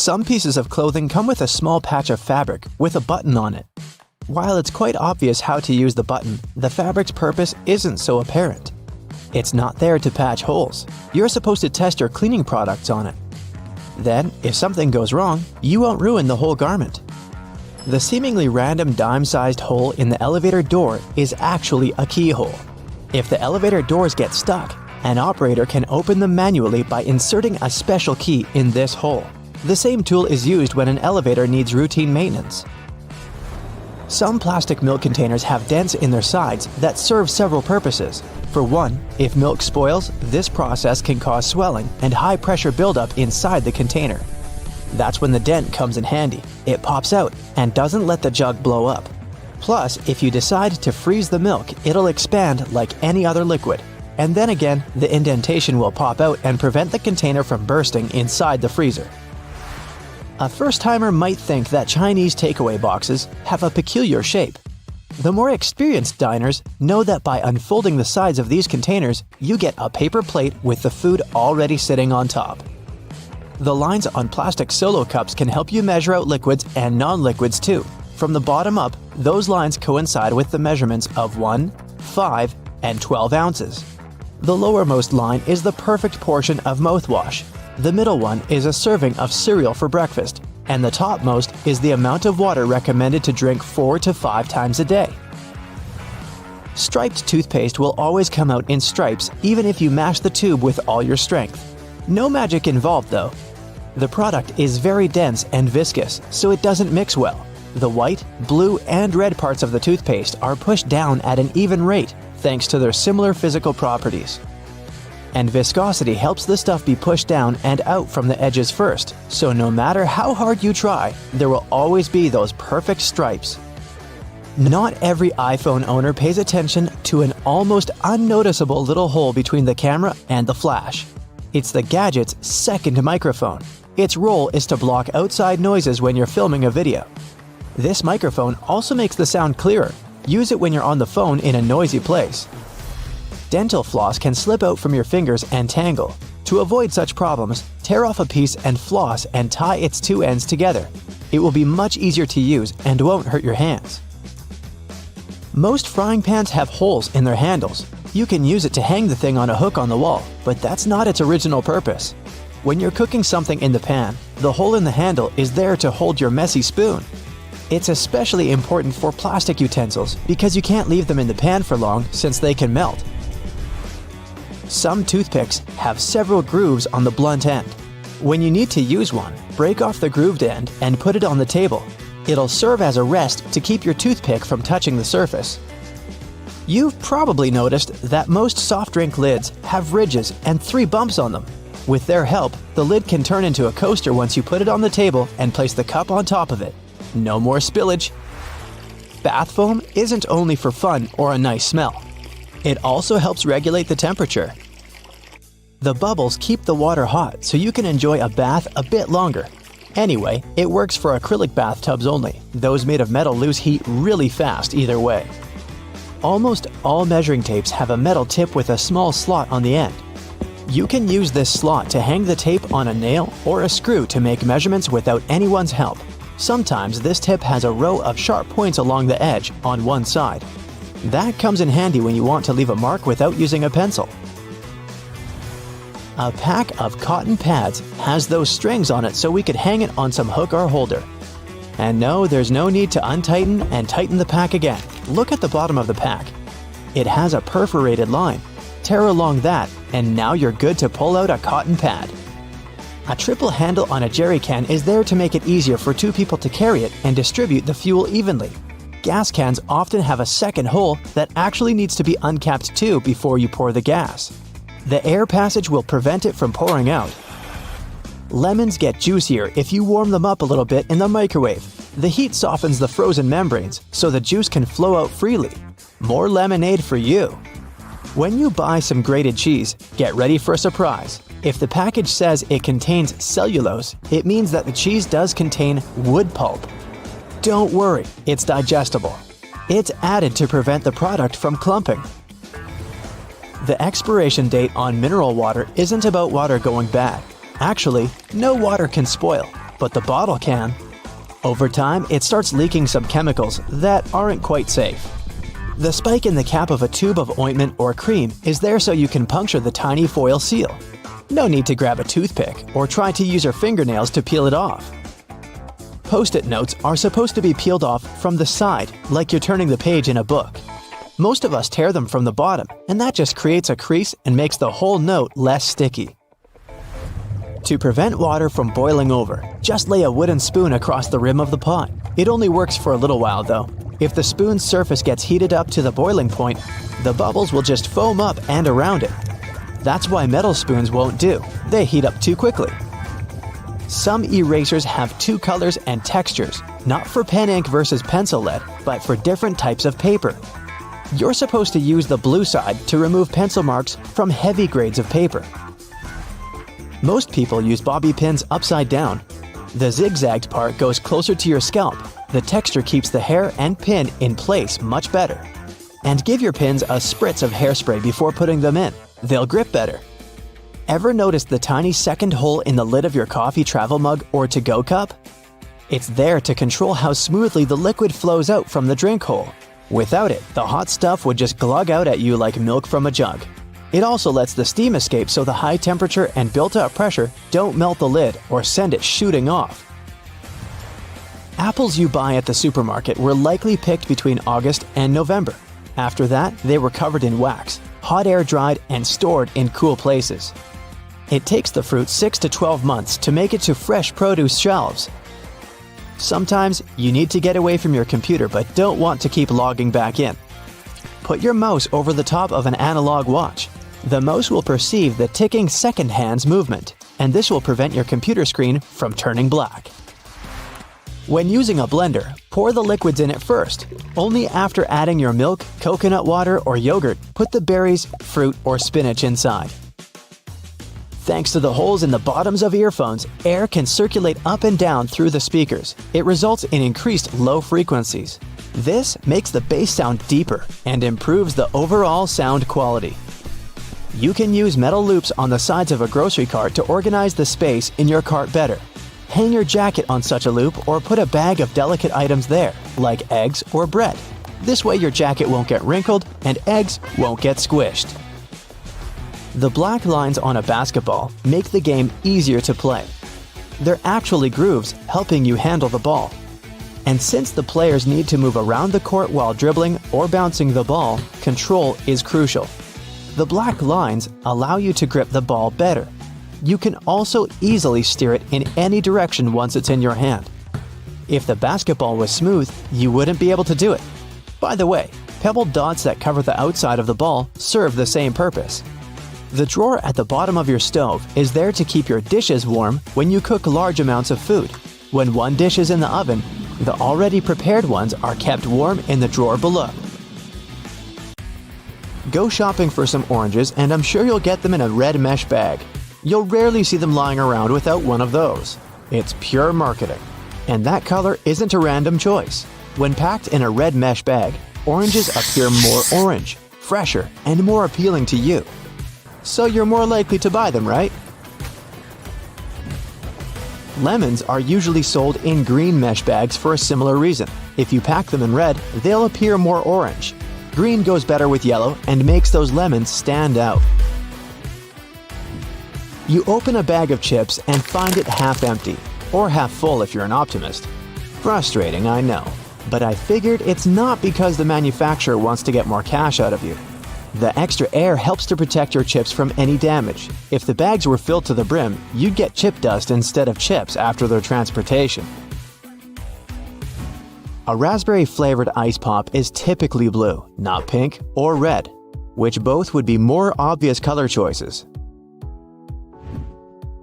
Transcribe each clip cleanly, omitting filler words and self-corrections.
Some pieces of clothing come with a small patch of fabric with a button on it. While it's quite obvious how to use the button, the fabric's purpose isn't so apparent. It's not there to patch holes. You're supposed to test your cleaning products on it. Then, if something goes wrong, you won't ruin the whole garment. The seemingly random dime-sized hole in the elevator door is actually a keyhole. If the elevator doors get stuck, an operator can open them manually by inserting a special key in this hole. The same tool is used when an elevator needs routine maintenance. Some plastic milk containers have dents in their sides that serve several purposes. For one, if milk spoils, this process can cause swelling and high-pressure buildup inside the container. That's when the dent comes in handy. It pops out and doesn't let the jug blow up. Plus, if you decide to freeze the milk, it'll expand like any other liquid. And then again, the indentation will pop out and prevent the container from bursting inside the freezer. A first-timer might think that Chinese takeaway boxes have a peculiar shape. The more experienced diners know that by unfolding the sides of these containers, you get a paper plate with the food already sitting on top. The lines on plastic solo cups can help you measure out liquids and non-liquids too. From the bottom up, those lines coincide with the measurements of 1, 5, and 12 ounces. The lowermost line is the perfect portion of mouthwash. The middle one is a serving of cereal for breakfast, and the topmost is the amount of water recommended to drink 4 to 5 times a day. Striped toothpaste will always come out in stripes even if you mash the tube with all your strength. No magic involved though. The product is very dense and viscous, so it doesn't mix well. The white, blue, and red parts of the toothpaste are pushed down at an even rate thanks to their similar physical properties. And viscosity helps the stuff be pushed down and out from the edges first, so no matter how hard you try, there will always be those perfect stripes. Not every iPhone owner pays attention to an almost unnoticeable little hole between the camera and the flash. It's the gadget's second microphone. Its role is to block outside noises when you're filming a video. This microphone also makes the sound clearer. Use it when you're on the phone in a noisy place. Dental floss can slip out from your fingers and tangle. To avoid such problems, tear off a piece and floss and tie its two ends together. It will be much easier to use and won't hurt your hands. Most frying pans have holes in their handles. You can use it to hang the thing on a hook on the wall, but that's not its original purpose. When you're cooking something in the pan, the hole in the handle is there to hold your messy spoon. It's especially important for plastic utensils because you can't leave them in the pan for long since they can melt. Some toothpicks have several grooves on the blunt end. When you need to use one, break off the grooved end and put it on the table. It'll serve as a rest to keep your toothpick from touching the surface. You've probably noticed that most soft drink lids have ridges and 3 bumps on them. With their help, the lid can turn into a coaster once you put it on the table and place the cup on top of it. No more spillage. Bath foam isn't only for fun or a nice smell. It also helps regulate the temperature. The bubbles keep the water hot so you can enjoy a bath a bit longer. Anyway, it works for acrylic bathtubs only. Those made of metal lose heat really fast either way. Almost all measuring tapes have a metal tip with a small slot on the end. You can use this slot to hang the tape on a nail or a screw to make measurements without anyone's help. Sometimes this tip has a row of sharp points along the edge on one side. That comes in handy when you want to leave a mark without using a pencil. A pack of cotton pads has those strings on it so we could hang it on some hook or holder. And no, there's no need to untighten and tighten the pack again. Look at the bottom of the pack. It has a perforated line. Tear along that, and now you're good to pull out a cotton pad. A triple handle on a jerry can is there to make it easier for 2 people to carry it and distribute the fuel evenly. Gas cans often have a second hole that actually needs to be uncapped too before you pour the gas. The air passage will prevent it from pouring out. Lemons get juicier if you warm them up a little bit in the microwave. The heat softens the frozen membranes so the juice can flow out freely. More lemonade for you. When you buy some grated cheese, get ready for a surprise. If the package says it contains cellulose, it means that the cheese does contain wood pulp. Don't worry, it's digestible. It's added to prevent the product from clumping. The expiration date on mineral water isn't about water going bad. Actually, no water can spoil. but the bottle can. Over time, it starts leaking some chemicals that aren't quite safe. The spike in the cap of a tube of ointment or cream is there so you can puncture the tiny foil seal. No need to grab a toothpick or try to use your fingernails to peel it off. Post-it notes are supposed to be peeled off from the side, like you're turning the page in a book. Most of us tear them from the bottom, and that just creates a crease and makes the whole note less sticky. To prevent water from boiling over, just lay a wooden spoon across the rim of the pot. It only works for a little while though. If the spoon's surface gets heated up to the boiling point, the bubbles will just foam up and around it. That's why metal spoons won't do. They heat up too quickly. Some erasers have two colors and textures, not for pen ink versus pencil lead, but for different types of paper. You're supposed to use the blue side to remove pencil marks from heavy grades of paper. Most people use bobby pins upside down. The zigzagged part goes closer to your scalp. The texture keeps the hair and pin in place much better. And give your pins a spritz of hairspray before putting them in. They'll grip better. Ever noticed the tiny second hole in the lid of your coffee travel mug or to-go cup? It's there to control how smoothly the liquid flows out from the drink hole. Without it, the hot stuff would just glug out at you like milk from a jug. It also lets the steam escape so the high temperature and built-up pressure don't melt the lid or send it shooting off. Apples you buy at the supermarket were likely picked between August and November. After that, they were covered in wax, hot air dried, and stored in cool places. It takes the fruit 6 to 12 months to make it to fresh produce shelves. Sometimes you need to get away from your computer but don't want to keep logging back in. Put your mouse over the top of an analog watch. The mouse will perceive the ticking second hand's movement, and this will prevent your computer screen from turning black. When using a blender, pour the liquids in it first. Only after adding your milk, coconut water, or yogurt, put the berries, fruit, or spinach inside. Thanks to the holes in the bottoms of earphones, air can circulate up and down through the speakers. It results in increased low frequencies. This makes the bass sound deeper and improves the overall sound quality. You can use metal loops on the sides of a grocery cart to organize the space in your cart better. Hang your jacket on such a loop or put a bag of delicate items there, like eggs or bread. This way your jacket won't get wrinkled and eggs won't get squished. The black lines on a basketball make the game easier to play. They're actually grooves helping you handle the ball. And since the players need to move around the court while dribbling or bouncing the ball, control is crucial. The black lines allow you to grip the ball better. You can also easily steer it in any direction once it's in your hand. If the basketball was smooth, you wouldn't be able to do it. By the way, pebbled dots that cover the outside of the ball serve the same purpose. The drawer at the bottom of your stove is there to keep your dishes warm when you cook large amounts of food. When one dish is in the oven, the already prepared ones are kept warm in the drawer below. Go shopping for some oranges and I'm sure you'll get them in a red mesh bag. You'll rarely see them lying around without one of those. It's pure marketing. And that color isn't a random choice. When packed in a red mesh bag, oranges appear more orange, fresher, and more appealing to you. So you're more likely to buy them, right? Lemons are usually sold in green mesh bags for a similar reason. If you pack them in red, they'll appear more orange. Green goes better with yellow and makes those lemons stand out. You open a bag of chips and find it half empty, or half full if you're an optimist. Frustrating, I know, but I figured it's not because the manufacturer wants to get more cash out of you. The extra air helps to protect your chips from any damage. If the bags were filled to the brim, you'd get chip dust instead of chips after their transportation. A raspberry-flavored ice pop is typically blue, not pink or red, which both would be more obvious color choices.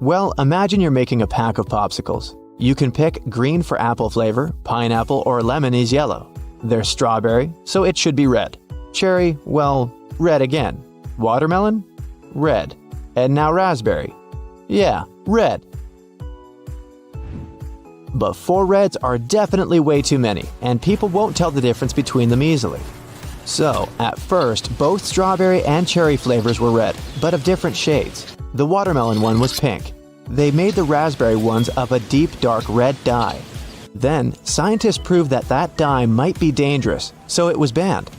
Well, imagine you're making a pack of popsicles. You can pick green for apple flavor, pineapple or lemon is yellow. There's strawberry, so it should be red. Cherry, well, red again. Watermelon? Red. And now raspberry. Yeah, red. But 4 reds are definitely way too many, and people won't tell the difference between them easily. So, at first, both strawberry and cherry flavors were red, but of different shades. The watermelon one was pink. They made the raspberry ones of a deep dark red dye. Then, scientists proved that that dye might be dangerous, so it was banned.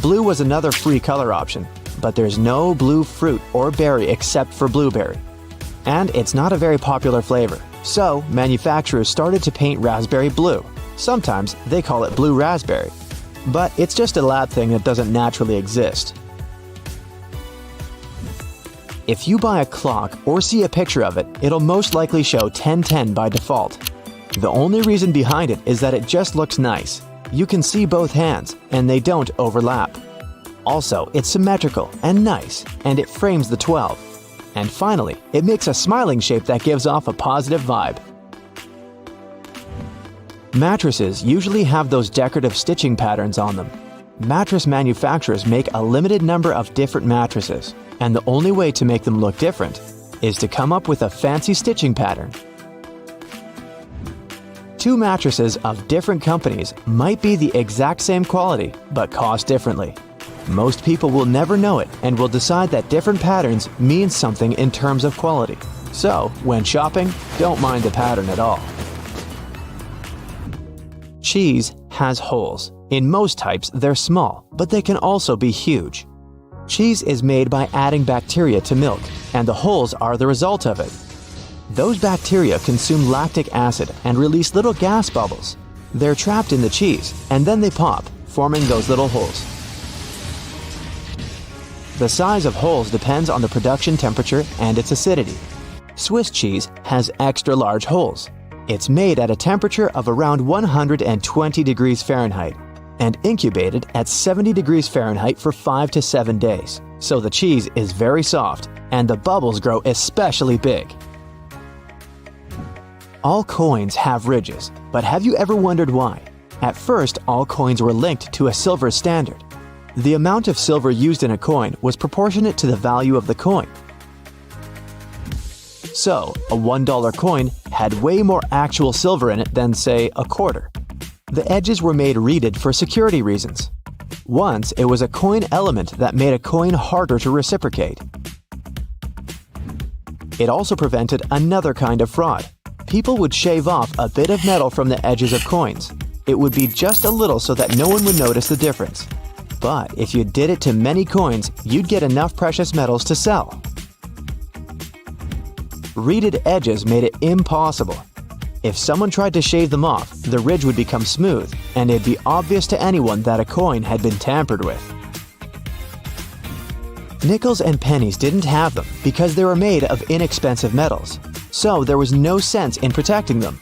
Blue was another free color option, but there's no blue fruit or berry except for blueberry. And it's not a very popular flavor, so manufacturers started to paint raspberry blue. Sometimes they call it blue raspberry, but it's just a lab thing that doesn't naturally exist. If you buy a clock or see a picture of it, it'll most likely show 10:10 by default. The only reason behind it is that it just looks nice. You can see both hands, and they don't overlap. Also, it's symmetrical and nice, and it frames the 12. And finally, it makes a smiling shape that gives off a positive vibe. Mattresses usually have those decorative stitching patterns on them. Mattress manufacturers make a limited number of different mattresses, and the only way to make them look different is to come up with a fancy stitching pattern. Two mattresses of different companies might be the exact same quality, but cost differently. Most people will never know it and will decide that different patterns mean something in terms of quality. So, when shopping, don't mind the pattern at all. Cheese has holes. In most types, they're small, but they can also be huge. Cheese is made by adding bacteria to milk, and the holes are the result of it. Those bacteria consume lactic acid and release little gas bubbles. They're trapped in the cheese, and then they pop, forming those little holes. The size of holes depends on the production temperature and its acidity. Swiss cheese has extra large holes. It's made at a temperature of around 120 degrees Fahrenheit and incubated at 70 degrees Fahrenheit for 5 to 7 days. So the cheese is very soft and the bubbles grow especially big. All coins have ridges, but have you ever wondered why? At first, all coins were linked to a silver standard. The amount of silver used in a coin was proportionate to the value of the coin. So, a $1 coin had way more actual silver in it than, say, a quarter. The edges were made reeded for security reasons. Once, it was a coin element that made a coin harder to reciprocate. It also prevented another kind of fraud. People would shave off a bit of metal from the edges of coins. It would be just a little so that no one would notice the difference. But if you did it to many coins, you'd get enough precious metals to sell. Reeded edges made it impossible. If someone tried to shave them off, the ridge would become smooth, and it'd be obvious to anyone that a coin had been tampered with. Nickels and pennies didn't have them because they were made of inexpensive metals, so there was no sense in protecting them.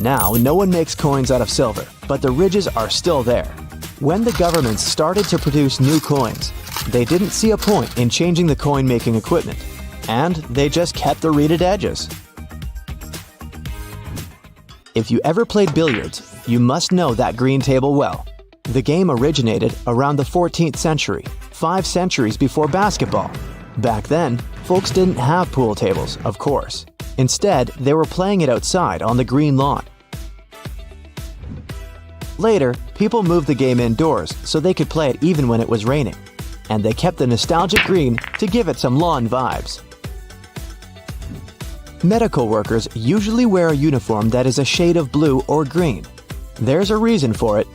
Now, no one makes coins out of silver, but the ridges are still there. When the governments started to produce new coins, they didn't see a point in changing the coin-making equipment, and they just kept the reeded edges. If you ever played billiards, you must know that green table well. The game originated around the 14th century, 5 centuries before basketball. Back then, folks didn't have pool tables, of course. Instead, they were playing it outside on the green lawn. Later, people moved the game indoors so they could play it even when it was raining, and they kept the nostalgic green to give it some lawn vibes. Medical workers usually wear a uniform that is a shade of blue or green. There's a reason for it.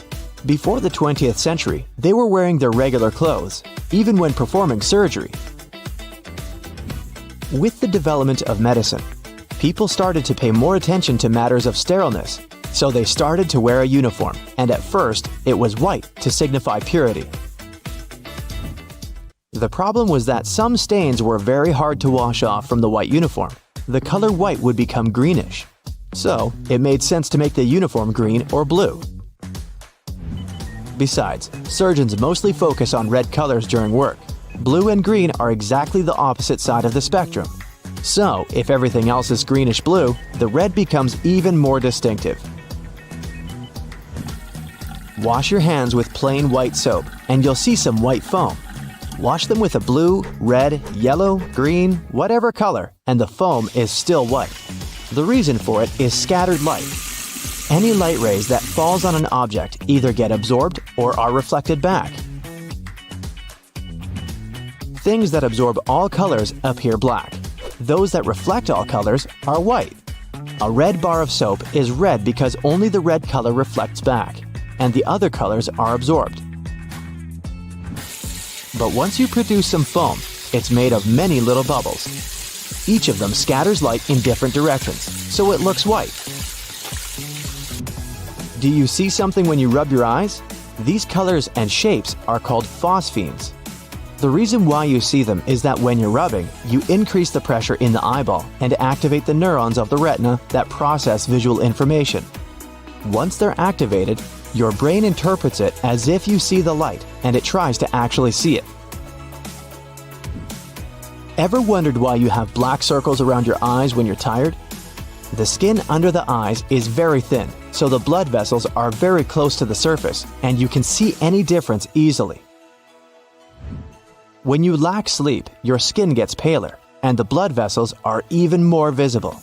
Before the 20th century, they were wearing their regular clothes, even when performing surgery. With the development of medicine, people started to pay more attention to matters of sterileness, so they started to wear a uniform, and at first, it was white to signify purity. The problem was that some stains were very hard to wash off from the white uniform. The color white would become greenish. So, it made sense to make the uniform green or blue. Besides, surgeons mostly focus on red colors during work. Blue and green are exactly the opposite side of the spectrum. So, if everything else is greenish-blue, the red becomes even more distinctive. Wash your hands with plain white soap, and you'll see some white foam. Wash them with a blue, red, yellow, green, whatever color, and the foam is still white. The reason for it is scattered light. Any light rays that falls on an object either get absorbed or are reflected back. Things that absorb all colors appear black. Those that reflect all colors are white. A red bar of soap is red because only the red color reflects back, and the other colors are absorbed. But once you produce some foam, it's made of many little bubbles. Each of them scatters light in different directions, so it looks white. Do you see something when you rub your eyes? These colors and shapes are called phosphenes. The reason why you see them is that when you're rubbing, you increase the pressure in the eyeball and activate the neurons of the retina that process visual information. Once they're activated, your brain interprets it as if you see the light and it tries to actually see it. Ever wondered why you have black circles around your eyes when you're tired? The skin under the eyes is very thin, so the blood vessels are very close to the surface and you can see any difference easily. When you lack sleep, your skin gets paler, and the blood vessels are even more visible.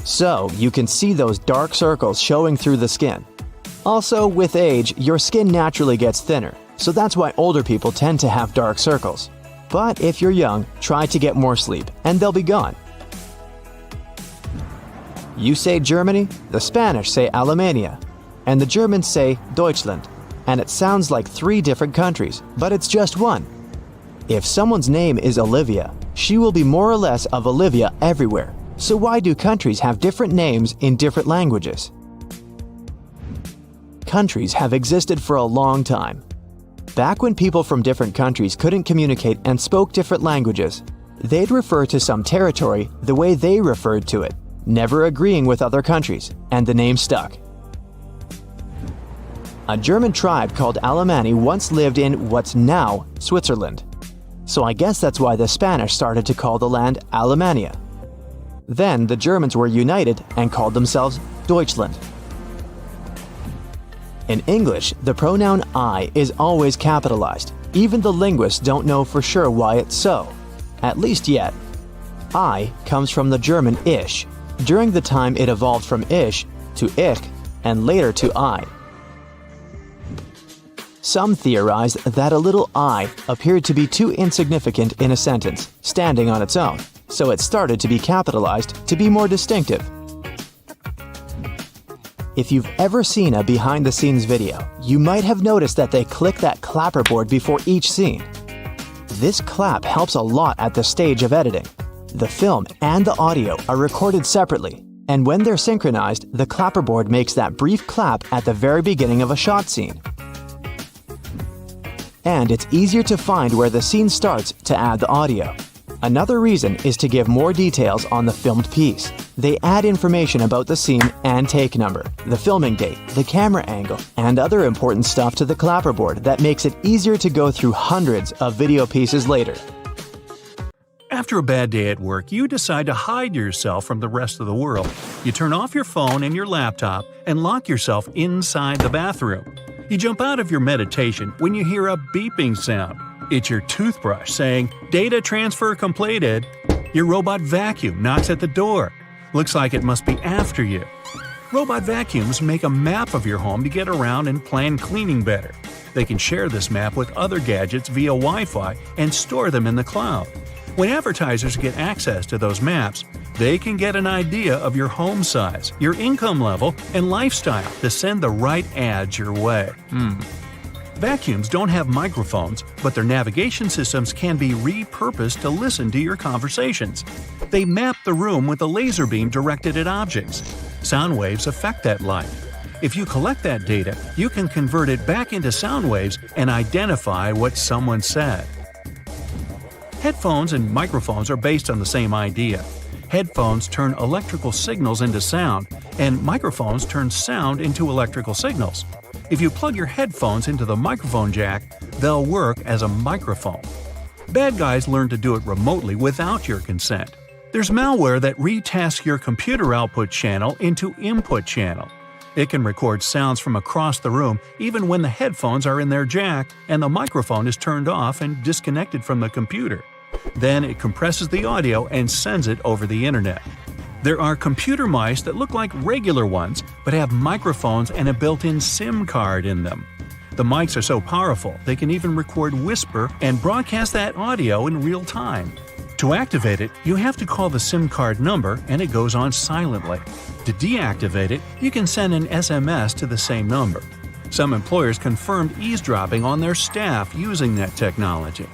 So, you can see those dark circles showing through the skin. Also, with age, your skin naturally gets thinner, so that's why older people tend to have dark circles. But if you're young, try to get more sleep, and they'll be gone. You say Germany, the Spanish say Alemania, and the Germans say Deutschland, and it sounds like 3 different countries, but it's just one. If someone's name is Olivia, she will be more or less of Olivia everywhere. So why do countries have different names in different languages? Countries have existed for a long time. Back when people from different countries couldn't communicate and spoke different languages, they'd refer to some territory the way they referred to it, never agreeing with other countries, and the name stuck. A German tribe called Alemanni once lived in what's now Switzerland. So I guess that's why the Spanish started to call the land Alemania. Then the Germans were united and called themselves Deutschland. In English, the pronoun I is always capitalized. Even the linguists don't know for sure why it's so. At least yet. I comes from the German Ich. During the time it evolved from Ich to Ich and later to I. Some theorize that a little I appeared to be too insignificant in a sentence, standing on its own, so it started to be capitalized to be more distinctive. If you've ever seen a behind-the-scenes video, you might have noticed that they click that clapperboard before each scene. This clap helps a lot at the stage of editing. The film and the audio are recorded separately, and when they're synchronized, the clapperboard makes that brief clap at the very beginning of a shot scene. And it's easier to find where the scene starts to add the audio. Another reason is to give more details on the filmed piece. They add information about the scene and take number, the filming date, the camera angle, and other important stuff to the clapperboard that makes it easier to go through hundreds of video pieces later. After a bad day at work, you decide to hide yourself from the rest of the world. You turn off your phone and your laptop and lock yourself inside the bathroom. You jump out of your meditation when you hear a beeping sound. It's your toothbrush saying, "Data transfer completed." Your robot vacuum knocks at the door. Looks like it must be after you. Robot vacuums make a map of your home to get around and plan cleaning better. They can share this map with other gadgets via Wi-Fi and store them in the cloud. When advertisers get access to those maps, they can get an idea of your home size, your income level, and lifestyle to send the right ads your way. Vacuums don't have microphones, but their navigation systems can be repurposed to listen to your conversations. They map the room with a laser beam directed at objects. Sound waves affect that light. If you collect that data, you can convert it back into sound waves and identify what someone said. Headphones and microphones are based on the same idea. Headphones turn electrical signals into sound, and microphones turn sound into electrical signals. If you plug your headphones into the microphone jack, they'll work as a microphone. Bad guys learn to do it remotely without your consent. There's malware that retasks your computer output channel into input channel. It can record sounds from across the room even when the headphones are in their jack and the microphone is turned off and disconnected from the computer. Then it compresses the audio and sends it over the internet. There are computer mice that look like regular ones but have microphones and a built-in SIM card in them. The mics are so powerful, they can even record whisper and broadcast that audio in real time. To activate it, you have to call the SIM card number and it goes on silently. To deactivate it, you can send an SMS to the same number. Some employers confirmed eavesdropping on their staff using that technology.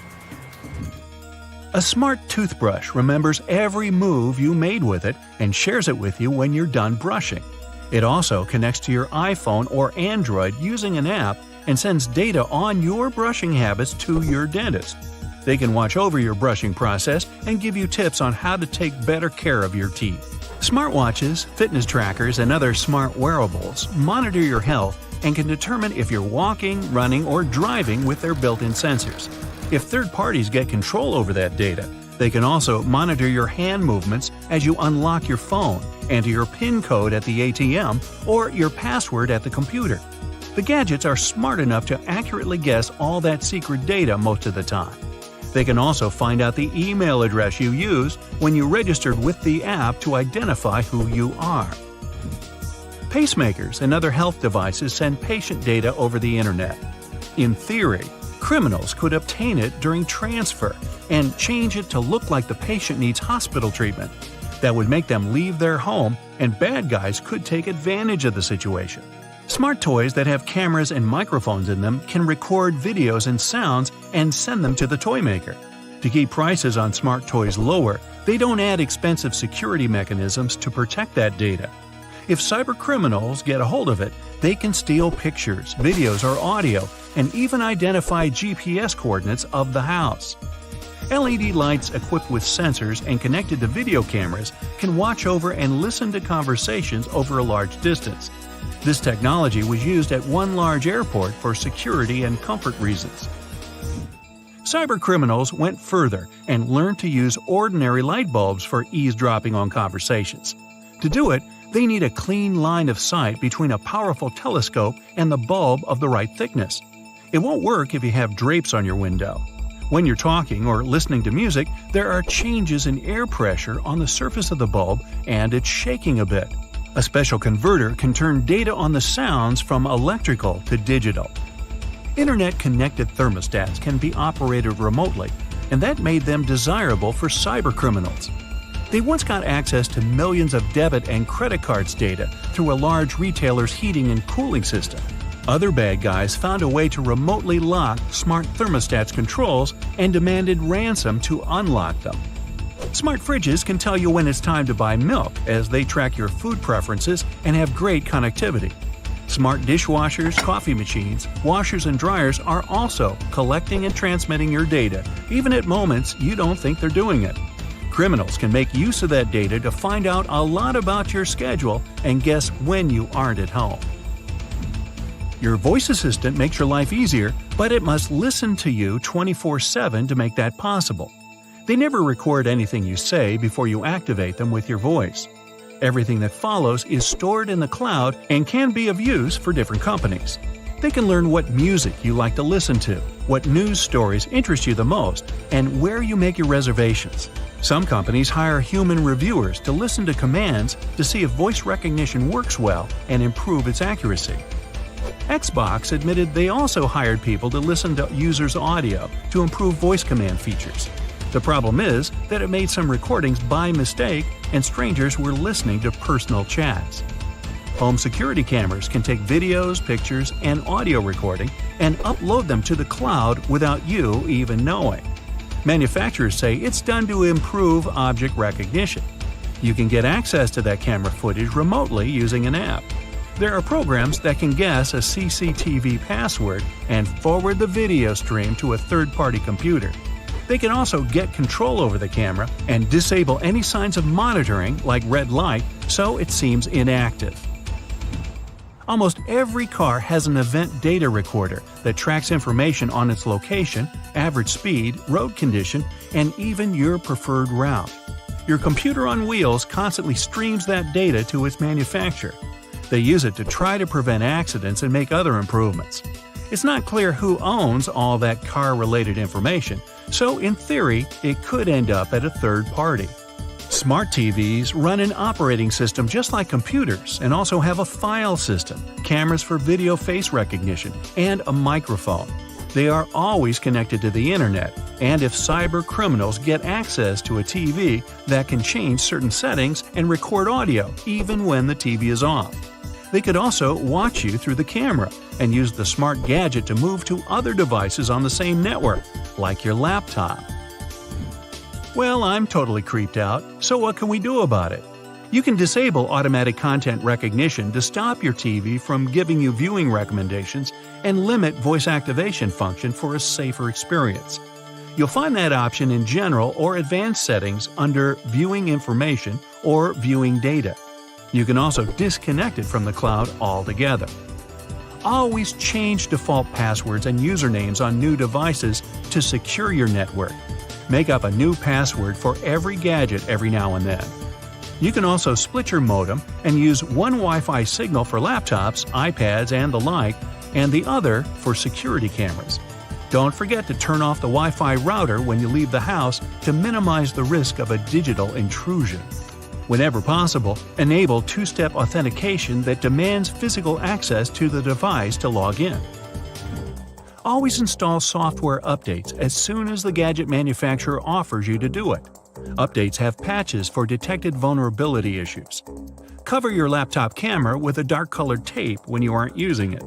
A smart toothbrush remembers every move you made with it and shares it with you when you're done brushing. It also connects to your iPhone or Android using an app and sends data on your brushing habits to your dentist. They can watch over your brushing process and give you tips on how to take better care of your teeth. Smartwatches, fitness trackers, and other smart wearables monitor your health and can determine if you're walking, running, or driving with their built-in sensors. If third parties get control over that data, they can also monitor your hand movements as you unlock your phone, enter your PIN code at the ATM, or your password at the computer. The gadgets are smart enough to accurately guess all that secret data most of the time. They can also find out the email address you used when you registered with the app to identify who you are. Pacemakers and other health devices send patient data over the internet. In theory, criminals could obtain it during transfer and change it to look like the patient needs hospital treatment. That would make them leave their home, and bad guys could take advantage of the situation. Smart toys that have cameras and microphones in them can record videos and sounds and send them to the toy maker. To keep prices on smart toys lower, they don't add expensive security mechanisms to protect that data. If cybercriminals get a hold of it, they can steal pictures, videos, or audio, and even identify GPS coordinates of the house. LED lights equipped with sensors and connected to video cameras can watch over and listen to conversations over a large distance. This technology was used at one large airport for security and comfort reasons. Cybercriminals went further and learned to use ordinary light bulbs for eavesdropping on conversations. To do it, they need a clean line of sight between a powerful telescope and the bulb of the right thickness. It won't work if you have drapes on your window. When you're talking or listening to music, there are changes in air pressure on the surface of the bulb and it's shaking a bit. A special converter can turn data on the sounds from electrical to digital. Internet-connected thermostats can be operated remotely, and that made them desirable for cybercriminals. They once got access to millions of debit and credit cards data through a large retailer's heating and cooling system. Other bad guys found a way to remotely lock smart thermostats controls and demanded ransom to unlock them. Smart fridges can tell you when it's time to buy milk as they track your food preferences and have great connectivity. Smart dishwashers, coffee machines, washers, and dryers are also collecting and transmitting your data, even at moments you don't think they're doing it. Criminals can make use of that data to find out a lot about your schedule and guess when you aren't at home. Your voice assistant makes your life easier, but it must listen to you 24/7 to make that possible. They never record anything you say before you activate them with your voice. Everything that follows is stored in the cloud and can be of use for different companies. They can learn what music you like to listen to, what news stories interest you the most, and where you make your reservations. Some companies hire human reviewers to listen to commands to see if voice recognition works well and improve its accuracy. Xbox admitted they also hired people to listen to users' audio to improve voice command features. The problem is that it made some recordings by mistake and strangers were listening to personal chats. Home security cameras can take videos, pictures, and audio recording and upload them to the cloud without you even knowing. Manufacturers say it's done to improve object recognition. You can get access to that camera footage remotely using an app. There are programs that can guess a CCTV password and forward the video stream to a third-party computer. They can also get control over the camera and disable any signs of monitoring, like red light, so it seems inactive. Almost every car has an event data recorder that tracks information on its location, average speed, road condition, and even your preferred route. Your computer on wheels constantly streams that data to its manufacturer. They use it to try to prevent accidents and make other improvements. It's not clear who owns all that car-related information, so in theory, it could end up at a third party. Smart TVs run an operating system just like computers and also have a file system, cameras for video face recognition, and a microphone. They are always connected to the internet, and if cyber criminals get access to a TV, that can change certain settings and record audio even when the TV is off. They could also watch you through the camera and use the smart gadget to move to other devices on the same network, like your laptop. Well, I'm totally creeped out, so what can we do about it? You can disable automatic content recognition to stop your TV from giving you viewing recommendations and limit voice activation function for a safer experience. You'll find that option in General or Advanced settings under Viewing Information or Viewing Data. You can also disconnect it from the cloud altogether. Always change default passwords and usernames on new devices to secure your network. Make up a new password for every gadget every now and then. You can also split your modem and use one Wi-Fi signal for laptops, iPads, and the like, and the other for security cameras. Don't forget to turn off the Wi-Fi router when you leave the house to minimize the risk of a digital intrusion. Whenever possible, enable two-step authentication that demands physical access to the device to log in. Always install software updates as soon as the gadget manufacturer offers you to do it. Updates have patches for detected vulnerability issues. Cover your laptop camera with a dark-colored tape when you aren't using it.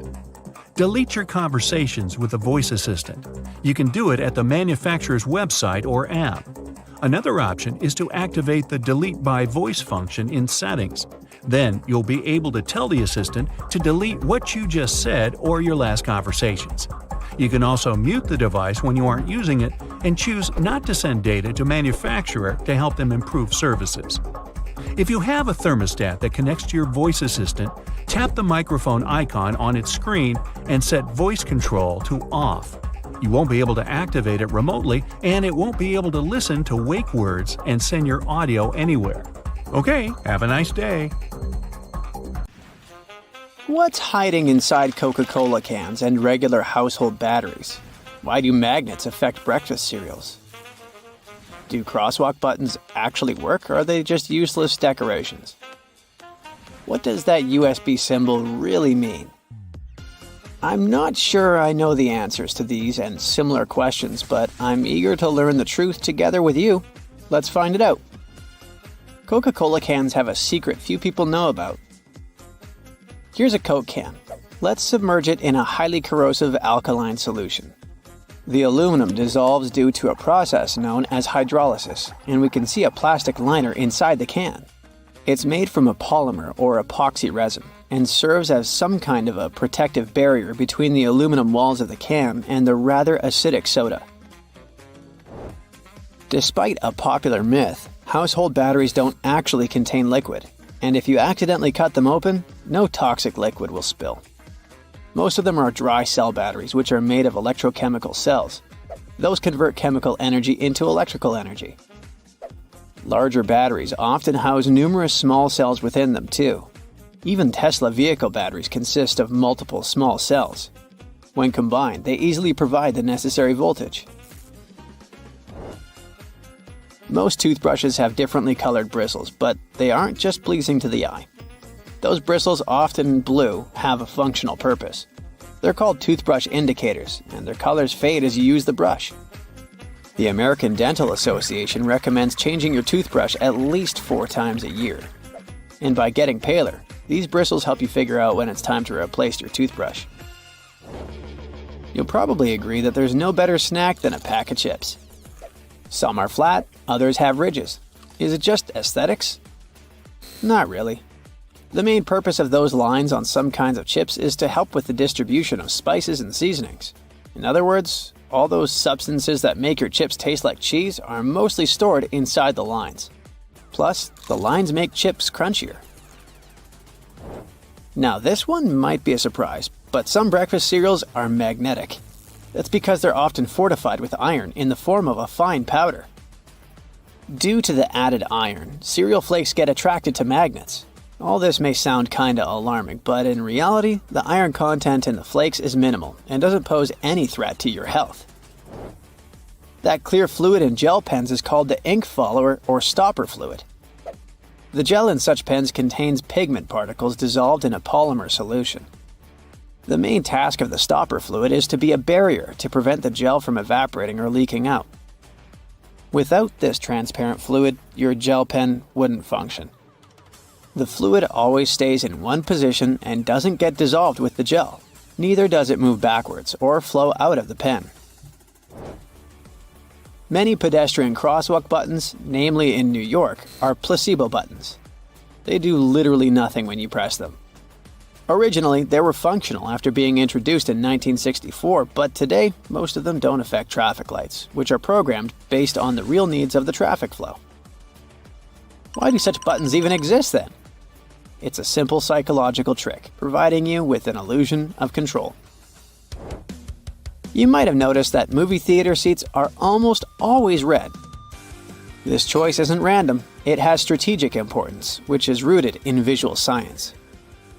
Delete your conversations with a voice assistant. You can do it at the manufacturer's website or app. Another option is to activate the Delete by Voice function in Settings. Then you'll be able to tell the assistant to delete what you just said or your last conversations. You can also mute the device when you aren't using it and choose not to send data to manufacturer to help them improve services. If you have a thermostat that connects to your voice assistant, tap the microphone icon on its screen and set voice control to off. You won't be able to activate it remotely, and it won't be able to listen to wake words and send your audio anywhere. Okay, have a nice day. What's hiding inside Coca-Cola cans and regular household batteries? Why do magnets affect breakfast cereals? Do crosswalk buttons actually work, or are they just useless decorations? What does that USB symbol really mean? I'm not sure I know the answers to these and similar questions, but I'm eager to learn the truth together with you. Let's find it out. Coca-Cola cans have a secret few people know about. Here's a Coke can. Let's submerge it in a highly corrosive alkaline solution. The aluminum dissolves due to a process known as hydrolysis, and we can see a plastic liner inside the can. It's made from a polymer or epoxy resin and serves as some kind of a protective barrier between the aluminum walls of the can and the rather acidic soda. Despite a popular myth, household batteries don't actually contain liquid, and if you accidentally cut them open, no toxic liquid will spill. Most of them are dry cell batteries, which are made of electrochemical cells. Those convert chemical energy into electrical energy. Larger batteries often house numerous small cells within them too. Even Tesla vehicle batteries consist of multiple small cells. When combined, they easily provide the necessary voltage. Most toothbrushes have differently colored bristles, but they aren't just pleasing to the eye. Those bristles, often blue, have a functional purpose. They're called toothbrush indicators, and their colors fade as you use the brush. The American Dental Association recommends changing your toothbrush at least 4 times a year. And by getting paler, these bristles help you figure out when it's time to replace your toothbrush. You'll probably agree that there's no better snack than a pack of chips. Some are flat, others have ridges. Is it just aesthetics? Not really. The main purpose of those lines on some kinds of chips is to help with the distribution of spices and seasonings. In other words, all those substances that make your chips taste like cheese are mostly stored inside the lines. Plus, the lines make chips crunchier. Now this one might be a surprise, but some breakfast cereals are magnetic. That's because they're often fortified with iron in the form of a fine powder. Due to the added iron, cereal flakes get attracted to magnets. All this may sound kinda alarming, but in reality, the iron content in the flakes is minimal and doesn't pose any threat to your health. That clear fluid in gel pens is called the ink follower or stopper fluid. The gel in such pens contains pigment particles dissolved in a polymer solution. The main task of the stopper fluid is to be a barrier to prevent the gel from evaporating or leaking out. Without this transparent fluid, your gel pen wouldn't function. The fluid always stays in one position and doesn't get dissolved with the gel. Neither does it move backwards or flow out of the pen. Many pedestrian crosswalk buttons, namely in New York, are placebo buttons. They do literally nothing when you press them. Originally, they were functional after being introduced in 1964, but today, most of them don't affect traffic lights, which are programmed based on the real needs of the traffic flow. Why do such buttons even exist then? It's a simple psychological trick, providing you with an illusion of control. You might have noticed that movie theater seats are almost always red. This choice isn't random, it has strategic importance, which is rooted in visual science.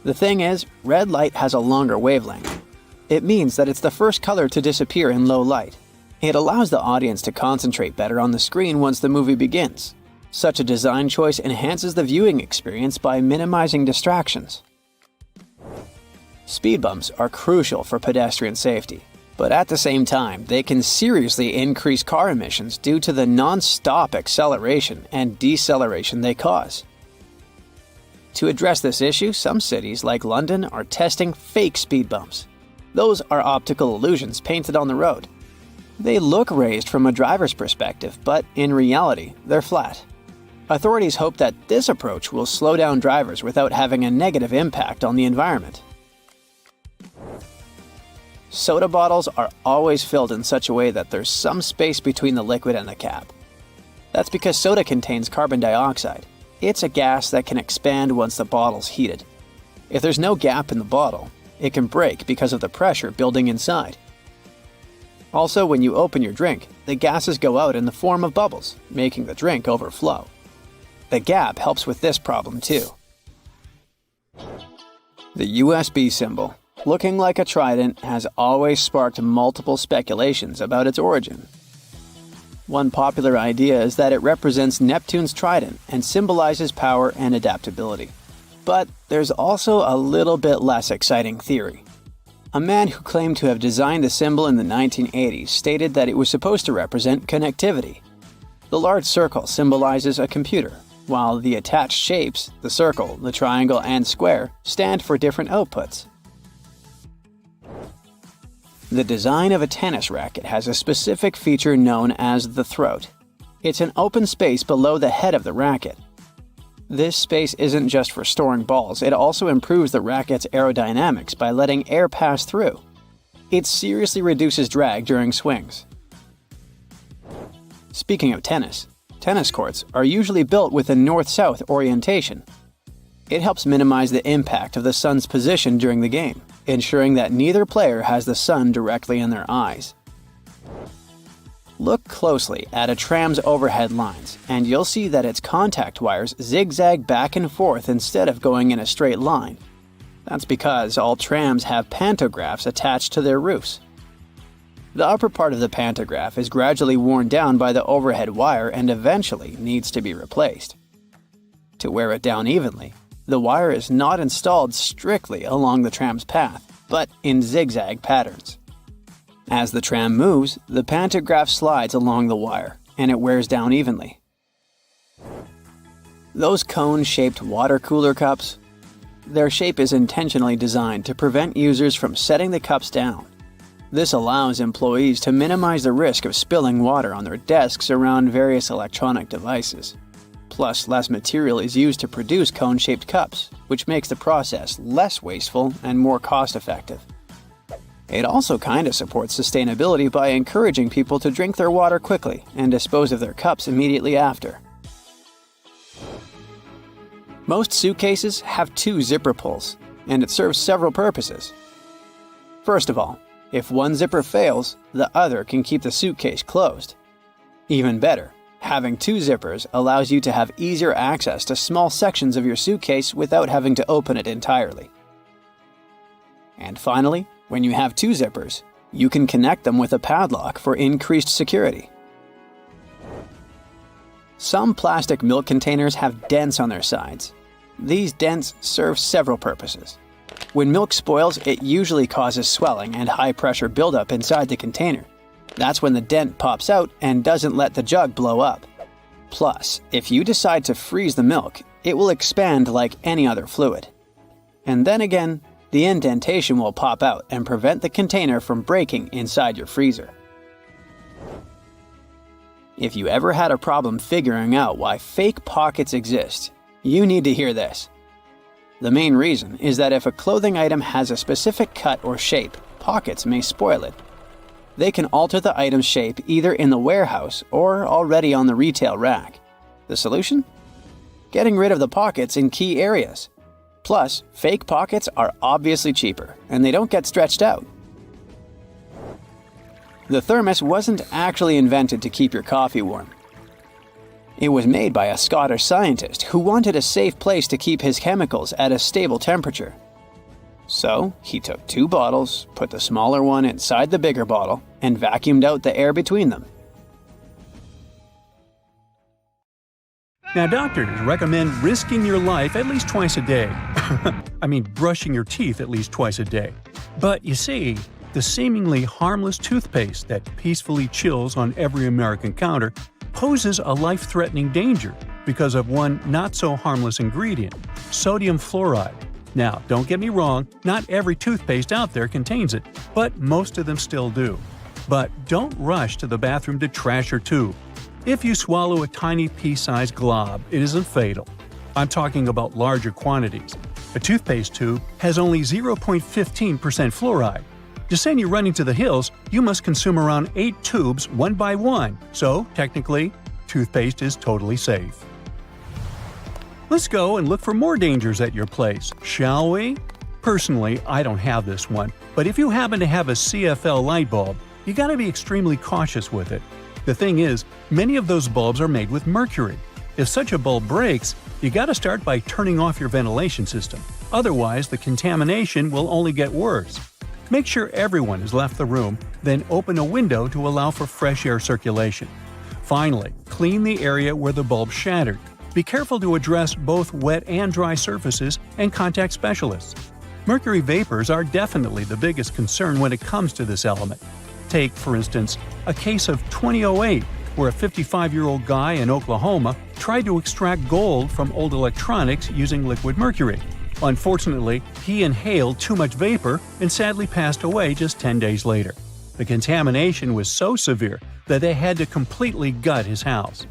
The thing is, red light has a longer wavelength. It means that it's the first color to disappear in low light. It allows the audience to concentrate better on the screen once the movie begins. Such a design choice enhances the viewing experience by minimizing distractions. Speed bumps are crucial for pedestrian safety, but at the same time, they can seriously increase car emissions due to the non-stop acceleration and deceleration they cause. To address this issue, some cities like London are testing fake speed bumps. Those are optical illusions painted on the road. They look raised from a driver's perspective, but in reality, they're flat. Authorities hope that this approach will slow down drivers without having a negative impact on the environment. Soda bottles are always filled in such a way that there's some space between the liquid and the cap. That's because soda contains carbon dioxide. It's a gas that can expand once the bottle's heated. If there's no gap in the bottle, it can break because of the pressure building inside. Also, when you open your drink, the gases go out in the form of bubbles, making the drink overflow. The gap helps with this problem too. The USB symbol, looking like a trident, has always sparked multiple speculations about its origin. One popular idea is that it represents Neptune's trident and symbolizes power and adaptability. But there's also a little bit less exciting theory. A man who claimed to have designed the symbol in the 1980s stated that it was supposed to represent connectivity. The large circle symbolizes a computer, while the attached shapes, the circle, the triangle, and square, stand for different outputs. The design of a tennis racket has a specific feature known as the throat. It's an open space below the head of the racket. This space isn't just for storing balls, it also improves the racket's aerodynamics by letting air pass through. It seriously reduces drag during swings. Speaking of tennis courts are usually built with a north-south orientation. It helps minimize the impact of the sun's position during the game, ensuring that neither player has the sun directly in their eyes. Look closely at a tram's overhead lines, and you'll see that its contact wires zigzag back and forth instead of going in a straight line. That's because all trams have pantographs attached to their roofs. The upper part of the pantograph is gradually worn down by the overhead wire and eventually needs to be replaced. To wear it down evenly, the wire is not installed strictly along the tram's path, but in zigzag patterns. As the tram moves, the pantograph slides along the wire, and it wears down evenly. Those cone-shaped water cooler cups? Their shape is intentionally designed to prevent users from setting the cups down. This allows employees to minimize the risk of spilling water on their desks around various electronic devices. Plus, less material is used to produce cone-shaped cups, which makes the process less wasteful and more cost-effective. It also kinda supports sustainability by encouraging people to drink their water quickly and dispose of their cups immediately after. Most suitcases have 2 zipper pulls, and it serves several purposes. First of all, if one zipper fails, the other can keep the suitcase closed. Even better, having 2 zippers allows you to have easier access to small sections of your suitcase without having to open it entirely. And finally, when you have 2 zippers, you can connect them with a padlock for increased security. Some plastic milk containers have dents on their sides. These dents serve several purposes. When milk spoils, it usually causes swelling and high-pressure buildup inside the container. That's when the dent pops out and doesn't let the jug blow up. Plus, if you decide to freeze the milk, it will expand like any other fluid. And then again, the indentation will pop out and prevent the container from breaking inside your freezer. If you ever had a problem figuring out why fake pockets exist, you need to hear this. The main reason is that if a clothing item has a specific cut or shape, pockets may spoil it. They can alter the item's shape either in the warehouse or already on the retail rack. The solution? Getting rid of the pockets in key areas. Plus, fake pockets are obviously cheaper, and they don't get stretched out. The thermos wasn't actually invented to keep your coffee warm. It was made by a Scottish scientist who wanted a safe place to keep his chemicals at a stable temperature. So, he took 2 bottles, put the smaller one inside the bigger bottle, and vacuumed out the air between them. Now, doctors recommend risking your life at least twice a day. I mean, brushing your teeth at least twice a day. But you see, the seemingly harmless toothpaste that peacefully chills on every American counter poses a life-threatening danger because of one not-so-harmless ingredient, sodium fluoride. Now, don't get me wrong, not every toothpaste out there contains it, but most of them still do. But don't rush to the bathroom to trash your tube. If you swallow a tiny pea-sized glob, it isn't fatal. I'm talking about larger quantities. A toothpaste tube has only 0.15% fluoride. To send you running to the hills, you must consume around 8 tubes one by one, so technically, toothpaste is totally safe. Let's go and look for more dangers at your place, shall we? Personally, I don't have this one, but if you happen to have a CFL light bulb, you gotta be extremely cautious with it. The thing is, many of those bulbs are made with mercury. If such a bulb breaks, you gotta start by turning off your ventilation system. Otherwise, the contamination will only get worse. Make sure everyone has left the room, then open a window to allow for fresh air circulation. Finally, clean the area where the bulb shattered. Be careful to address both wet and dry surfaces and contact specialists. Mercury vapors are definitely the biggest concern when it comes to this element. Take, for instance, a case of 2008, where a 55-year-old guy in Oklahoma tried to extract gold from old electronics using liquid mercury. Unfortunately, he inhaled too much vapor and sadly passed away just 10 days later. The contamination was so severe that they had to completely gut his house.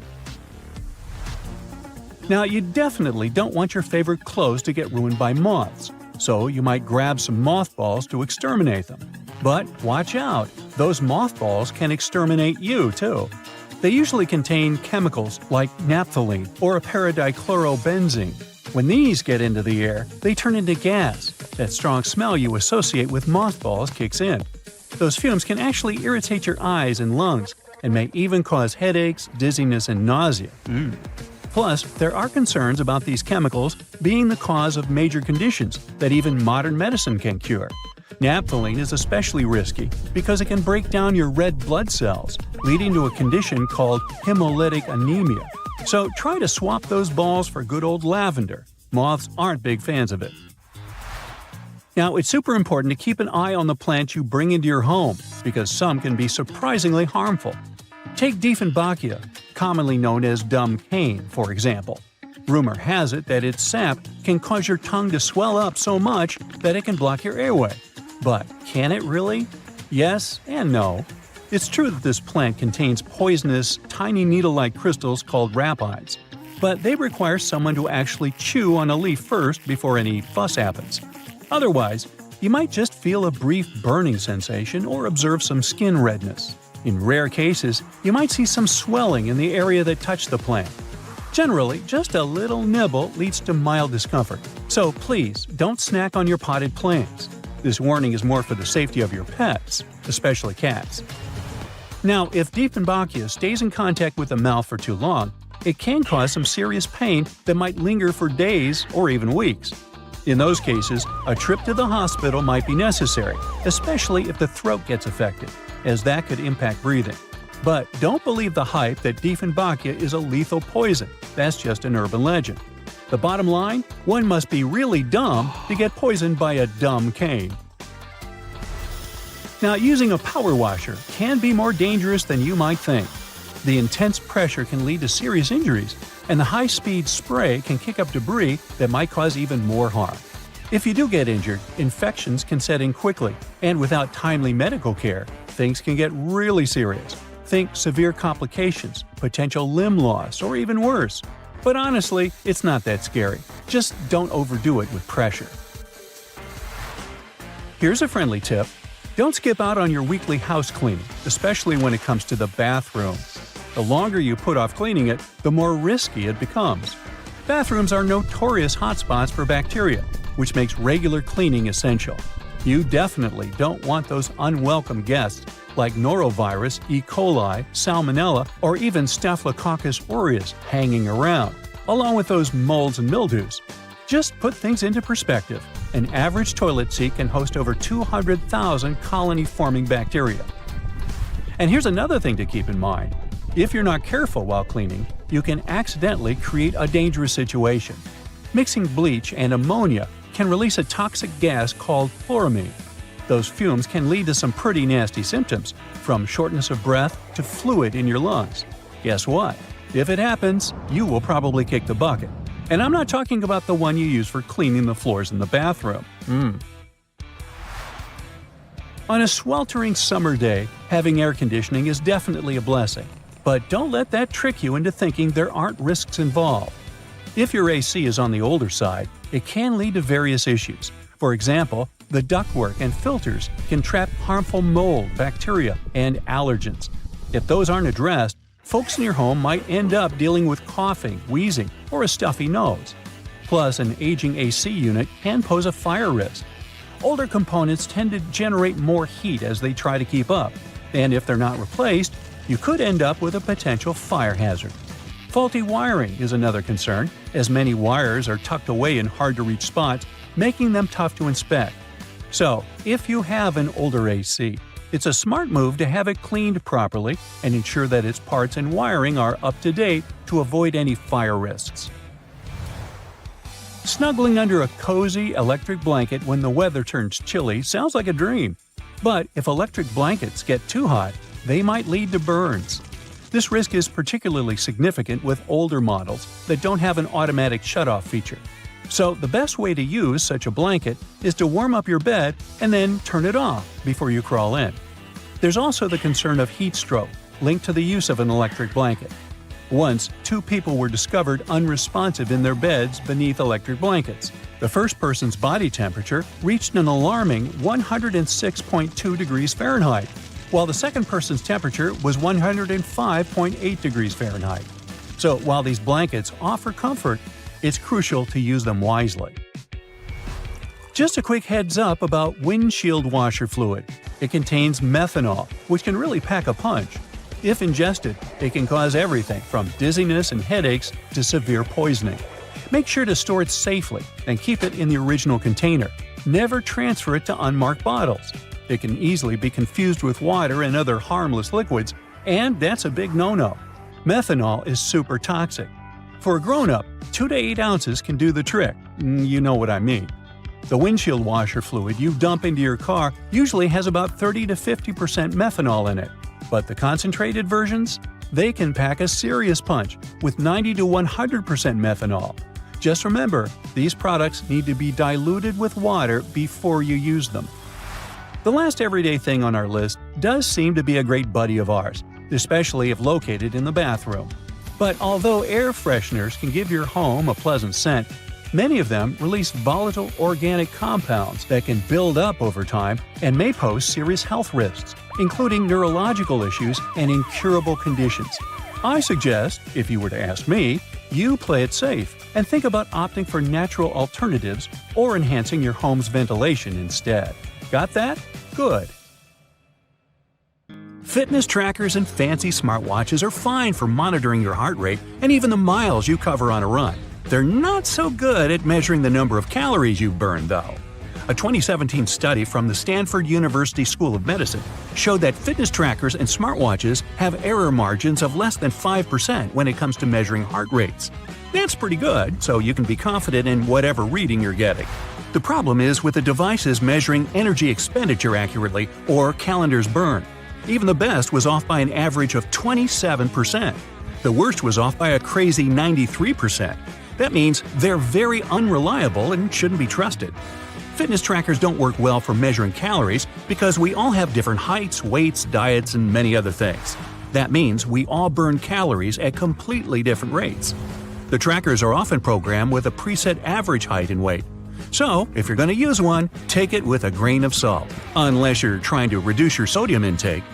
Now, you definitely don't want your favorite clothes to get ruined by moths, so you might grab some mothballs to exterminate them. But watch out, those mothballs can exterminate you too. They usually contain chemicals like naphthalene or a paradichlorobenzene. When these get into the air, they turn into gas. That strong smell you associate with mothballs kicks in. Those fumes can actually irritate your eyes and lungs, and may even cause headaches, dizziness, and nausea. Plus, there are concerns about these chemicals being the cause of major conditions that even modern medicine can cure. Naphthalene is especially risky because it can break down your red blood cells, leading to a condition called hemolytic anemia. So try to swap those balls for good old lavender. Moths aren't big fans of it. Now, it's super important to keep an eye on the plants you bring into your home because some can be surprisingly harmful. Take Dieffenbachia, commonly known as dumb cane, for example. Rumor has it that its sap can cause your tongue to swell up so much that it can block your airway. But can it really? Yes and no. It's true that this plant contains poisonous, tiny needle-like crystals called rapides, but they require someone to actually chew on a leaf first before any fuss happens. Otherwise, you might just feel a brief burning sensation or observe some skin redness. In rare cases, you might see some swelling in the area that touched the plant. Generally, just a little nibble leads to mild discomfort, so please don't snack on your potted plants. This warning is more for the safety of your pets, especially cats. Now, if Dieffenbachia stays in contact with the mouth for too long, it can cause some serious pain that might linger for days or even weeks. In those cases, a trip to the hospital might be necessary, especially if the throat gets affected, as that could impact breathing. But don't believe the hype that Diefenbachia is a lethal poison. That's just an urban legend. The bottom line? One must be really dumb to get poisoned by a dumb cane. Now, using a power washer can be more dangerous than you might think. The intense pressure can lead to serious injuries, and the high-speed spray can kick up debris that might cause even more harm. If you do get injured, infections can set in quickly, and without timely medical care, things can get really serious. Think severe complications, potential limb loss, or even worse. But honestly, it's not that scary. Just don't overdo it with pressure. Here's a friendly tip. Don't skip out on your weekly house cleaning, especially when it comes to the bathroom. The longer you put off cleaning it, the more risky it becomes. Bathrooms are notorious hotspots for bacteria, which makes regular cleaning essential. You definitely don't want those unwelcome guests like norovirus, E. coli, salmonella, or even Staphylococcus aureus hanging around, along with those molds and mildews. Just put things into perspective. An average toilet seat can host over 200,000 colony-forming bacteria. And here's another thing to keep in mind. If you're not careful while cleaning, you can accidentally create a dangerous situation. Mixing bleach and ammonia can release a toxic gas called chloramine. Those fumes can lead to some pretty nasty symptoms, from shortness of breath to fluid in your lungs. Guess what? If it happens, you will probably kick the bucket. And I'm not talking about the one you use for cleaning the floors in the bathroom. On a sweltering summer day, having air conditioning is definitely a blessing. But don't let that trick you into thinking there aren't risks involved. If your AC is on the older side, it can lead to various issues. For example, the ductwork and filters can trap harmful mold, bacteria, and allergens. If those aren't addressed, folks in your home might end up dealing with coughing, wheezing, or a stuffy nose. Plus, an aging AC unit can pose a fire risk. Older components tend to generate more heat as they try to keep up, and if they're not replaced, you could end up with a potential fire hazard. Faulty wiring is another concern, as many wires are tucked away in hard-to-reach spots, making them tough to inspect. So, if you have an older AC, it's a smart move to have it cleaned properly and ensure that its parts and wiring are up to date to avoid any fire risks. Snuggling under a cozy electric blanket when the weather turns chilly sounds like a dream. But if electric blankets get too hot, they might lead to burns. This risk is particularly significant with older models that don't have an automatic shutoff feature. So the best way to use such a blanket is to warm up your bed and then turn it off before you crawl in. There's also the concern of heat stroke, linked to the use of an electric blanket. Once, 2 people were discovered unresponsive in their beds beneath electric blankets. The first person's body temperature reached an alarming 106.2 degrees Fahrenheit, while the second person's temperature was 105.8 degrees Fahrenheit. So while these blankets offer comfort, it's crucial to use them wisely. Just a quick heads up about windshield washer fluid. It contains methanol, which can really pack a punch. If ingested, it can cause everything from dizziness and headaches to severe poisoning. Make sure to store it safely and keep it in the original container. Never transfer it to unmarked bottles. It can easily be confused with water and other harmless liquids, and that's a big no-no. Methanol is super toxic. For a grown-up, 2 to 8 ounces can do the trick. You know what I mean. The windshield washer fluid you dump into your car usually has about 30 to 50% methanol in it. But the concentrated versions? They can pack a serious punch with 90 to 100% methanol. Just remember, these products need to be diluted with water before you use them. The last everyday thing on our list does seem to be a great buddy of ours, especially if located in the bathroom. But although air fresheners can give your home a pleasant scent, many of them release volatile organic compounds that can build up over time and may pose serious health risks, including neurological issues and incurable conditions. I suggest, if you were to ask me, you play it safe and think about opting for natural alternatives or enhancing your home's ventilation instead. Got that? Good. Fitness trackers and fancy smartwatches are fine for monitoring your heart rate and even the miles you cover on a run. They're not so good at measuring the number of calories you burn, though. A 2017 study from the Stanford University School of Medicine showed that fitness trackers and smartwatches have error margins of less than 5% when it comes to measuring heart rates. That's pretty good, so you can be confident in whatever reading you're getting. The problem is with the devices measuring energy expenditure accurately or calendars burned. Even the best was off by an average of 27%. The worst was off by a crazy 93%. That means they're very unreliable and shouldn't be trusted. Fitness trackers don't work well for measuring calories because we all have different heights, weights, diets, and many other things. That means we all burn calories at completely different rates. The trackers are often programmed with a preset average height and weight. So, if you're going to use one, take it with a grain of salt, unless you're trying to reduce your sodium intake.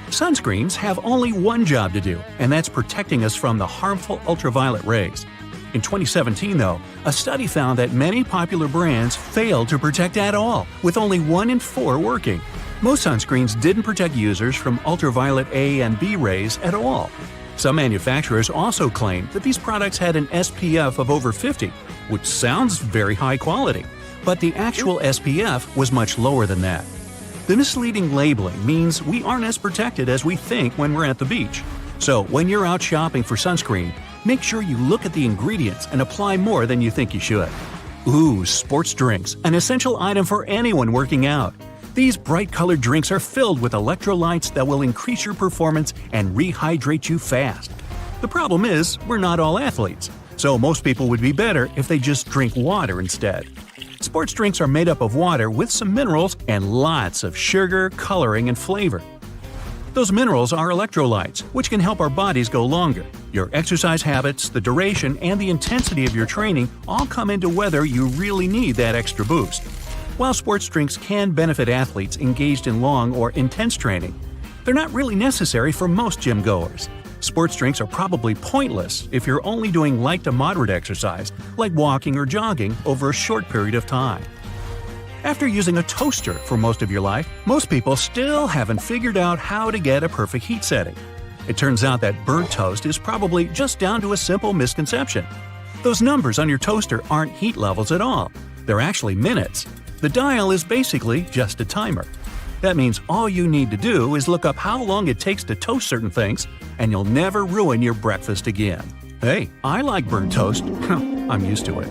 Sunscreens have only one job to do, and that's protecting us from the harmful ultraviolet rays. In 2017, though, a study found that many popular brands failed to protect at all, with only 1 in 4 working. Most sunscreens didn't protect users from ultraviolet A and B rays at all. Some manufacturers also claimed that these products had an SPF of over 50, which sounds very high quality, but the actual SPF was much lower than that. The misleading labeling means we aren't as protected as we think when we're at the beach. So when you're out shopping for sunscreen, make sure you look at the ingredients and apply more than you think you should. Ooh, sports drinks, an essential item for anyone working out. These bright-colored drinks are filled with electrolytes that will increase your performance and rehydrate you fast. The problem is, we're not all athletes, so most people would be better if they just drink water instead. Sports drinks are made up of water with some minerals and lots of sugar, coloring, and flavor. Those minerals are electrolytes, which can help our bodies go longer. Your exercise habits, the duration, and the intensity of your training all come into whether you really need that extra boost. While sports drinks can benefit athletes engaged in long or intense training, they're not really necessary for most gym goers. Sports drinks are probably pointless if you're only doing light to moderate exercise, like walking or jogging, over a short period of time. After using a toaster for most of your life, most people still haven't figured out how to get a perfect heat setting. It turns out that burnt toast is probably just down to a simple misconception. Those numbers on your toaster aren't heat levels at all. They're actually minutes. The dial is basically just a timer. That means all you need to do is look up how long it takes to toast certain things, and you'll never ruin your breakfast again. Hey, I like burnt toast. I'm used to it.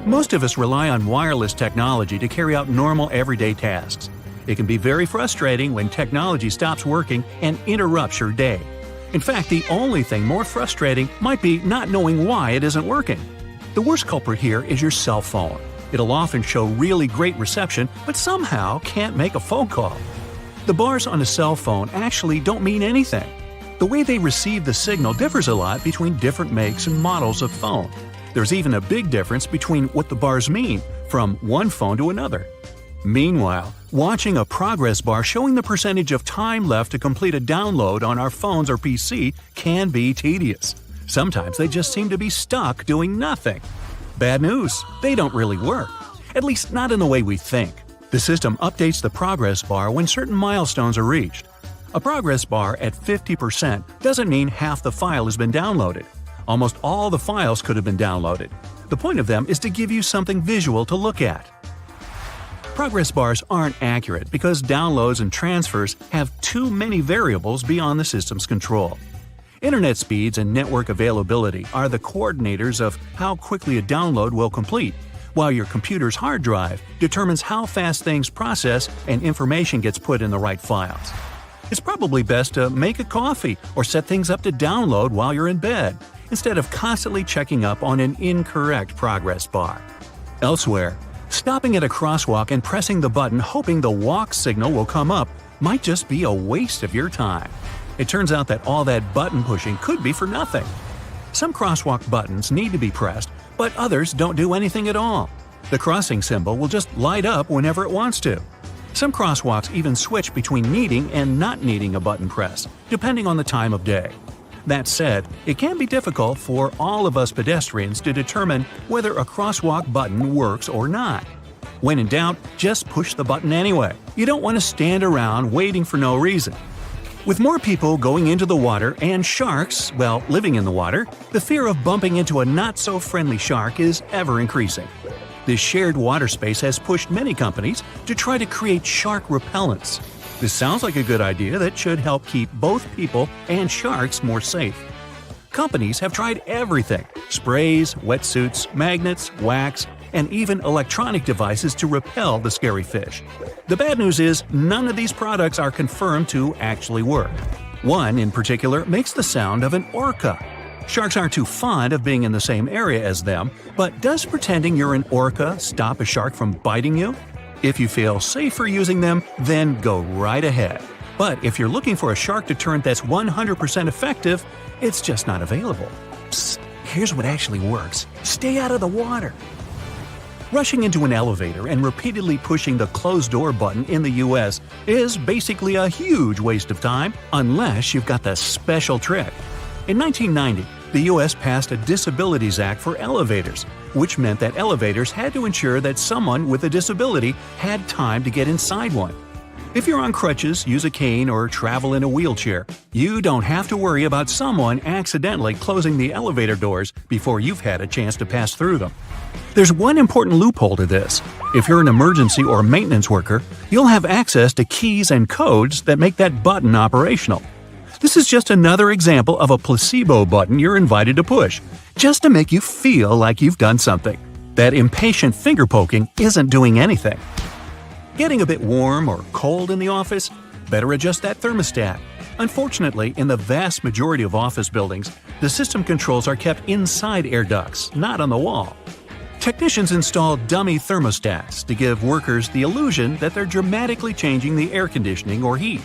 Most of us rely on wireless technology to carry out normal everyday tasks. It can be very frustrating when technology stops working and interrupts your day. In fact, the only thing more frustrating might be not knowing why it isn't working. The worst culprit here is your cell phone. It'll often show really great reception, but somehow can't make a phone call. The bars on a cell phone actually don't mean anything. The way they receive the signal differs a lot between different makes and models of phone. There's even a big difference between what the bars mean from one phone to another. Meanwhile, watching a progress bar showing the percentage of time left to complete a download on our phones or PC can be tedious. Sometimes they just seem to be stuck doing nothing. Bad news, they don't really work. At least not in the way we think. The system updates the progress bar when certain milestones are reached. A progress bar at 50% doesn't mean half the file has been downloaded. Almost all the files could have been downloaded. The point of them is to give you something visual to look at. Progress bars aren't accurate because downloads and transfers have too many variables beyond the system's control. Internet speeds and network availability are the coordinators of how quickly a download will complete, while your computer's hard drive determines how fast things process and information gets put in the right files. It's probably best to make a coffee or set things up to download while you're in bed, instead of constantly checking up on an incorrect progress bar. Elsewhere, stopping at a crosswalk and pressing the button hoping the walk signal will come up might just be a waste of your time. It turns out that all that button pushing could be for nothing. Some crosswalk buttons need to be pressed, but others don't do anything at all. The crossing symbol will just light up whenever it wants to. Some crosswalks even switch between needing and not needing a button press, depending on the time of day. That said, it can be difficult for all of us pedestrians to determine whether a crosswalk button works or not. When in doubt, just push the button anyway. You don't want to stand around waiting for no reason. With more people going into the water and sharks, well, living in the water, the fear of bumping into a not-so-friendly shark is ever increasing. This shared water space has pushed many companies to try to create shark repellents. This sounds like a good idea that should help keep both people and sharks more safe. Companies have tried everything: sprays, wetsuits, magnets, wax, and even electronic devices to repel the scary fish. The bad news is none of these products are confirmed to actually work. One in particular makes the sound of an orca. Sharks aren't too fond of being in the same area as them, but does pretending you're an orca stop a shark from biting you? If you feel safer using them, then go right ahead. But if you're looking for a shark deterrent that's 100% effective, it's just not available. Psst, here's what actually works. Stay out of the water. Rushing into an elevator and repeatedly pushing the closed door button in the US is basically a huge waste of time unless you've got the special trick. In 1990, the US passed a Disabilities Act for elevators, which meant that elevators had to ensure that someone with a disability had time to get inside one. If you're on crutches, use a cane, or travel in a wheelchair, you don't have to worry about someone accidentally closing the elevator doors before you've had a chance to pass through them. There's one important loophole to this. If you're an emergency or maintenance worker, you'll have access to keys and codes that make that button operational. This is just another example of a placebo button you're invited to push, just to make you feel like you've done something. That impatient finger poking isn't doing anything. Getting a bit warm or cold in the office? Better adjust that thermostat. Unfortunately, in the vast majority of office buildings, the system controls are kept inside air ducts, not on the wall. Technicians install dummy thermostats to give workers the illusion that they're dramatically changing the air conditioning or heat.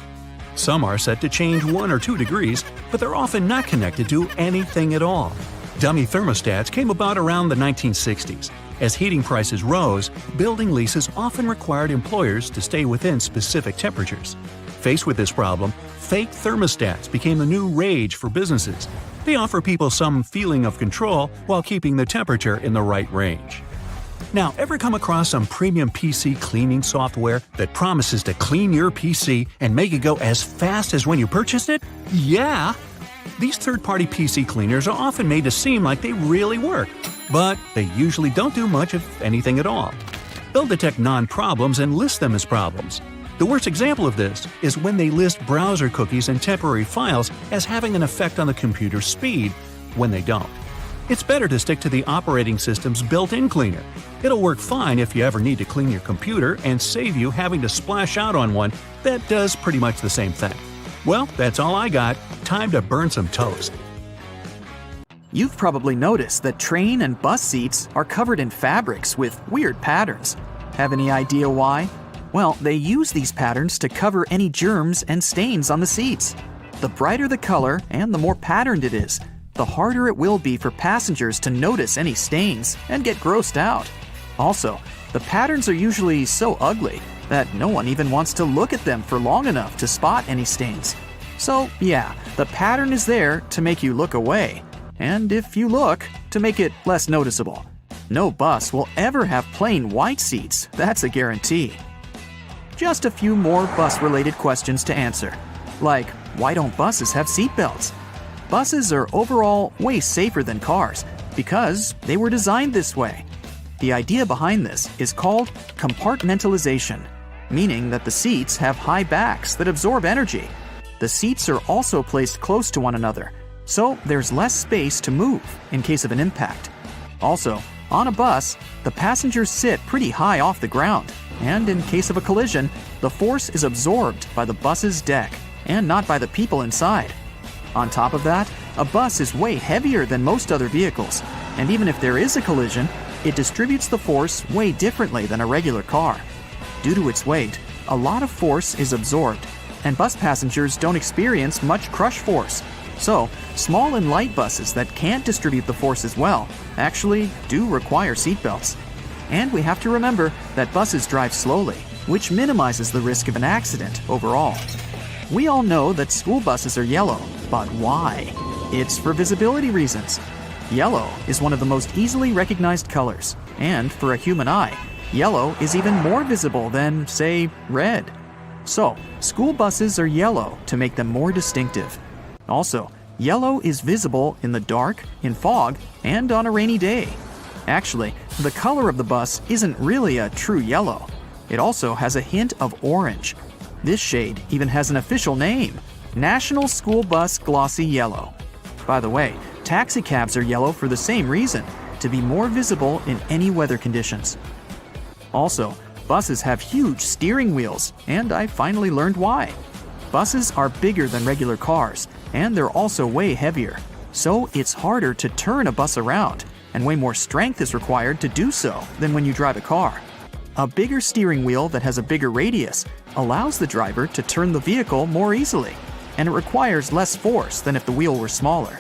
Some are set to change 1 or 2 degrees, but they're often not connected to anything at all. Dummy thermostats came about around the 1960s. As heating prices rose, building leases often required employers to stay within specific temperatures. Faced with this problem, fake thermostats became the new rage for businesses. They offer people some feeling of control while keeping the temperature in the right range. Now, ever come across some premium PC cleaning software that promises to clean your PC and make it go as fast as when you purchased it? Yeah! These third-party PC cleaners are often made to seem like they really work, but they usually don't do much of anything at all. They'll detect non-problems and list them as problems. The worst example of this is when they list browser cookies and temporary files as having an effect on the computer's speed, when they don't. It's better to stick to the operating system's built-in cleaner. It'll work fine if you ever need to clean your computer and save you having to splash out on one that does pretty much the same thing. Well, that's all I got. Time to burn some toast. You've probably noticed that train and bus seats are covered in fabrics with weird patterns. Have any idea why? Well, they use these patterns to cover any germs and stains on the seats. The brighter the color and the more patterned it is, the harder it will be for passengers to notice any stains and get grossed out. Also, the patterns are usually so ugly that no one even wants to look at them for long enough to spot any stains. So, yeah, the pattern is there to make you look away, and if you look, to make it less noticeable. No bus will ever have plain white seats, that's a guarantee. Just a few more bus-related questions to answer, like why don't buses have seatbelts? Buses are overall way safer than cars because they were designed this way. The idea behind this is called compartmentalization, meaning that the seats have high backs that absorb energy. The seats are also placed close to one another, so there's less space to move in case of an impact. Also, on a bus, the passengers sit pretty high off the ground, and in case of a collision, the force is absorbed by the bus's deck and not by the people inside. On top of that, a bus is way heavier than most other vehicles, and even if there is a collision, it distributes the force way differently than a regular car. Due to its weight, a lot of force is absorbed, and bus passengers don't experience much crush force. So, small and light buses that can't distribute the force as well actually do require seatbelts. And we have to remember that buses drive slowly, which minimizes the risk of an accident overall. We all know that school buses are yellow, but why? It's for visibility reasons. Yellow is one of the most easily recognized colors, and for a human eye, yellow is even more visible than, say, red. So, school buses are yellow to make them more distinctive. Also, yellow is visible in the dark, in fog, and on a rainy day. Actually, the color of the bus isn't really a true yellow. It also has a hint of orange. This shade even has an official name: National School Bus Glossy Yellow. By the way, taxicabs are yellow for the same reason, to be more visible in any weather conditions. Also, buses have huge steering wheels, and I finally learned why. Buses are bigger than regular cars, and they're also way heavier. So it's harder to turn a bus around, and way more strength is required to do so than when you drive a car. A bigger steering wheel that has a bigger radius allows the driver to turn the vehicle more easily, and it requires less force than if the wheel were smaller.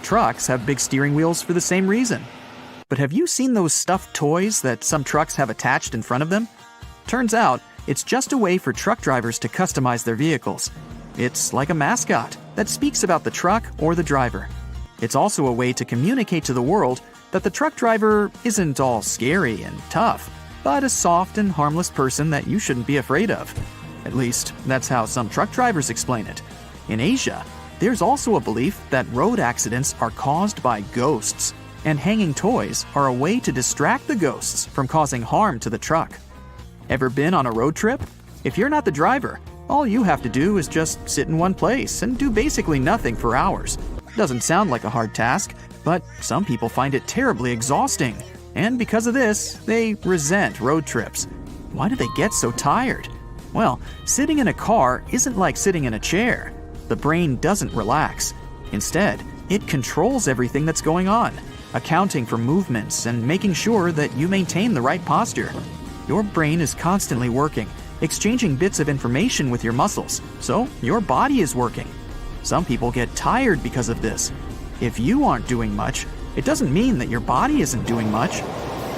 Trucks have big steering wheels for the same reason. But have you seen those stuffed toys that some trucks have attached in front of them? Turns out, it's just a way for truck drivers to customize their vehicles. It's like a mascot that speaks about the truck or the driver. It's also a way to communicate to the world that the truck driver isn't all scary and tough, but a soft and harmless person that you shouldn't be afraid of. At least, that's how some truck drivers explain it. In Asia, there's also a belief that road accidents are caused by ghosts, and hanging toys are a way to distract the ghosts from causing harm to the truck. Ever been on a road trip? If you're not the driver, all you have to do is just sit in one place and do basically nothing for hours. Doesn't sound like a hard task, but some people find it terribly exhausting, and because of this, they resent road trips. Why do they get so tired? Well, sitting in a car isn't like sitting in a chair. The brain doesn't relax. Instead, it controls everything that's going on, accounting for movements and making sure that you maintain the right posture. Your brain is constantly working, exchanging bits of information with your muscles, so your body is working. Some people get tired because of this. If you aren't doing much, it doesn't mean that your body isn't doing much.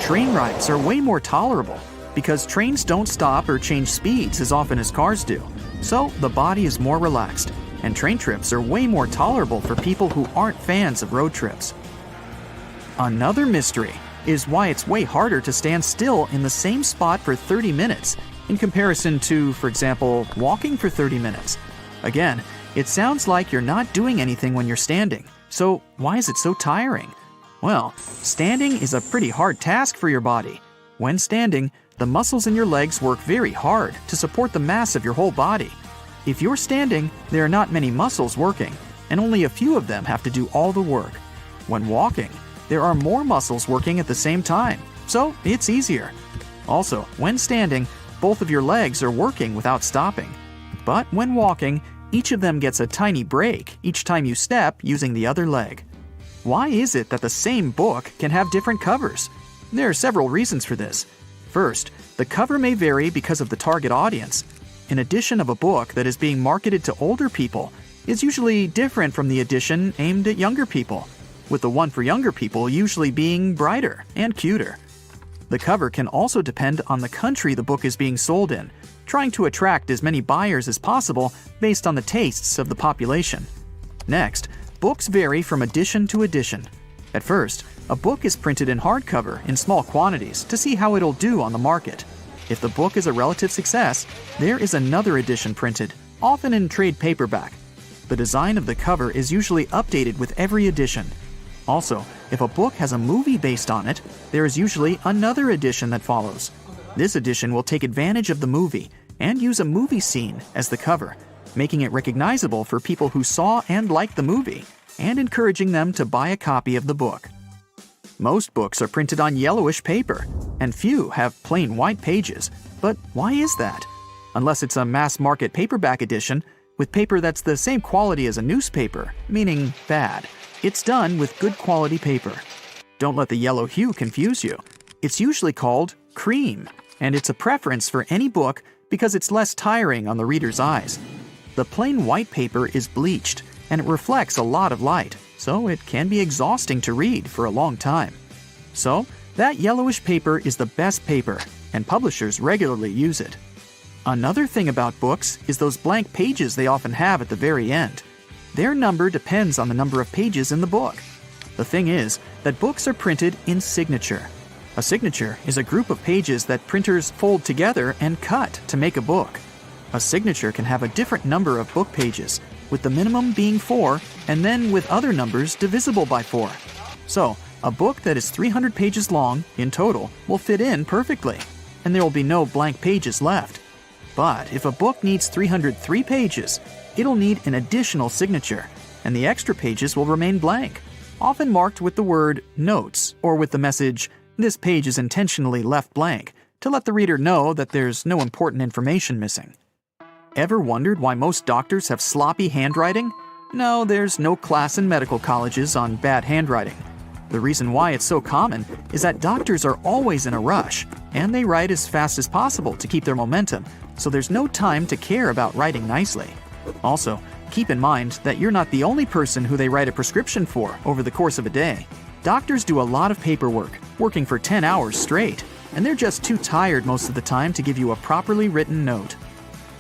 Train rides are way more tolerable because trains don't stop or change speeds as often as cars do, so the body is more relaxed, and train trips are way more tolerable for people who aren't fans of road trips. Another mystery is why it's way harder to stand still in the same spot for 30 minutes in comparison to, for example, walking for 30 minutes. Again, it sounds like you're not doing anything when you're standing, so why is it so tiring? Well, standing is a pretty hard task for your body. When standing, the muscles in your legs work very hard to support the mass of your whole body. If you're standing, there are not many muscles working, and only a few of them have to do all the work. When walking, there are more muscles working at the same time, so it's easier. Also, when standing, both of your legs are working without stopping. But when walking, each of them gets a tiny break each time you step using the other leg. Why is it that the same book can have different covers? There are several reasons for this. First, the cover may vary because of the target audience. An edition of a book that is being marketed to older people is usually different from the edition aimed at younger people, with the one for younger people usually being brighter and cuter. The cover can also depend on the country the book is being sold in, trying to attract as many buyers as possible based on the tastes of the population. Next, books vary from edition to edition. At first, a book is printed in hardcover in small quantities to see how it'll do on the market. If the book is a relative success, there is another edition printed, often in trade paperback. The design of the cover is usually updated with every edition. Also, if a book has a movie based on it, there is usually another edition that follows. This edition will take advantage of the movie and use a movie scene as the cover, making it recognizable for people who saw and liked the movie, and encouraging them to buy a copy of the book. Most books are printed on yellowish paper, and few have plain white pages. But why is that? Unless it's a mass-market paperback edition with paper that's the same quality as a newspaper, meaning bad. It's done with good quality paper. Don't let the yellow hue confuse you. It's usually called cream, and it's a preference for any book because it's less tiring on the reader's eyes. The plain white paper is bleached, and it reflects a lot of light, so it can be exhausting to read for a long time. So, that yellowish paper is the best paper, and publishers regularly use it. Another thing about books is those blank pages they often have at the very end. Their number depends on the number of pages in the book. The thing is that books are printed in signature. A signature is a group of pages that printers fold together and cut to make a book. A signature can have a different number of book pages, with the minimum being 4 and then with other numbers divisible by 4. So, A book that is 300 pages long in total will fit in perfectly, and there will be no blank pages left. But if a book needs 303 pages, it'll need an additional signature, and the extra pages will remain blank, often marked with the word "Notes" or with the message, "This page is intentionally left blank," to let the reader know that there's no important information missing. Ever wondered why most doctors have sloppy handwriting? No, there's no class in medical colleges on bad handwriting. The reason why it's so common is that doctors are always in a rush, and they write as fast as possible to keep their momentum, so there's no time to care about writing nicely. Also, keep in mind that you're not the only person who they write a prescription for over the course of a day. Doctors do a lot of paperwork, working for 10 hours straight, and they're just too tired most of the time to give you a properly written note.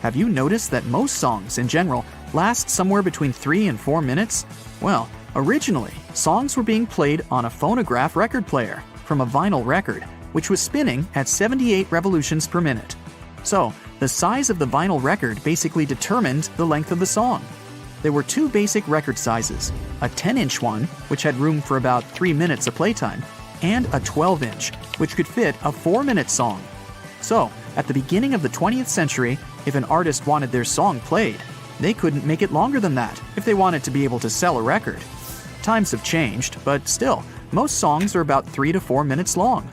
Have you noticed that most songs, in general, last somewhere between 3 and 4 minutes? Well, originally, songs were being played on a phonograph record player from a vinyl record, which was spinning at 78 revolutions per minute. So, the size of the vinyl record basically determined the length of the song. There were two basic record sizes, a 10-inch one, which had room for about 3 minutes of playtime, and a 12-inch, which could fit a 4-minute song. So, at the beginning of the 20th century, if an artist wanted their song played, they couldn't make it longer than that if they wanted to be able to sell a record. Times have changed, but still, most songs are about 3 to 4 minutes long.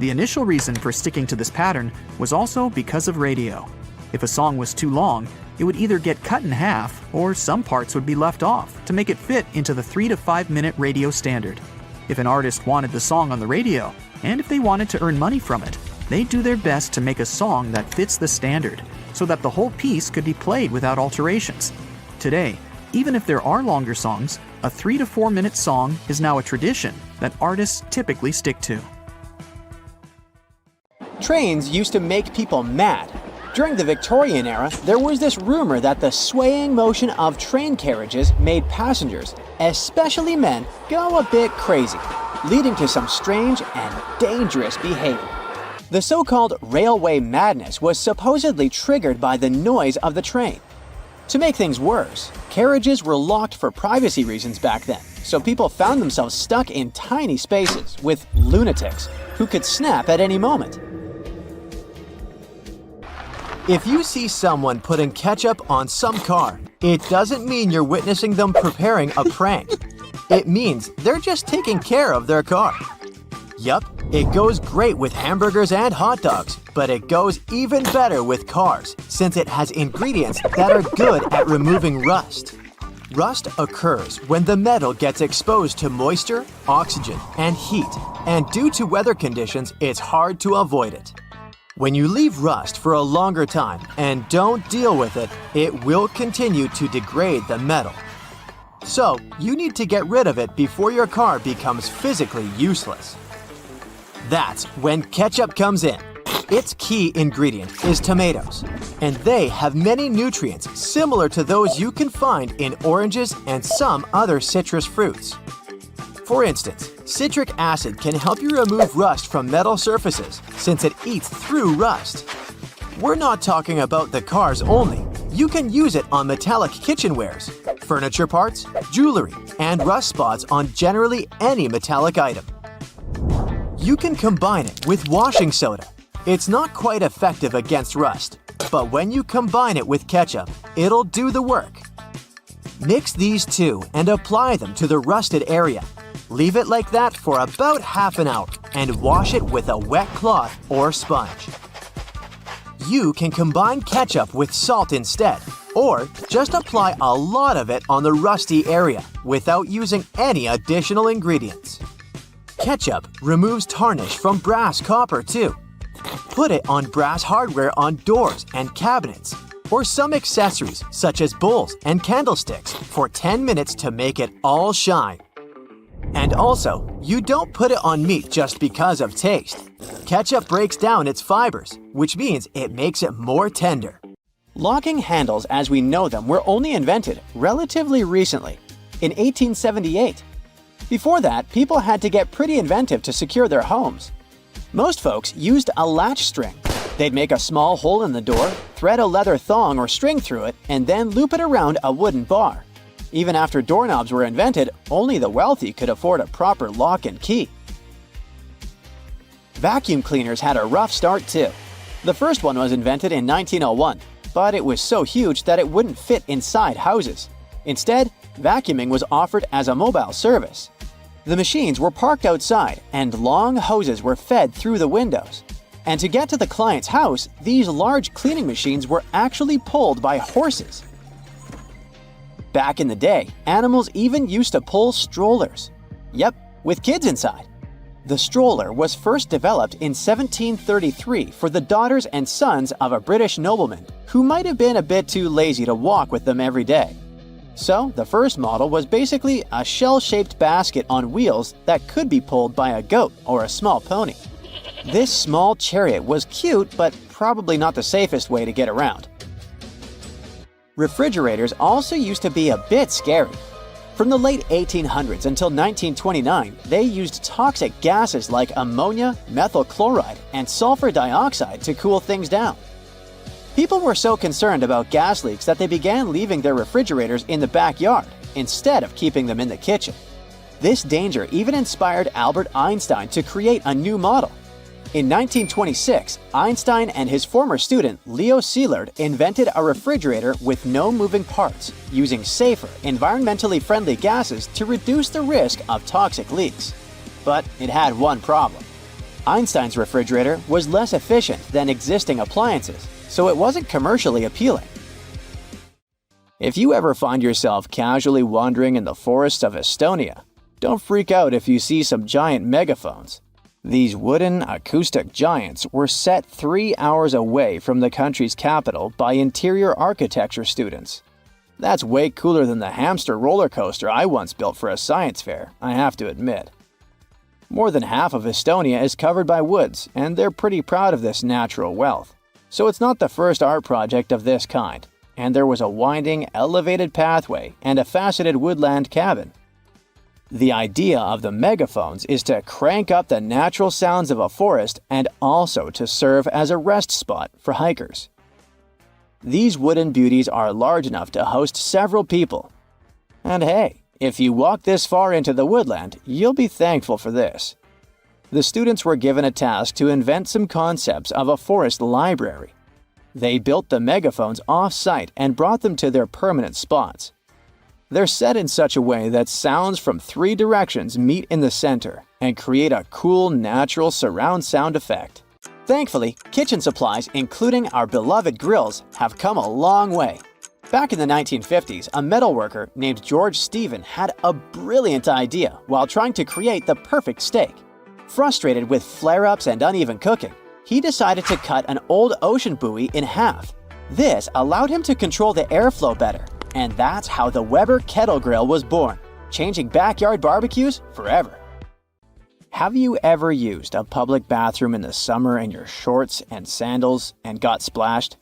The initial reason for sticking to this pattern was also because of radio. If a song was too long, it would either get cut in half or some parts would be left off to make it fit into the 3 to 5 minute radio standard. If an artist wanted the song on the radio, and if they wanted to earn money from it, they'd do their best to make a song that fits the standard, so that the whole piece could be played without alterations. Today, even if there are longer songs, a 3 to 4 minute song is now a tradition that artists typically stick to. Trains used to make people mad. During the Victorian era, there was this rumor that the swaying motion of train carriages made passengers, especially men, go a bit crazy, leading to some strange and dangerous behavior. The so-called railway madness was supposedly triggered by the noise of the train. To make things worse, carriages were locked for privacy reasons back then, so people found themselves stuck in tiny spaces with lunatics who could snap at any moment. If you see someone putting ketchup on some car, it doesn't mean you're witnessing them preparing a prank. It means they're just taking care of their car. Yup, it goes great with hamburgers and hot dogs, but it goes even better with cars since it has ingredients that are good at removing rust. Rust occurs when the metal gets exposed to moisture, oxygen, and heat, and due to weather conditions, it's hard to avoid it. When you leave rust for a longer time and don't deal with it, it will continue to degrade the metal. So, you need to get rid of it before your car becomes physically useless. That's when ketchup comes in. Its key ingredient is tomatoes, and they have many nutrients similar to those you can find in oranges and some other citrus fruits. For instance, citric acid can help you remove rust from metal surfaces since it eats through rust. We're not talking about the cars only. You can use it on metallic kitchenwares, furniture parts, jewelry, and rust spots on generally any metallic item. You can combine it with washing soda. It's not quite effective against rust, but when you combine it with ketchup, it'll do the work. Mix these two and apply them to the rusted area. Leave it like that for about half an hour and wash it with a wet cloth or sponge. You can combine ketchup with salt instead, or just apply a lot of it on the rusty area without using any additional ingredients. Ketchup removes tarnish from brass copper too. Put it on brass hardware on doors and cabinets, or some accessories such as bowls and candlesticks for 10 minutes to make it all shine. And also, you don't put it on meat just because of taste. Ketchup breaks down its fibers, which means it makes it more tender. Locking handles as we know them were only invented relatively recently, in 1878. Before that, people had to get pretty inventive to secure their homes. Most folks used a latch string. They'd make a small hole in the door, thread a leather thong or string through it, and then loop it around a wooden bar. Even after doorknobs were invented, only the wealthy could afford a proper lock and key. Vacuum cleaners had a rough start too. The first one was invented in 1901, but it was so huge that it wouldn't fit inside houses. Instead, vacuuming was offered as a mobile service. The machines were parked outside, and long hoses were fed through the windows. And to get to the client's house, these large cleaning machines were actually pulled by horses. Back in the day, animals even used to pull strollers. Yep, with kids inside. The stroller was first developed in 1733 for the daughters and sons of a British nobleman who might have been a bit too lazy to walk with them every day. So, the first model was basically a shell-shaped basket on wheels that could be pulled by a goat or a small pony. This small chariot was cute, but probably not the safest way to get around. Refrigerators also used to be a bit scary. From the late 1800s until 1929, they used toxic gases like ammonia, methyl chloride, and sulfur dioxide to cool things down. People were so concerned about gas leaks that they began leaving their refrigerators in the backyard instead of keeping them in the kitchen. This danger even inspired Albert Einstein to create a new model. In 1926, Einstein and his former student Leo Szilard invented a refrigerator with no moving parts, using safer, environmentally friendly gases to reduce the risk of toxic leaks. But it had one problem. Einstein's refrigerator was less efficient than existing appliances, so it wasn't commercially appealing. If you ever find yourself casually wandering in the forests of Estonia, don't freak out if you see some giant megaphones. These wooden acoustic giants were set 3 hours away from the country's capital by interior architecture students. That's way cooler than the hamster roller coaster I once built for a science fair, I have to admit. More than half of Estonia is covered by woods, and they're pretty proud of this natural wealth. So it's not the first art project of this kind, and there was a winding, elevated pathway and a faceted woodland cabin. The idea of the megaphones is to crank up the natural sounds of a forest and also to serve as a rest spot for hikers. These wooden beauties are large enough to host several people. And hey, if you walk this far into the woodland, you'll be thankful for this. The students were given a task to invent some concepts of a forest library. They built the megaphones off-site and brought them to their permanent spots. They're set in such a way that sounds from 3 directions meet in the center and create a cool, natural surround sound effect. Thankfully, kitchen supplies, including our beloved grills, have come a long way. Back in the 1950s, a metalworker named George Stephen had a brilliant idea while trying to create the perfect steak. Frustrated with flare-ups and uneven cooking, he decided to cut an old ocean buoy in half. This allowed him to control the airflow better. And that's how the Weber Kettle Grill was born, changing backyard barbecues forever. Have you ever used a public bathroom in the summer in your shorts and sandals and got splashed?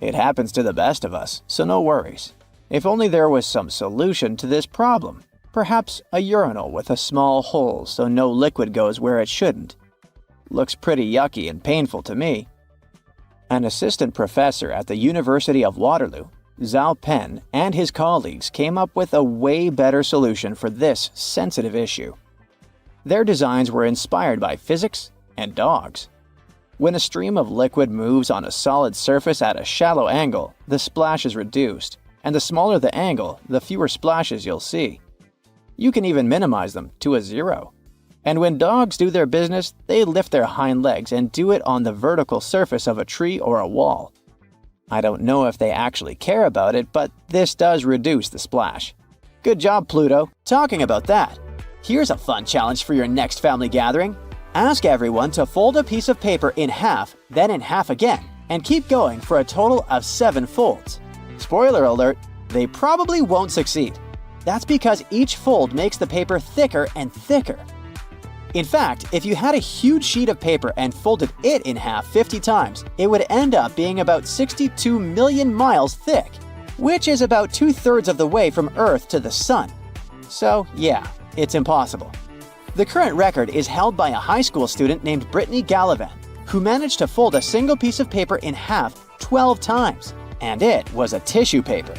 It happens to the best of us, so no worries. If only there was some solution to this problem. Perhaps a urinal with a small hole so no liquid goes where it shouldn't. Looks pretty yucky and painful to me. An assistant professor at the University of Waterloo, Zhao Pen, and his colleagues came up with a way better solution for this sensitive issue. Their designs were inspired by physics and dogs. When a stream of liquid moves on a solid surface at a shallow angle, the splash is reduced, and the smaller the angle, the fewer splashes you'll see. You can even minimize them to a 0. And when dogs do their business, they lift their hind legs and do it on the vertical surface of a tree or a wall. I don't know if they actually care about it, but this does reduce the splash. Good job, Pluto. Talking about that, here's a fun challenge for your next family gathering. Ask everyone to fold a piece of paper in half, then in half again, and keep going for a total of 7 folds. Spoiler alert, they probably won't succeed. That's because each fold makes the paper thicker and thicker. In fact, if you had a huge sheet of paper and folded it in half 50 times, it would end up being about 62 million miles thick, which is about 2/3 of the way from Earth to the Sun. So yeah, it's impossible. The current record is held by a high school student named Brittany Gallivan, who managed to fold a single piece of paper in half 12 times, and it was a tissue paper.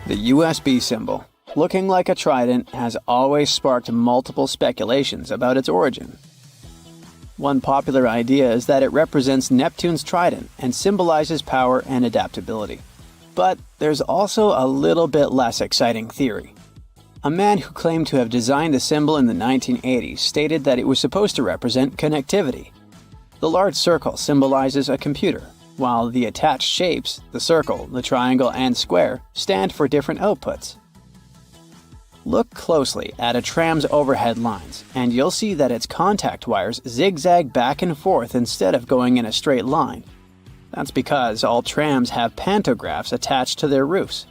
The USB symbol, looking like a trident, has always sparked multiple speculations about its origin. One popular idea is that it represents Neptune's trident and symbolizes power and adaptability. But there's also a little bit less exciting theory. A man who claimed to have designed the symbol in the 1980s stated that it was supposed to represent connectivity. The large circle symbolizes a computer, while the attached shapes, the circle, the triangle, and square, stand for different outputs. Look closely at a tram's overhead lines, and you'll see that its contact wires zigzag back and forth instead of going in a straight line. That's because all trams have pantographs attached to their roofs.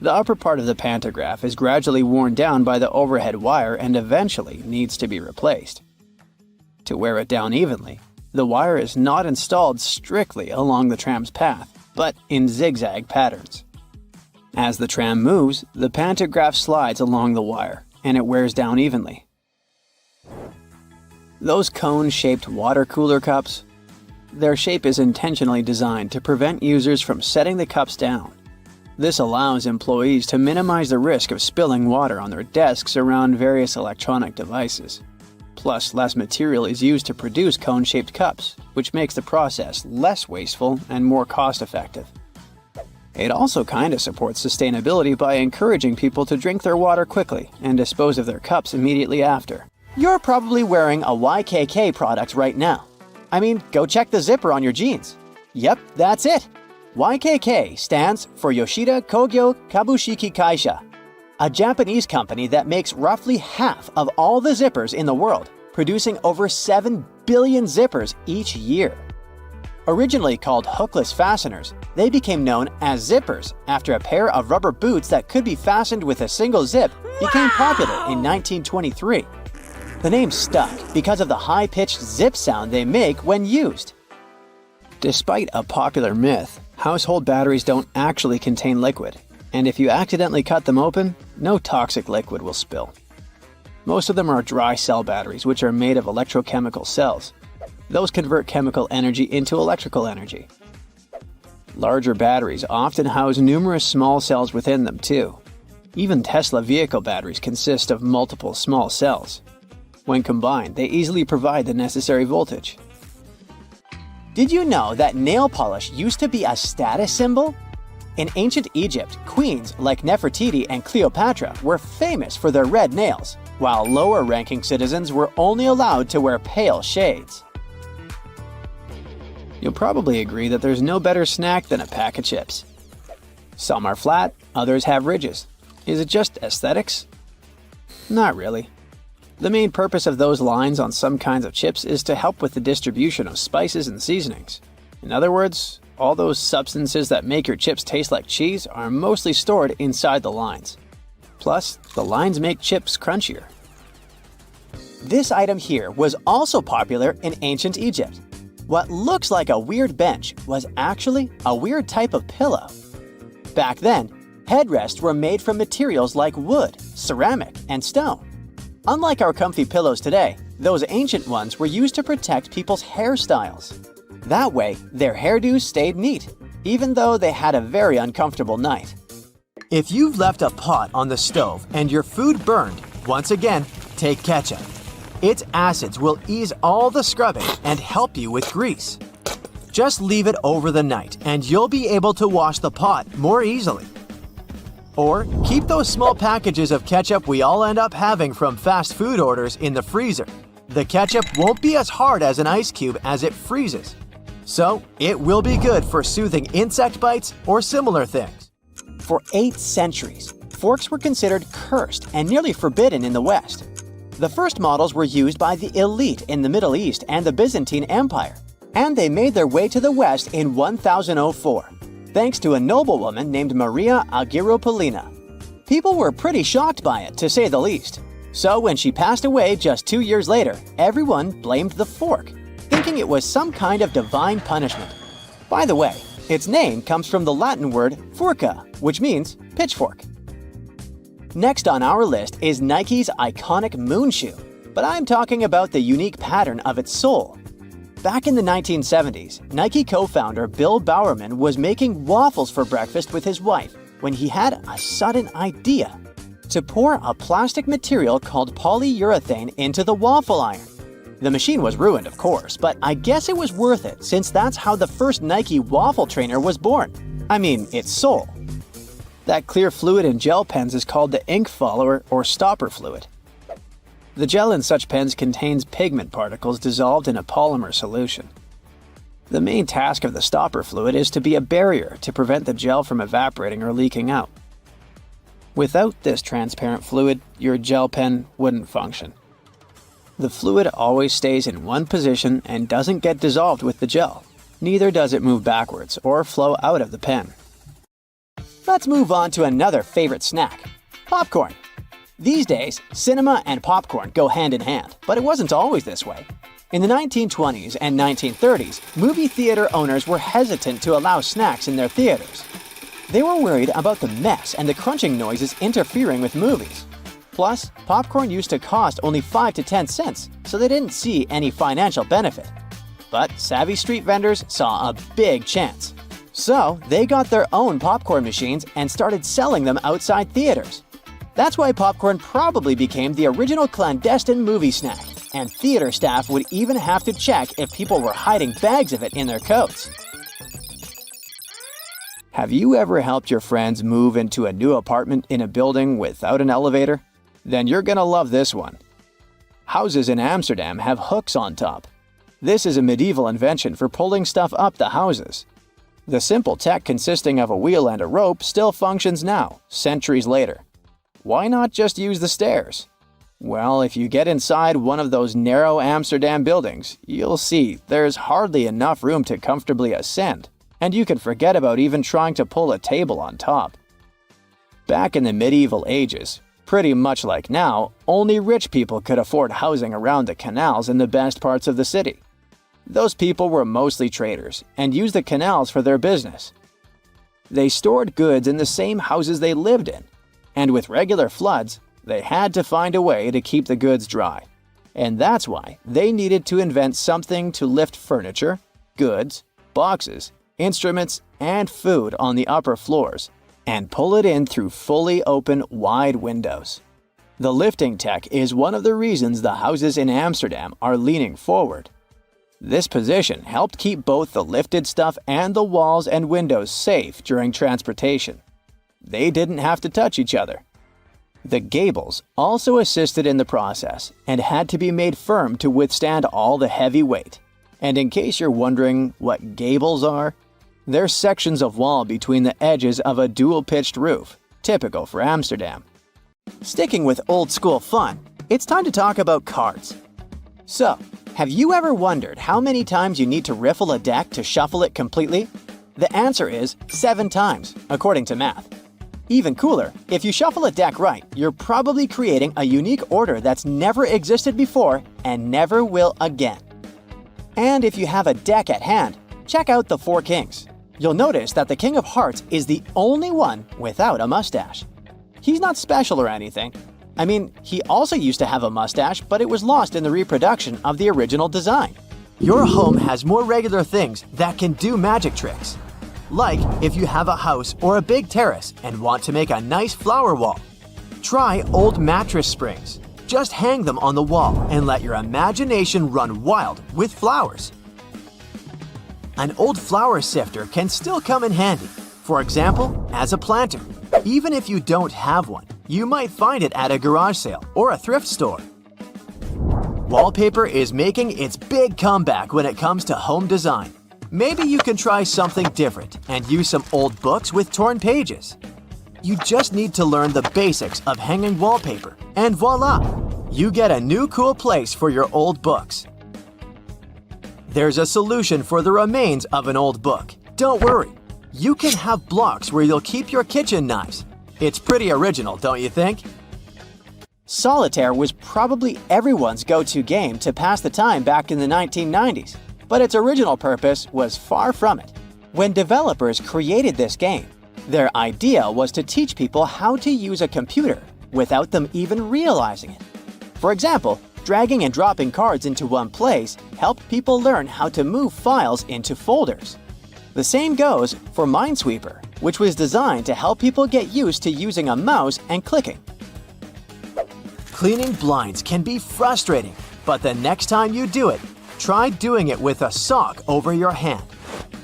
The upper part of the pantograph is gradually worn down by the overhead wire and eventually needs to be replaced. To wear it down evenly, the wire is not installed strictly along the tram's path, but in zigzag patterns. As the tram moves, the pantograph slides along the wire, and it wears down evenly. Those cone-shaped water cooler cups? Their shape is intentionally designed to prevent users from setting the cups down. This allows employees to minimize the risk of spilling water on their desks around various electronic devices. Plus, less material is used to produce cone-shaped cups, which makes the process less wasteful and more cost-effective. It also kinda supports sustainability by encouraging people to drink their water quickly and dispose of their cups immediately after. You're probably wearing a YKK product right now. I mean, go check the zipper on your jeans. Yep, that's it. YKK stands for Yoshida Kogyo Kabushiki Kaisha, a Japanese company that makes roughly half of all the zippers in the world, producing over 7 billion zippers each year. Originally called hookless fasteners, they became known as zippers after a pair of rubber boots that could be fastened with a single zip became popular in 1923. The name stuck because of the high-pitched zip sound they make when used. Despite a popular myth, household batteries don't actually contain liquid, and if you accidentally cut them open, no toxic liquid will spill. Most of them are dry cell batteries, which are made of electrochemical cells. Those convert chemical energy into electrical energy. Larger batteries often house numerous small cells within them too. Even Tesla vehicle batteries consist of multiple small cells. When combined, they easily provide the necessary voltage. Did you know that nail polish used to be a status symbol? In ancient Egypt, queens like Nefertiti and Cleopatra were famous for their red nails, while lower-ranking citizens were only allowed to wear pale shades. You'll probably agree that there's no better snack than a pack of chips. Some are flat, others have ridges. Is it just aesthetics? Not really. The main purpose of those lines on some kinds of chips is to help with the distribution of spices and seasonings. In other words, all those substances that make your chips taste like cheese are mostly stored inside the lines. Plus, the lines make chips crunchier. This item here was also popular in ancient Egypt. What looks like a weird bench was actually a weird type of pillow. Back then, headrests were made from materials like wood, ceramic, and stone. Unlike our comfy pillows today, those ancient ones were used to protect people's hairstyles. That way, their hairdos stayed neat, even though they had a very uncomfortable night. If you've left a pot on the stove and your food burned, once again, take ketchup. Its acids will ease all the scrubbing and help you with grease. Just leave it over the night and you'll be able to wash the pot more easily. Or keep those small packages of ketchup we all end up having from fast food orders in the freezer. The ketchup won't be as hard as an ice cube as it freezes. So it will be good for soothing insect bites or similar things. For 8 centuries, forks were considered cursed and nearly forbidden in the West. The first models were used by the elite in the Middle East and the Byzantine Empire, and they made their way to the West in 1004, thanks to a noblewoman named Maria Agrippina. People were pretty shocked by it, to say the least. So when she passed away just 2 years later, everyone blamed the fork, thinking it was some kind of divine punishment. By the way, its name comes from the Latin word furca, which means pitchfork. Next on our list is Nike's iconic moon shoe, but I'm talking about the unique pattern of its sole. Back in the 1970s, Nike co-founder Bill Bowerman was making waffles for breakfast with his wife when he had a sudden idea: to pour a plastic material called polyurethane into the waffle iron. The machine was ruined, of course, but I guess it was worth it since that's how the first Nike waffle trainer was born. I mean, its soul. That clear fluid in gel pens is called the ink follower or stopper fluid. The gel in such pens contains pigment particles dissolved in a polymer solution. The main task of the stopper fluid is to be a barrier to prevent the gel from evaporating or leaking out. Without this transparent fluid, your gel pen wouldn't function. The fluid always stays in one position and doesn't get dissolved with the gel. Neither does it move backwards or flow out of the pen. Let's move on to another favorite snack, popcorn. These days, cinema and popcorn go hand in hand, but it wasn't always this way. In the 1920s and 1930s, movie theater owners were hesitant to allow snacks in their theaters. They were worried about the mess and the crunching noises interfering with movies. Plus, popcorn used to cost only 5 to 10 cents, so they didn't see any financial benefit. But savvy street vendors saw a big chance. So, they got their own popcorn machines and started selling them outside theaters. That's why popcorn probably became the original clandestine movie snack, and theater staff would even have to check if people were hiding bags of it in their coats. Have you ever helped your friends move into a new apartment in a building without an elevator? Then you're gonna love this one. Houses in Amsterdam have hooks on top. This is a medieval invention for pulling stuff up the houses. The simple tech consisting of a wheel and a rope still functions now, centuries later. Why not just use the stairs? Well, if you get inside one of those narrow Amsterdam buildings, you'll see there's hardly enough room to comfortably ascend, and you can forget about even trying to pull a table on top. Back in the medieval ages, pretty much like now, only rich people could afford housing around the canals in the best parts of the city. Those people were mostly traders and used the canals for their business. They stored goods in the same houses they lived in, and with regular floods, they had to find a way to keep the goods dry. And that's why they needed to invent something to lift furniture, goods, boxes, instruments, and food on the upper floors, and pull it in through fully open, wide windows. The lifting tech is one of the reasons the houses in Amsterdam are leaning forward. This position helped keep both the lifted stuff and the walls and windows safe during transportation. They didn't have to touch each other. The gables also assisted in the process and had to be made firm to withstand all the heavy weight. And in case you're wondering what gables are, they're sections of wall between the edges of a dual-pitched roof, typical for Amsterdam. Sticking with old-school fun, it's time to talk about cards. So, have you ever wondered how many times you need to riffle a deck to shuffle it completely? The answer is 7 times, according to math. Even cooler, if you shuffle a deck right, you're probably creating a unique order that's never existed before and never will again. And if you have a deck at hand, check out the 4 Kings. You'll notice that the King of Hearts is the only one without a mustache. He's not special or anything. I mean, he also used to have a mustache, but it was lost in the reproduction of the original design. Your home has more regular things that can do magic tricks. Like if you have a house or a big terrace and want to make a nice flower wall. Try old mattress springs. Just hang them on the wall and let your imagination run wild with flowers. An old flower sifter can still come in handy, for example, as a planter. Even if you don't have one, you might find it at a garage sale or a thrift store. Wallpaper is making its big comeback when it comes to home design. Maybe you can try something different and use some old books with torn pages. You just need to learn the basics of hanging wallpaper, and voila! You get a new cool place for your old books. There's a solution for the remains of an old book. Don't worry. You can have blocks where you'll keep your kitchen knives. It's pretty original, don't you think? Solitaire was probably everyone's go-to game to pass the time back in the 1990s, but its original purpose was far from it. When developers created this game, their idea was to teach people how to use a computer without them even realizing it. For example, dragging and dropping cards into one place helped people learn how to move files into folders. The same goes for Minesweeper, which was designed to help people get used to using a mouse and clicking. Cleaning blinds can be frustrating, But the next time you do it, try doing it with a sock over your hand.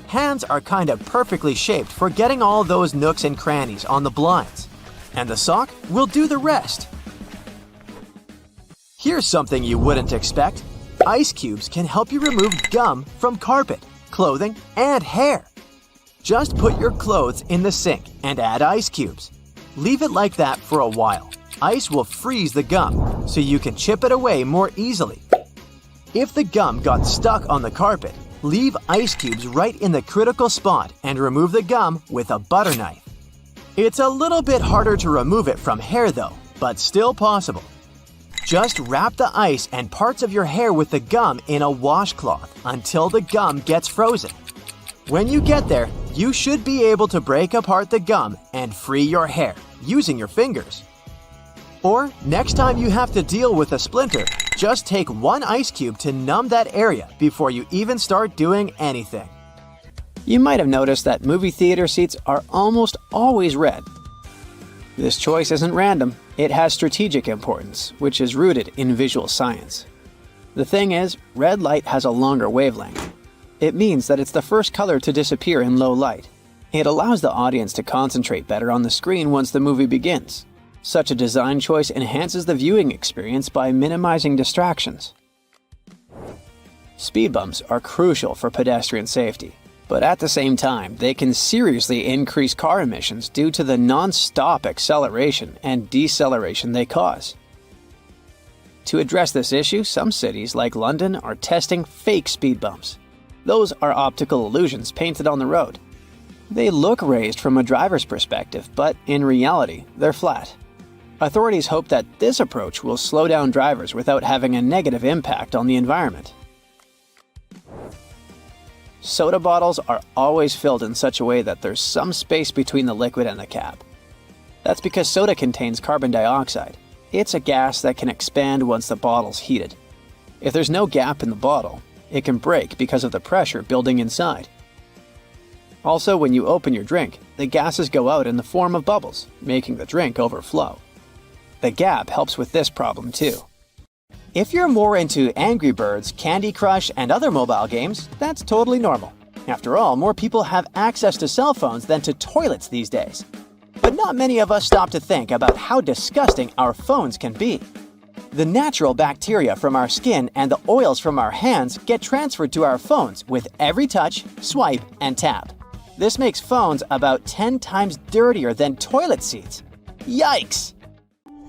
Hands are kind of perfectly shaped for getting all those nooks and crannies on the blinds. And the sock will do the rest. Here's something you wouldn't expect. Ice cubes can help you remove gum from carpet, clothing, and hair. Just put your clothes in the sink and add ice cubes. Leave it like that for a while. Ice will freeze the gum, so you can chip it away more easily. If the gum got stuck on the carpet, leave ice cubes right in the critical spot and remove the gum with a butter knife. It's a little bit harder to remove it from hair though, but still possible. Just wrap the ice and parts of your hair with the gum in a washcloth until the gum gets frozen. When you get there, you should be able to break apart the gum and free your hair using your fingers. Or next time you have to deal with a splinter, just take one ice cube to numb that area before you even start doing anything. You might have noticed that movie theater seats are almost always red. This choice isn't random, it has strategic importance, which is rooted in visual science. The thing is, red light has a longer wavelength. It means that it's the first color to disappear in low light. It allows the audience to concentrate better on the screen once the movie begins. Such a design choice enhances the viewing experience by minimizing distractions. Speed bumps are crucial for pedestrian safety, but at the same time, they can seriously increase car emissions due to the non-stop acceleration and deceleration they cause. To address this issue, some cities like London are testing fake speed bumps. Those are optical illusions painted on the road. They look raised from a driver's perspective, but in reality, they're flat. Authorities hope that this approach will slow down drivers without having a negative impact on the environment. Soda bottles are always filled in such a way that there's some space between the liquid and the cap. That's because soda contains carbon dioxide. It's a gas that can expand once the bottle's heated. If there's no gap in the bottle, it can break because of the pressure building inside. Also, when you open your drink, the gases go out in the form of bubbles, making the drink overflow. The gap helps with this problem too. If you're more into Angry Birds, Candy Crush, and other mobile games, that's totally normal. After all, more people have access to cell phones than to toilets these days. But not many of us stop to think about how disgusting our phones can be. The natural bacteria from our skin and the oils from our hands get transferred to our phones with every touch, swipe, and tap. This makes phones about 10 times dirtier than toilet seats. Yikes!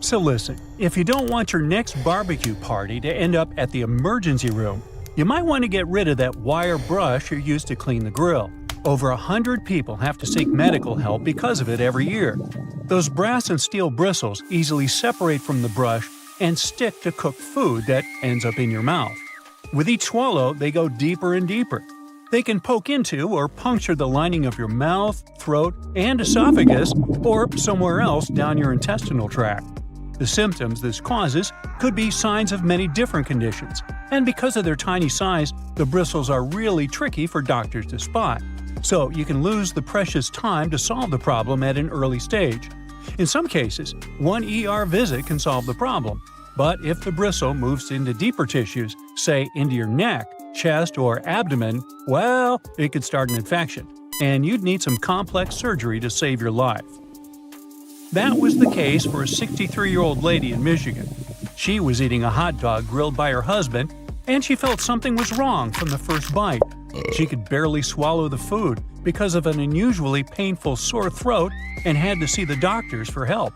So listen, if you don't want your next barbecue party to end up at the emergency room, you might want to get rid of that wire brush you used to clean the grill. Over 100 people have to seek medical help because of it every year. Those brass and steel bristles easily separate from the brush and stick to cooked food that ends up in your mouth. With each swallow, they go deeper and deeper. They can poke into or puncture the lining of your mouth, throat, and esophagus, or somewhere else down your intestinal tract. The symptoms this causes could be signs of many different conditions, and because of their tiny size, the bristles are really tricky for doctors to spot. So you can lose the precious time to solve the problem at an early stage. In some cases, one ER visit can solve the problem, but if the bristle moves into deeper tissues, say into your neck, chest, or abdomen, well, it could start an infection, and you'd need some complex surgery to save your life. That was the case for a 63-year-old lady in Michigan. She was eating a hot dog grilled by her husband, and she felt something was wrong from the first bite. She could barely swallow the food because of an unusually painful sore throat and had to see the doctors for help.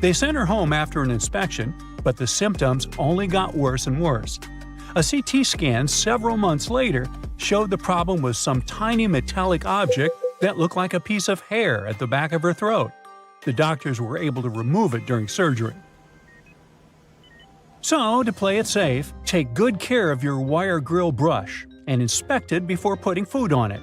They sent her home after an inspection, but the symptoms only got worse and worse. A CT scan several months later showed the problem was some tiny metallic object that looked like a piece of hair at the back of her throat. The doctors were able to remove it during surgery. So, to play it safe, take good care of your wire grill brush and inspect it before putting food on it.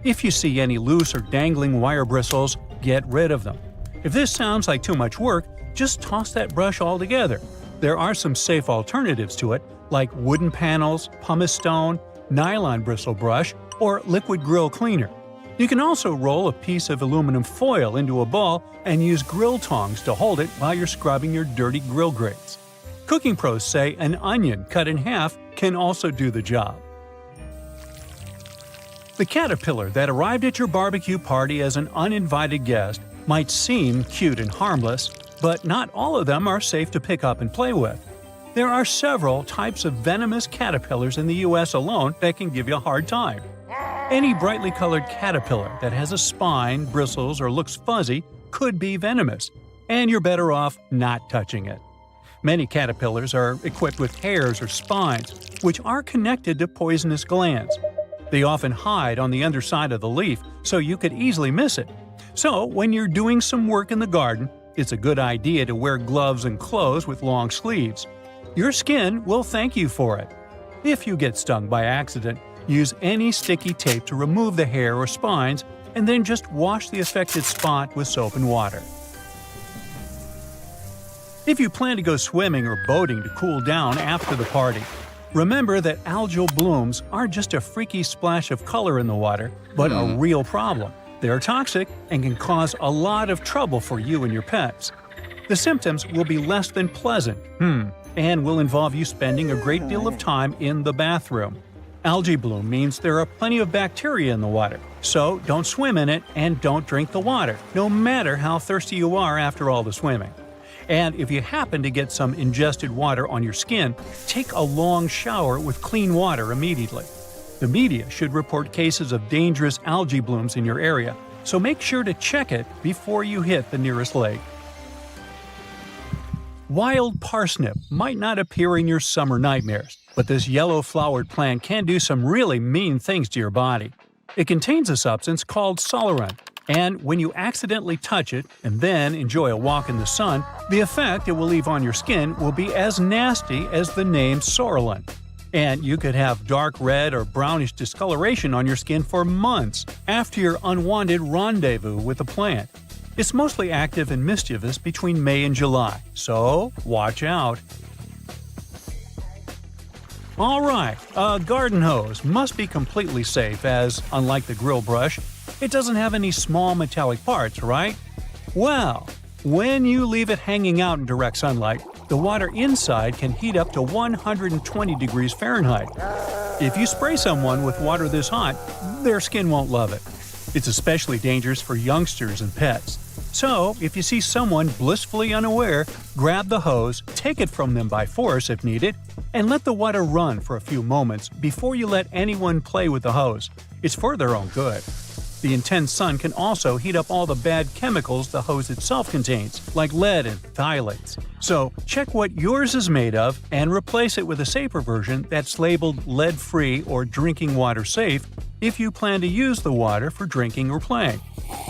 If you see any loose or dangling wire bristles, get rid of them. If this sounds like too much work, just toss that brush altogether. There are some safe alternatives to it, like wooden panels, pumice stone, nylon bristle brush, or liquid grill cleaner. You can also roll a piece of aluminum foil into a ball and use grill tongs to hold it while you're scrubbing your dirty grill grates. Cooking pros say an onion cut in half can also do the job. The caterpillar that arrived at your barbecue party as an uninvited guest might seem cute and harmless, but not all of them are safe to pick up and play with. There are several types of venomous caterpillars in the US alone that can give you a hard time. Any brightly colored caterpillar that has a spine, bristles, or looks fuzzy could be venomous, and you're better off not touching it. Many caterpillars are equipped with hairs or spines, which are connected to poisonous glands. They often hide on the underside of the leaf, so you could easily miss it. So, when you're doing some work in the garden, it's a good idea to wear gloves and clothes with long sleeves. Your skin will thank you for it. If you get stung by accident, use any sticky tape to remove the hair or spines, and then just wash the affected spot with soap and water. If you plan to go swimming or boating to cool down after the party, remember that algal blooms aren't just a freaky splash of color in the water, but a real problem. They are toxic and can cause a lot of trouble for you and your pets. The symptoms will be less than pleasant, and will involve you spending a great deal of time in the bathroom. Algae bloom means there are plenty of bacteria in the water, so don't swim in it and don't drink the water, no matter how thirsty you are after all the swimming. And if you happen to get some ingested water on your skin, take a long shower with clean water immediately. The media should report cases of dangerous algae blooms in your area, so make sure to check it before you hit the nearest lake. Wild parsnip might not appear in your summer nightmares, but this yellow-flowered plant can do some really mean things to your body. It contains a substance called solerin, and when you accidentally touch it and then enjoy a walk in the sun, the effect it will leave on your skin will be as nasty as the name Sorolin. And you could have dark red or brownish discoloration on your skin for months after your unwanted rendezvous with the plant. It's mostly active and mischievous between May and July, so watch out. Alright, a garden hose must be completely safe as, unlike the grill brush, it doesn't have any small metallic parts, right? Well, when you leave it hanging out in direct sunlight, the water inside can heat up to 120 degrees Fahrenheit. If you spray someone with water this hot, their skin won't love it. It's especially dangerous for youngsters and pets. So, if you see someone blissfully unaware, grab the hose, take it from them by force if needed, and let the water run for a few moments before you let anyone play with the hose. It's for their own good. The intense sun can also heat up all the bad chemicals the hose itself contains, like lead and phthalates. So, check what yours is made of and replace it with a safer version that's labeled lead-free or drinking water safe if you plan to use the water for drinking or playing.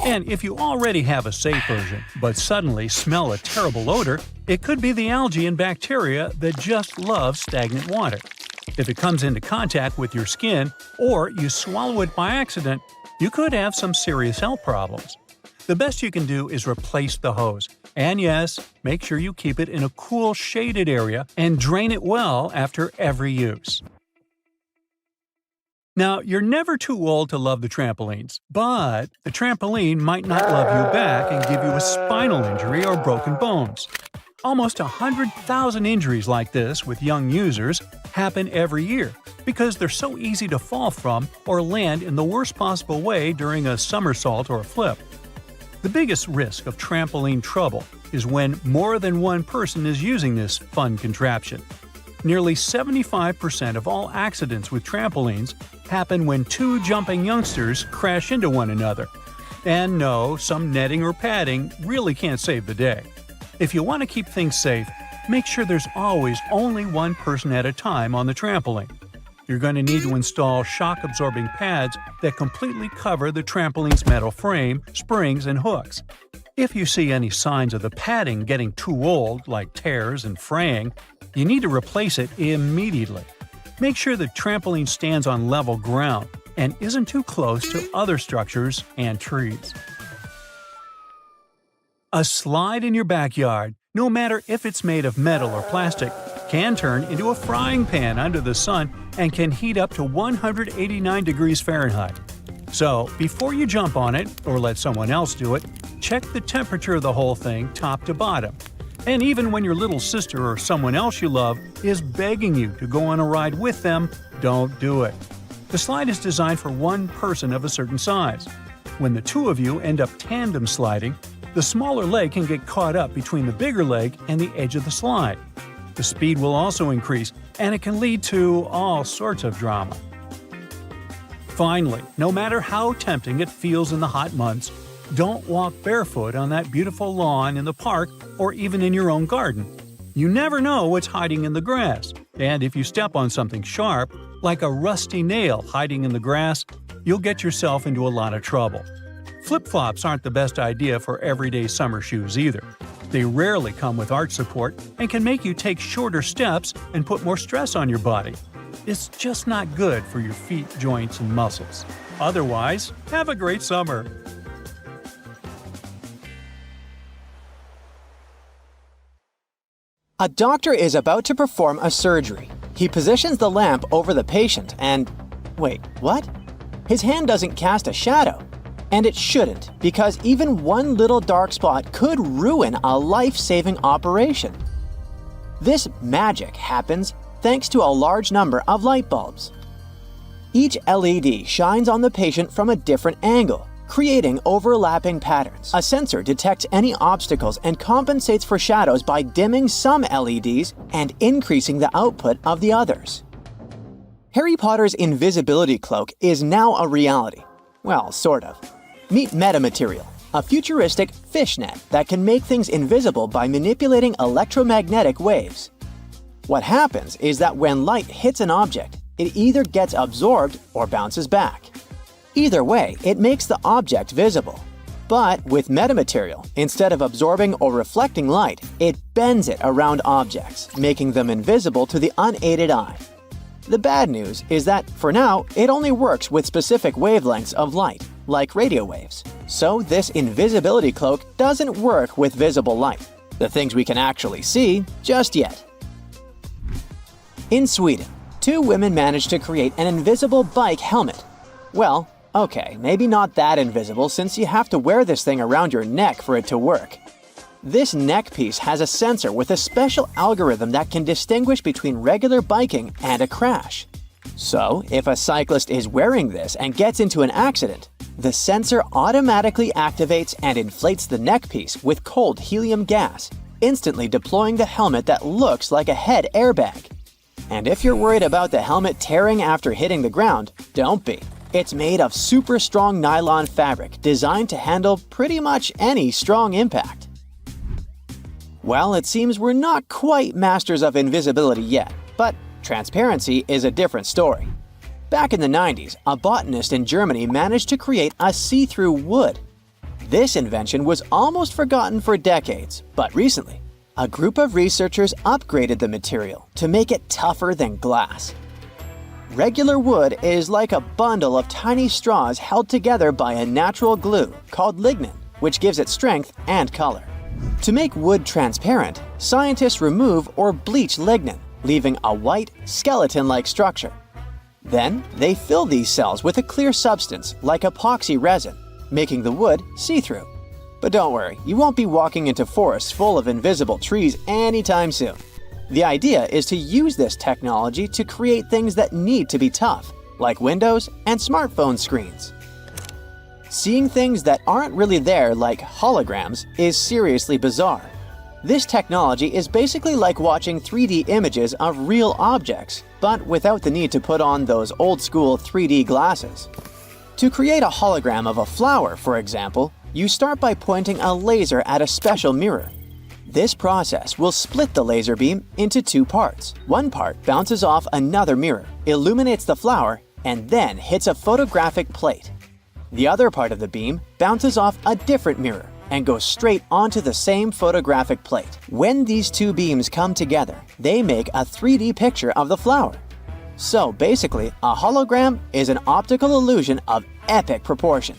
And if you already have a safe version, but suddenly smell a terrible odor, it could be the algae and bacteria that just love stagnant water. If it comes into contact with your skin, or you swallow it by accident, you could have some serious health problems. The best you can do is replace the hose. And yes, make sure you keep it in a cool, shaded area and drain it well after every use. Now, you're never too old to love the trampolines, but the trampoline might not love you back and give you a spinal injury or broken bones. Almost 100,000 injuries like this with young users happen every year because they're so easy to fall from or land in the worst possible way during a somersault or a flip. The biggest risk of trampoline trouble is when more than one person is using this fun contraption. Nearly 75% of all accidents with trampolines happen when two jumping youngsters crash into one another. And no, some netting or padding really can't save the day. If you want to keep things safe, make sure there's always only one person at a time on the trampoline. You're going to need to install shock-absorbing pads that completely cover the trampoline's metal frame, springs, and hooks. If you see any signs of the padding getting too old, like tears and fraying, you need to replace it immediately. Make sure the trampoline stands on level ground and isn't too close to other structures and trees. A slide in your backyard, no matter if it's made of metal or plastic, can turn into a frying pan under the sun and can heat up to 189 degrees Fahrenheit. So, before you jump on it or let someone else do it, check the temperature of the whole thing top to bottom. And even when your little sister or someone else you love is begging you to go on a ride with them, don't do it. The slide is designed for one person of a certain size. When the two of you end up tandem sliding, the smaller leg can get caught up between the bigger leg and the edge of the slide. The speed will also increase, and it can lead to all sorts of drama. Finally, no matter how tempting it feels in the hot months, don't walk barefoot on that beautiful lawn in the park or even in your own garden. You never know what's hiding in the grass, and if you step on something sharp, like a rusty nail hiding in the grass, you'll get yourself into a lot of trouble. Flip-flops aren't the best idea for everyday summer shoes either. They rarely come with arch support and can make you take shorter steps and put more stress on your body. It's just not good for your feet, joints, and muscles. Otherwise, have a great summer! A doctor is about to perform a surgery. He positions the lamp over the patient and… wait, what? His hand doesn't cast a shadow. And it shouldn't, because even one little dark spot could ruin a life-saving operation. This magic happens thanks to a large number of light bulbs. Each LED shines on the patient from a different angle, creating overlapping patterns. A sensor detects any obstacles and compensates for shadows by dimming some LEDs and increasing the output of the others. Harry Potter's invisibility cloak is now a reality. Well, sort of. Meet metamaterial, a futuristic fishnet that can make things invisible by manipulating electromagnetic waves. What happens is that when light hits an object, it either gets absorbed or bounces back. Either way, it makes the object visible. But with metamaterial, instead of absorbing or reflecting light, it bends it around objects, making them invisible to the unaided eye. The bad news is that, for now, it only works with specific wavelengths of light, like radio waves. So this invisibility cloak doesn't work with visible light, the things we can actually see, just yet. In Sweden, two women managed to create an invisible bike helmet. Well, okay, maybe not that invisible since you have to wear this thing around your neck for it to work. This neck piece has a sensor with a special algorithm that can distinguish between regular biking and a crash. So, if a cyclist is wearing this and gets into an accident, the sensor automatically activates and inflates the neck piece with cold helium gas, instantly deploying the helmet that looks like a head airbag. And if you're worried about the helmet tearing after hitting the ground, don't be. It's made of super strong nylon fabric designed to handle pretty much any strong impact. Well, it seems we're not quite masters of invisibility yet, but transparency is a different story. Back in the 90s, a botanist in Germany managed to create a see-through wood. This invention was almost forgotten for decades, but recently, a group of researchers upgraded the material to make it tougher than glass. Regular wood is like a bundle of tiny straws held together by a natural glue called lignin, which gives it strength and color. To make wood transparent, scientists remove or bleach lignin, leaving a white, skeleton-like structure. Then, they fill these cells with a clear substance like epoxy resin, making the wood see-through. But don't worry, you won't be walking into forests full of invisible trees anytime soon. The idea is to use this technology to create things that need to be tough, like windows and smartphone screens. Seeing things that aren't really there, like holograms, is seriously bizarre. This technology is basically like watching 3D images of real objects, but without the need to put on those old-school 3D glasses. To create a hologram of a flower, for example, you start by pointing a laser at a special mirror. This process will split the laser beam into two parts. One part bounces off another mirror, illuminates the flower, and then hits a photographic plate. The other part of the beam bounces off a different mirror and goes straight onto the same photographic plate. When these two beams come together, they make a 3D picture of the flower. So basically, a hologram is an optical illusion of epic proportion.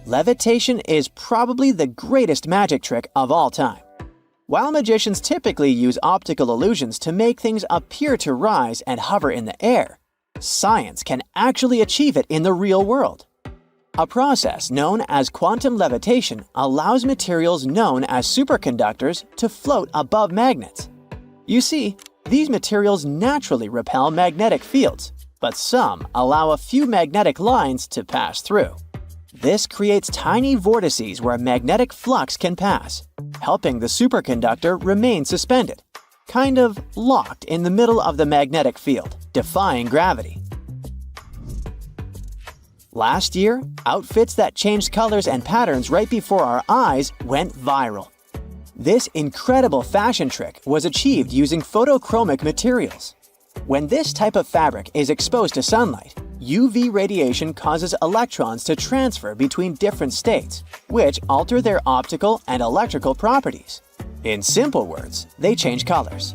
Levitation is probably the greatest magic trick of all time. While magicians typically use optical illusions to make things appear to rise and hover in the air, science can actually achieve it in the real world. A process known as quantum levitation allows materials known as superconductors to float above magnets. You see, these materials naturally repel magnetic fields, but some allow a few magnetic lines to pass through. This creates tiny vortices where magnetic flux can pass, helping the superconductor remain suspended, kind of locked in the middle of the magnetic field, defying gravity. Last year, outfits that changed colors and patterns right before our eyes went viral. This incredible fashion trick was achieved using photochromic materials. When this type of fabric is exposed to sunlight, UV radiation causes electrons to transfer between different states, which alter their optical and electrical properties. In simple words, they change colors.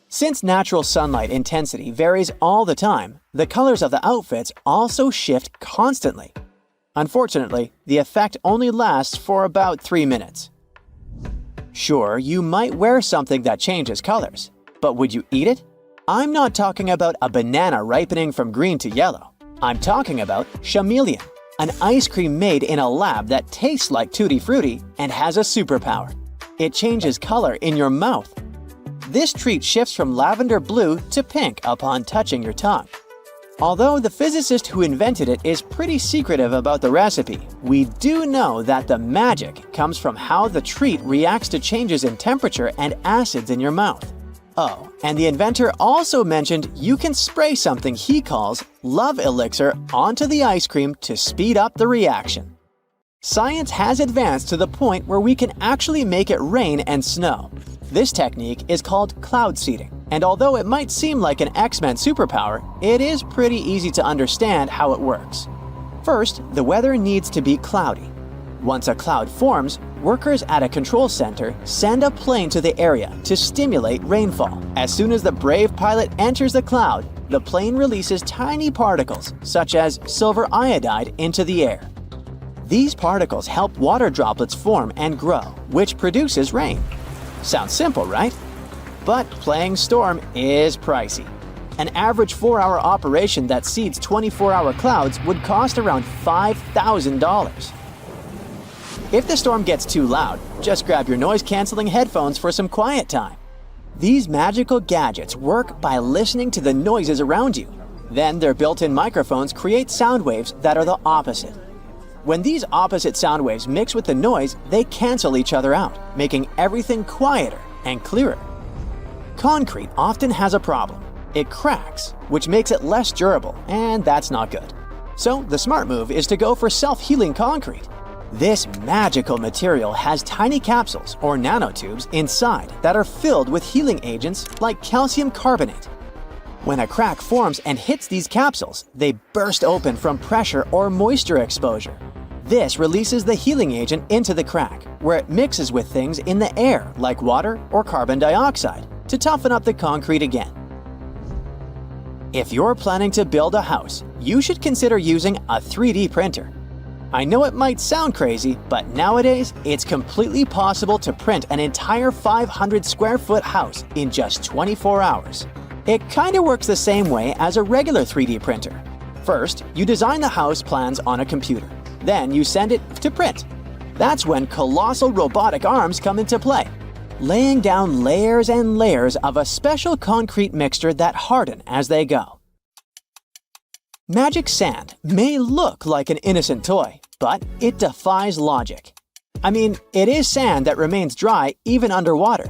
Since natural sunlight intensity varies all the time, the colors of the outfits also shift constantly. Unfortunately, the effect only lasts for about 3 minutes. Sure, you might wear something that changes colors, but would you eat it? I'm not talking about a banana ripening from green to yellow. I'm talking about chameleon, an ice cream made in a lab that tastes like Tutti Frutti and has a superpower. It changes color in your mouth. This treat shifts from lavender blue to pink upon touching your tongue. Although the physicist who invented it is pretty secretive about the recipe, we do know that the magic comes from how the treat reacts to changes in temperature and acids in your mouth. Oh, and the inventor also mentioned you can spray something he calls love elixir onto the ice cream to speed up the reaction. Science has advanced to the point where we can actually make it rain and snow. This technique is called cloud seeding, and although it might seem like an X-Men superpower, it is pretty easy to understand how it works. First, the weather needs to be cloudy. Once a cloud forms, workers at a control center send a plane to the area to stimulate rainfall. As soon as the brave pilot enters the cloud, the plane releases tiny particles, such as silver iodide, into the air. These particles help water droplets form and grow, which produces rain. Sounds simple, right? But playing storm is pricey. An average 4-hour operation that seeds 24-hour clouds would cost around $5,000. If the storm gets too loud, just grab your noise-canceling headphones for some quiet time. These magical gadgets work by listening to the noises around you. Then their built-in microphones create sound waves that are the opposite. When these opposite sound waves mix with the noise, they cancel each other out, making everything quieter and clearer. Concrete often has a problem. It cracks, which makes it less durable, and that's not good. So the smart move is to go for self-healing concrete. This magical material has tiny capsules or nanotubes inside that are filled with healing agents like calcium carbonate. When a crack forms and hits these capsules, they burst open from pressure or moisture exposure. This releases the healing agent into the crack, where it mixes with things in the air like water or carbon dioxide to toughen up the concrete again. If you're planning to build a house, you should consider using a 3D printer. I know it might sound crazy, but nowadays it's completely possible to print an entire 500 square foot house in just 24 hours. It kinda works the same way as a regular 3D printer. First, you design the house plans on a computer. Then you send it to print. That's when colossal robotic arms come into play, laying down layers and layers of a special concrete mixture that harden as they go. Magic sand may look like an innocent toy, but it defies logic. I mean, it is sand that remains dry even underwater.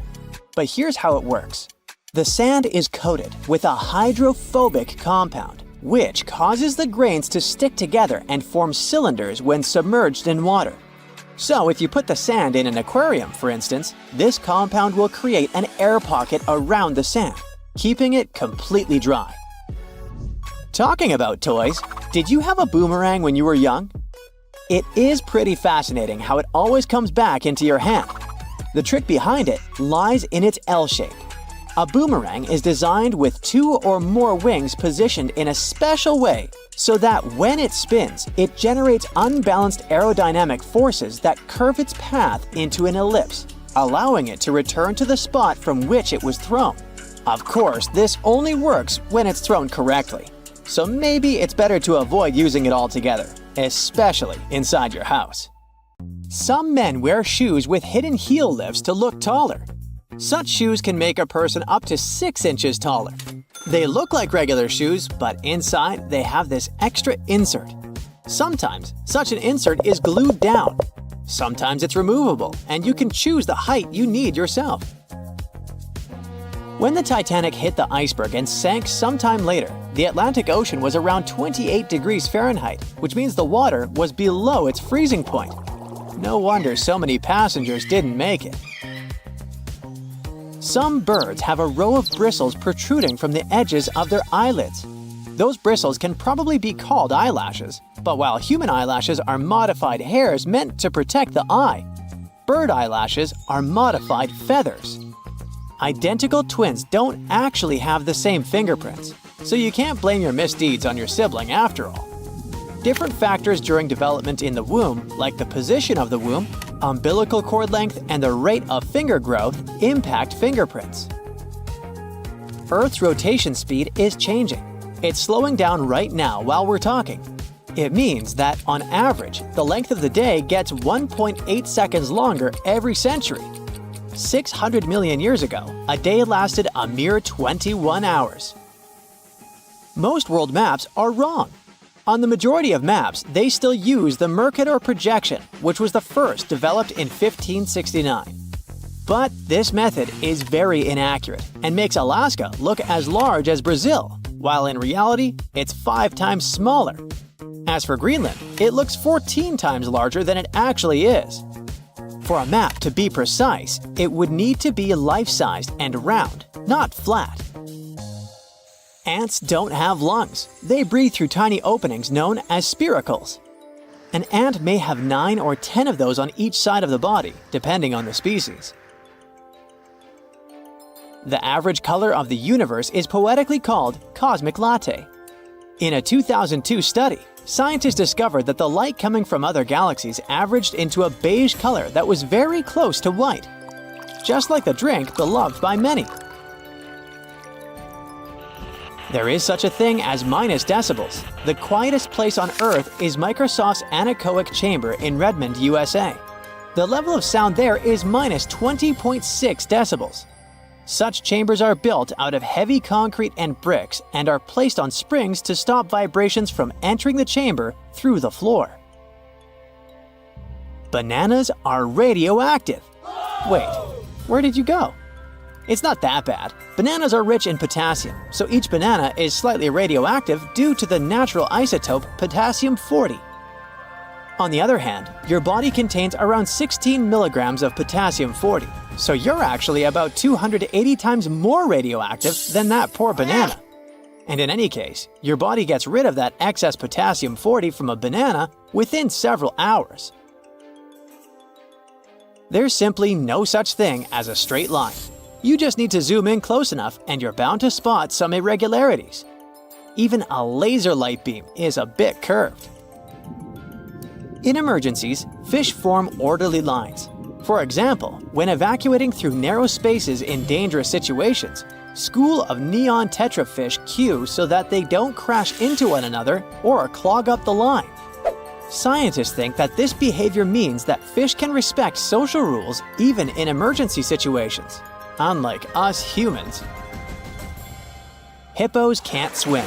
But here's how it works. The sand is coated with a hydrophobic compound, which causes the grains to stick together and form cylinders when submerged in water. So if you put the sand in an aquarium, for instance, this compound will create an air pocket around the sand, keeping it completely dry. Talking about toys, did you have a boomerang when you were young? It is pretty fascinating how it always comes back into your hand. The trick behind it lies in its L shape. A boomerang is designed with 2 or more wings positioned in a special way so that when it spins, it generates unbalanced aerodynamic forces that curve its path into an ellipse, allowing it to return to the spot from which it was thrown. Of course, this only works when it's thrown correctly, so maybe it's better to avoid using it altogether. especially inside your house. Some men wear shoes with hidden heel lifts to look taller. Such shoes can make a person up to 6 inches taller. They look like regular shoes, but inside they have this extra insert. Sometimes such an insert is glued down. Sometimes it's removable, and you can choose the height you need yourself. When the Titanic hit the iceberg and sank sometime later, the Atlantic Ocean was around 28 degrees Fahrenheit, which means the water was below its freezing point. No wonder so many passengers didn't make it. Some birds have a row of bristles protruding from the edges of their eyelids. Those bristles can probably be called eyelashes, but while human eyelashes are modified hairs meant to protect the eye, bird eyelashes are modified feathers. Identical twins don't actually have the same fingerprints, so you can't blame your misdeeds on your sibling after all. Different factors during development in the womb, like the position of the womb, umbilical cord length, and the rate of finger growth, impact fingerprints. Earth's rotation speed is changing. It's slowing down right now while we're talking. It means that, on average, the length of the day gets 1.8 seconds longer every century. 600 million years ago, a day lasted a mere 21 hours. Most world maps are wrong. On the majority of maps, they still use the Mercator projection, which was the first developed in 1569. But this method is very inaccurate and makes Alaska look as large as Brazil, while in reality, it's 5 times smaller. As for Greenland, it looks 14 times larger than it actually is. For a map to be precise, it would need to be life-sized and round, not flat. Ants don't have lungs. They breathe through tiny openings known as spiracles. An ant may have 9 or 10 of those on each side of the body, depending on the species. The average color of the universe is poetically called cosmic latte. In a 2002 study, scientists discovered that the light coming from other galaxies averaged into a beige color that was very close to white, just like the drink beloved by many. There is such a thing as minus decibels. The quietest place on Earth is Microsoft's anechoic chamber in Redmond, USA. The level of sound there is minus 20.6 decibels. Such chambers are built out of heavy concrete and bricks and are placed on springs to stop vibrations from entering the chamber through the floor. Bananas are radioactive. Wait, where did you go? It's not that bad. Bananas are rich in potassium, so each banana is slightly radioactive due to the natural isotope potassium-40. On the other hand, your body contains around 16 milligrams of potassium-40, so you're actually about 280 times more radioactive than that poor banana. And in any case, your body gets rid of that excess potassium-40 from a banana within several hours. There's simply no such thing as a straight line. You just need to zoom in close enough and you're bound to spot some irregularities. Even a laser light beam is a bit curved. In emergencies, fish form orderly lines. For example, when evacuating through narrow spaces in dangerous situations, school of neon tetrafish queue so that they don't crash into one another or clog up the line. Scientists think that this behavior means that fish can respect social rules even in emergency situations, unlike us humans. Hippos can't swim.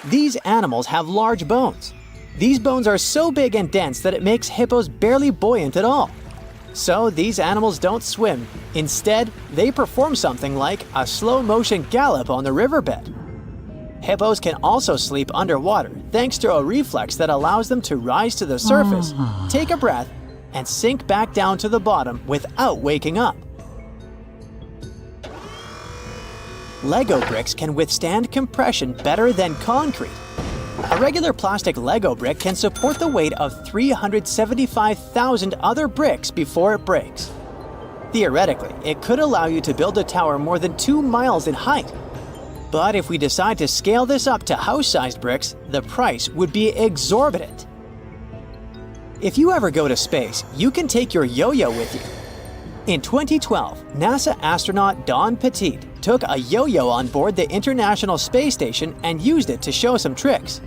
These animals have large bones. These bones are so big and dense that it makes hippos barely buoyant at all. So these animals don't swim. Instead, they perform something like a slow-motion gallop on the riverbed. Hippos can also sleep underwater thanks to a reflex that allows them to rise to the surface, take a breath, and sink back down to the bottom without waking up. Lego bricks can withstand compression better than concrete. A regular plastic Lego brick can support the weight of 375,000 other bricks before it breaks. Theoretically, it could allow you to build a tower more than 2 miles in height. But if we decide to scale this up to house-sized bricks, the price would be exorbitant. If you ever go to space, you can take your yo-yo with you. In 2012, NASA astronaut Don Petit took a yo-yo on board the International Space Station and used it to show some tricks.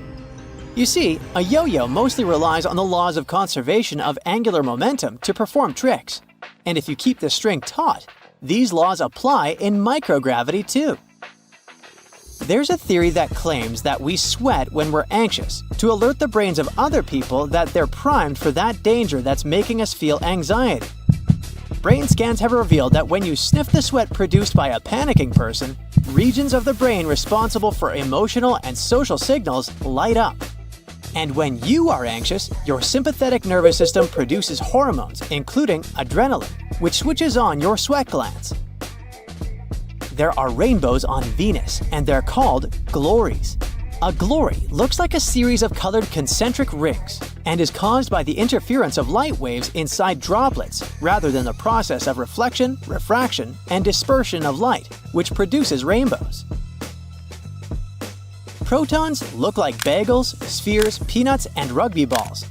You see, a yo-yo mostly relies on the laws of conservation of angular momentum to perform tricks. And if you keep the string taut, these laws apply in microgravity too. There's a theory that claims that we sweat when we're anxious to alert the brains of other people that they're primed for that danger that's making us feel anxiety. Brain scans have revealed that when you sniff the sweat produced by a panicking person, regions of the brain responsible for emotional and social signals light up. And when you are anxious, your sympathetic nervous system produces hormones, including adrenaline, which switches on your sweat glands. There are rainbows on Venus, and they're called glories. A glory looks like a series of colored concentric rings and is caused by the interference of light waves inside droplets rather than the process of reflection, refraction, and dispersion of light, which produces rainbows. Protons look like bagels, spheres, peanuts, and rugby balls.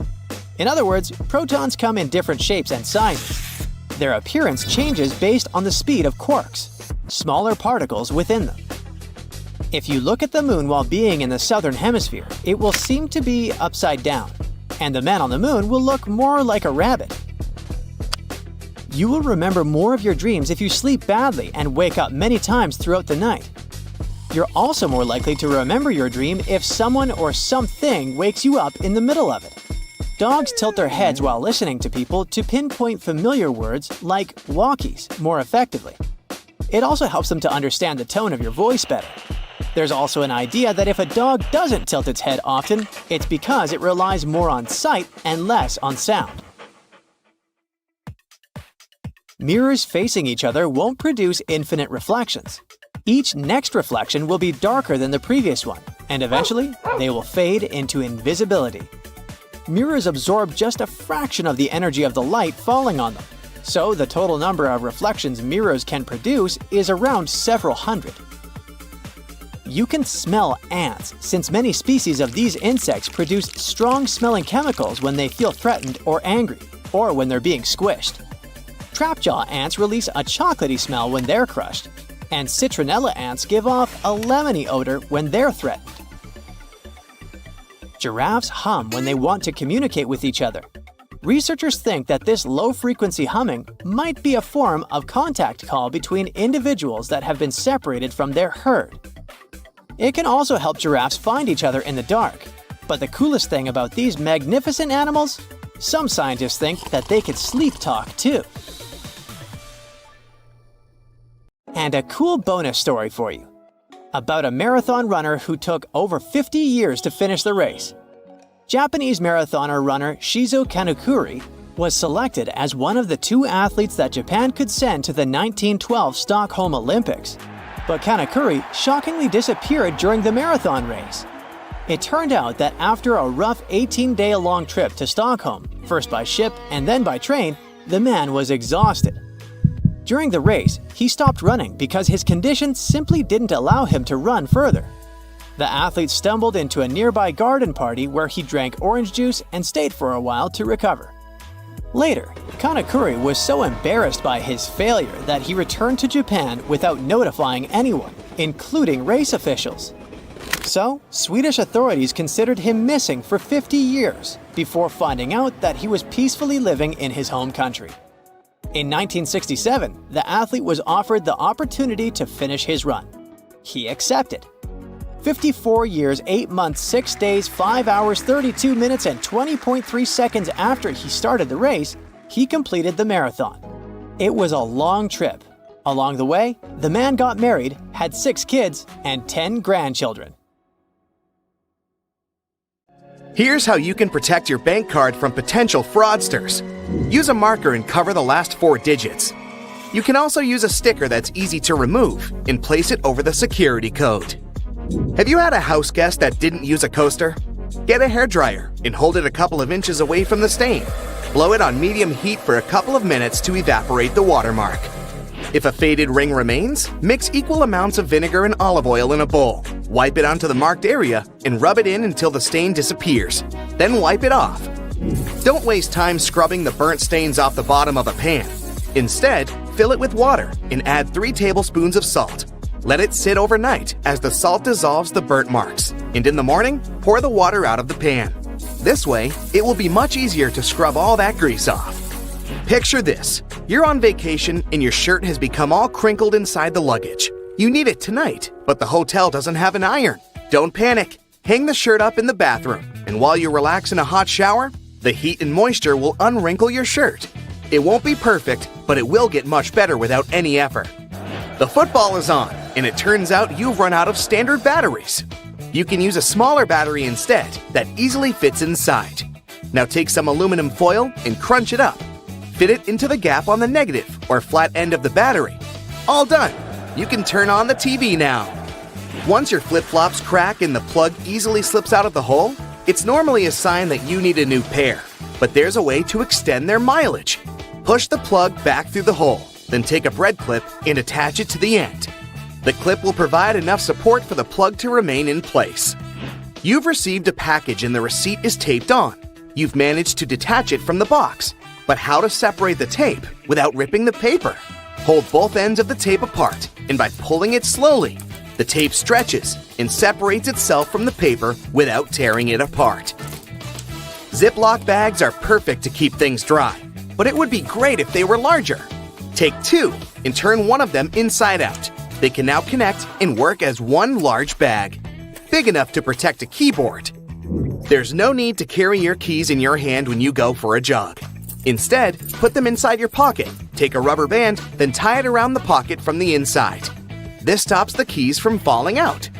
In other words, protons come in different shapes and sizes. Their appearance changes based on the speed of quarks, smaller particles within them. If you look at the moon while being in the southern hemisphere, it will seem to be upside down, and the man on the moon will look more like a rabbit. You will remember more of your dreams if you sleep badly and wake up many times throughout the night. You're also more likely to remember your dream if someone or something wakes you up in the middle of it. Dogs tilt their heads while listening to people to pinpoint familiar words like walkies more effectively. It also helps them to understand the tone of your voice better. There's also an idea that if a dog doesn't tilt its head often, it's because it relies more on sight and less on sound. Mirrors facing each other won't produce infinite reflections. Each next reflection will be darker than the previous one, and eventually, they will fade into invisibility. Mirrors absorb just a fraction of the energy of the light falling on them, so the total number of reflections mirrors can produce is around several hundred. You can smell ants, since many species of these insects produce strong-smelling chemicals when they feel threatened or angry, or when they're being squished. Trapjaw ants release a chocolatey smell when they're crushed, and citronella ants give off a lemony odor when they're threatened. Giraffes hum when they want to communicate with each other. Researchers think that this low-frequency humming might be a form of contact call between individuals that have been separated from their herd. It can also help giraffes find each other in the dark. But the coolest thing about these magnificent animals? Some scientists think that they could sleep talk too. And a cool bonus story for you. About a marathon runner who took over 50 years to finish the race. Japanese marathoner runner Shizo Kanekuri was selected as one of the 2 athletes that Japan could send to the 1912 Stockholm Olympics. But Kanekuri shockingly disappeared during the marathon race. It turned out that after a rough 18-day-long trip to Stockholm, first by ship and then by train, the man was exhausted. During the race, he stopped running because his condition simply didn't allow him to run further. The athlete stumbled into a nearby garden party where he drank orange juice and stayed for a while to recover. Later, Kanekuri was so embarrassed by his failure that he returned to Japan without notifying anyone, including race officials. So, Swedish authorities considered him missing for 50 years before finding out that he was peacefully living in his home country. In 1967, the athlete was offered the opportunity to finish his run. He accepted. 54 years, 8 months, 6 days, 5 hours, 32 minutes, and 20.3 seconds after he started the race, he completed the marathon. It was a long trip. Along the way, the man got married, had 6 kids, and 10 grandchildren. Here's how you can protect your bank card from potential fraudsters. Use a marker and cover the last 4 digits. You can also use a sticker that's easy to remove and place it over the security code. Have you had a house guest that didn't use a coaster? Get a hairdryer and hold it a couple of inches away from the stain. Blow it on medium heat for a couple of minutes to evaporate the watermark. If a faded ring remains, mix equal amounts of vinegar and olive oil in a bowl. Wipe it onto the marked area and rub it in until the stain disappears. Then wipe it off. Don't waste time scrubbing the burnt stains off the bottom of a pan. Instead, fill it with water and add 3 tablespoons of salt. Let it sit overnight as the salt dissolves the burnt marks, and in the morning, pour the water out of the pan. This way, it will be much easier to scrub all that grease off. Picture this. You're on vacation and your shirt has become all crinkled inside the luggage. You need it tonight, but the hotel doesn't have an iron. Don't panic. Hang the shirt up in the bathroom, and while you relax in a hot shower, the heat and moisture will unwrinkle your shirt. It won't be perfect, but it will get much better without any effort. The football is on, and it turns out you've run out of standard batteries. You can use a smaller battery instead that easily fits inside. Now take some aluminum foil and crunch it up. Fit it into the gap on the negative or flat end of the battery. All done. You can turn on the TV now. Once your flip-flops crack and the plug easily slips out of the hole, it's normally a sign that you need a new pair. But there's a way to extend their mileage. Push the plug back through the hole, then take a bread clip and attach it to the end. The clip will provide enough support for the plug to remain in place. You've received a package and the receipt is taped on. You've managed to detach it from the box. But how to separate the tape without ripping the paper? Hold both ends of the tape apart, and by pulling it slowly, the tape stretches and separates itself from the paper without tearing it apart. Ziploc bags are perfect to keep things dry, but it would be great if they were larger. Take two and turn one of them inside out. They can now connect and work as one large bag, big enough to protect a keyboard. There's no need to carry your keys in your hand when you go for a jog. Instead, put them inside your pocket, take a rubber band, then tie it around the pocket from the inside. This stops the keys from falling out.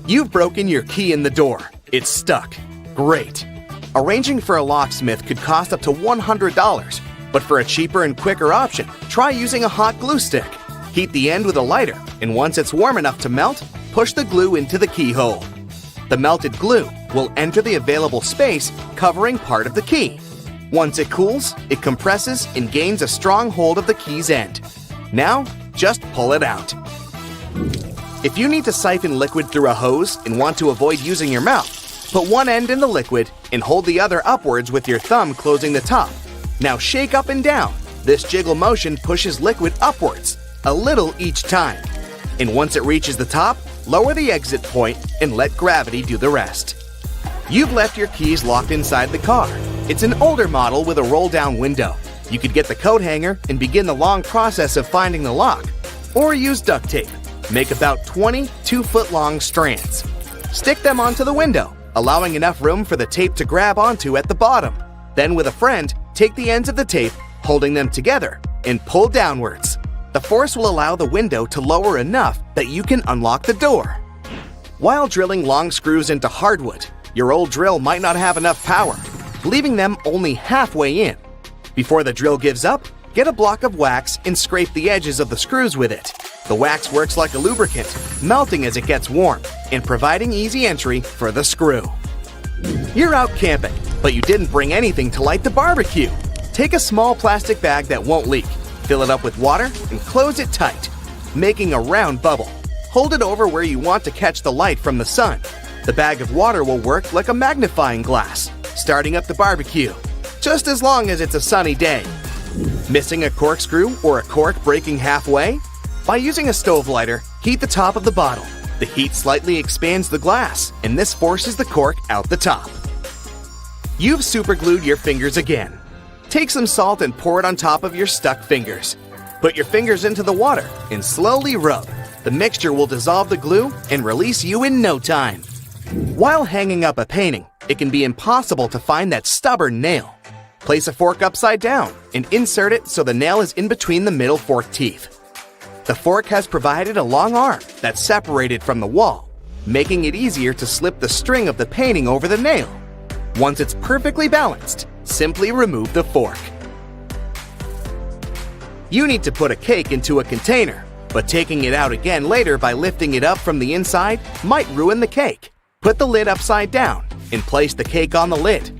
You've broken your key in the door. It's stuck. Great. Arranging for a locksmith could cost up to $100, but for a cheaper and quicker option, try using a hot glue stick. Heat the end with a lighter, and once it's warm enough to melt, push the glue into the keyhole. The melted glue will enter the available space, covering part of the key. Once it cools, it compresses and gains a strong hold of the key's end. Now, just pull it out. If you need to siphon liquid through a hose and want to avoid using your mouth, put one end in the liquid and hold the other upwards with your thumb closing the top. Now shake up and down. This jiggle motion pushes liquid upwards, a little each time. And once it reaches the top, lower the exit point and let gravity do the rest. You've left your keys locked inside the car. It's an older model with a roll-down window. You could get the coat hanger and begin the long process of finding the lock. Or use duct tape. Make about 20 2-foot-long strands. Stick them onto the window, allowing enough room for the tape to grab onto at the bottom. Then with a friend, take the ends of the tape, holding them together, and pull downwards. The force will allow the window to lower enough that you can unlock the door. While drilling long screws into hardwood, your old drill might not have enough power, leaving them only halfway in. Before the drill gives up, get a block of wax and scrape the edges of the screws with it. The wax works like a lubricant, melting as it gets warm and providing easy entry for the screw. You're out camping, but you didn't bring anything to light the barbecue. Take a small plastic bag that won't leak, fill it up with water, and close it tight, making a round bubble. Hold it over where you want to catch the light from the sun. The bag of water will work like a magnifying glass, starting up the barbecue, just as long as it's a sunny day. Missing a corkscrew or a cork breaking halfway? By using a stove lighter, heat the top of the bottle. The heat slightly expands the glass, and this forces the cork out the top. You've superglued your fingers again. Take some salt and pour it on top of your stuck fingers. Put your fingers into the water and slowly rub. The mixture will dissolve the glue and release you in no time. While hanging up a painting, it can be impossible to find that stubborn nail. Place a fork upside down and insert it so the nail is in between the middle fork teeth. The fork has provided a long arm that's separated from the wall, making it easier to slip the string of the painting over the nail. Once it's perfectly balanced, simply remove the fork. You need to put a cake into a container, but taking it out again later by lifting it up from the inside might ruin the cake. Put the lid upside down and place the cake on the lid.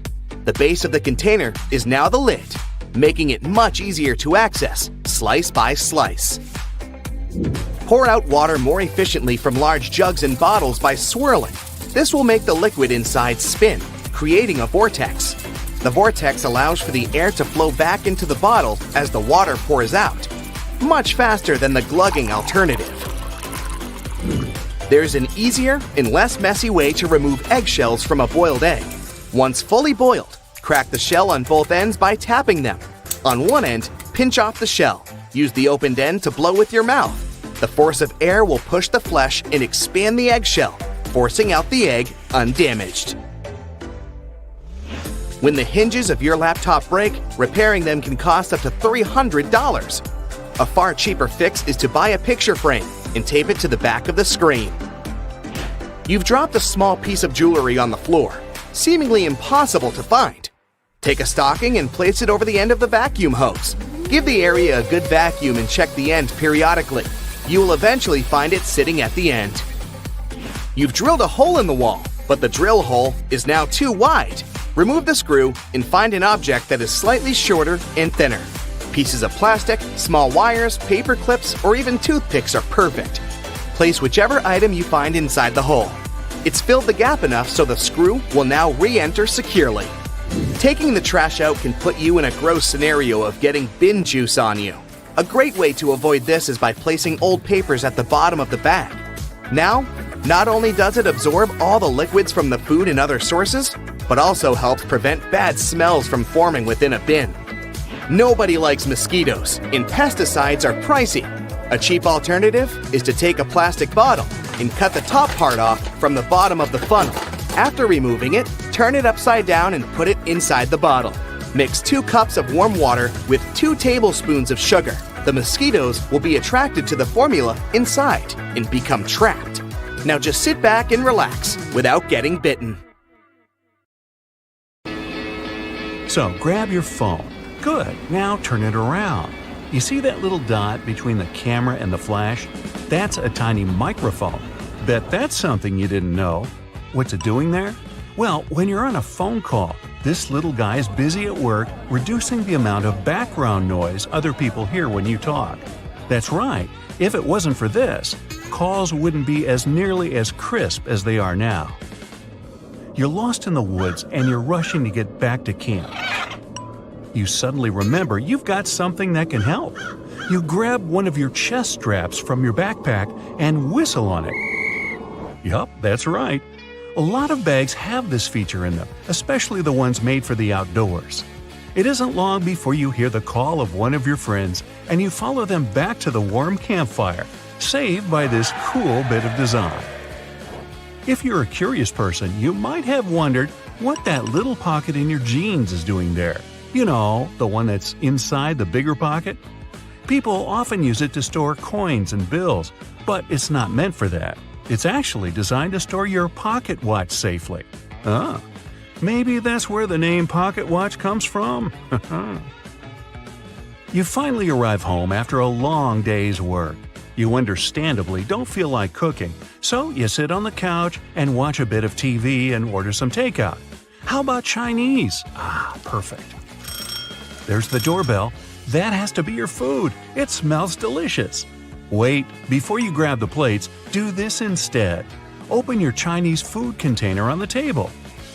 The base of the container is now the lid, making it much easier to access, slice by slice. Pour out water more efficiently from large jugs and bottles by swirling. This will make the liquid inside spin, creating a vortex. The vortex allows for the air to flow back into the bottle as the water pours out, much faster than the glugging alternative. There's an easier and less messy way to remove eggshells from a boiled egg. Once fully boiled, crack the shell on both ends by tapping them. On one end, pinch off the shell. Use the opened end to blow with your mouth. The force of air will push the flesh and expand the eggshell, forcing out the egg undamaged. When the hinges of your laptop break, repairing them can cost up to $300. A far cheaper fix is to buy a picture frame and tape it to the back of the screen. You've dropped a small piece of jewelry on the floor, seemingly impossible to find. Take a stocking and place it over the end of the vacuum hose. Give the area a good vacuum and check the end periodically. You will eventually find it sitting at the end. You've drilled a hole in the wall, but the drill hole is now too wide. Remove the screw and find an object that is slightly shorter and thinner. Pieces of plastic, small wires, paper clips, or even toothpicks are perfect. Place whichever item you find inside the hole. It's filled the gap enough so the screw will now re-enter securely. Taking the trash out can put you in a gross scenario of getting bin juice on you. A great way to avoid this is by placing old papers at the bottom of the bag. Now, not only does it absorb all the liquids from the food and other sources, but also helps prevent bad smells from forming within a bin. Nobody likes mosquitoes, and pesticides are pricey. A cheap alternative is to take a plastic bottle and cut the top part off from the bottom of the funnel. After removing it, turn it upside down and put it inside the bottle. Mix 2 cups of warm water with 2 tablespoons of sugar. The mosquitoes will be attracted to the formula inside and become trapped. Now just sit back and relax without getting bitten. So grab your phone. Good, now turn it around. You see that little dot between the camera and the flash? That's a tiny microphone. Bet that's something you didn't know. What's it doing there? Well, when you're on a phone call, this little guy is busy at work reducing the amount of background noise other people hear when you talk. That's right, if it wasn't for this, calls wouldn't be as nearly as crisp as they are now. You're lost in the woods and you're rushing to get back to camp. You suddenly remember you've got something that can help. You grab one of your chest straps from your backpack and whistle on it. Yup, that's right. A lot of bags have this feature in them, especially the ones made for the outdoors. It isn't long before you hear the call of one of your friends and you follow them back to the warm campfire, saved by this cool bit of design. If you're a curious person, you might have wondered what that little pocket in your jeans is doing there. You know, the one that's inside the bigger pocket? People often use it to store coins and bills, but it's not meant for that. It's actually designed to store your pocket watch safely. Maybe that's where the name pocket watch comes from. You finally arrive home after a long day's work. You understandably don't feel like cooking, so you sit on the couch and watch a bit of TV and order some takeout. How about Chinese? Perfect. There's the doorbell. That has to be your food. It smells delicious. Wait, before you grab the plates, do this instead. Open your Chinese food container on the table.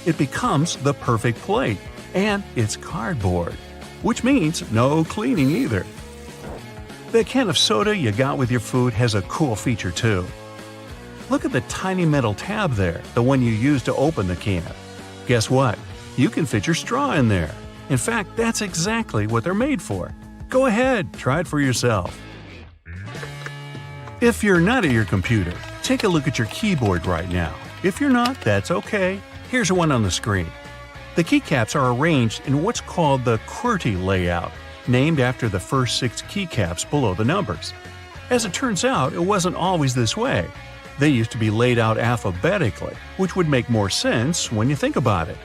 It becomes the perfect plate, and it's cardboard, which means no cleaning either. The can of soda you got with your food has a cool feature too. Look at the tiny metal tab there, the one you use to open the can. Guess what? You can fit your straw in there. In fact, that's exactly what they're made for. Go ahead, try it for yourself. If you're not at your computer, take a look at your keyboard right now. If you're not, that's okay. Here's one on the screen. The keycaps are arranged in what's called the QWERTY layout, named after the first 6 keycaps below the numbers. As it turns out, it wasn't always this way. They used to be laid out alphabetically, which would make more sense when you think about it.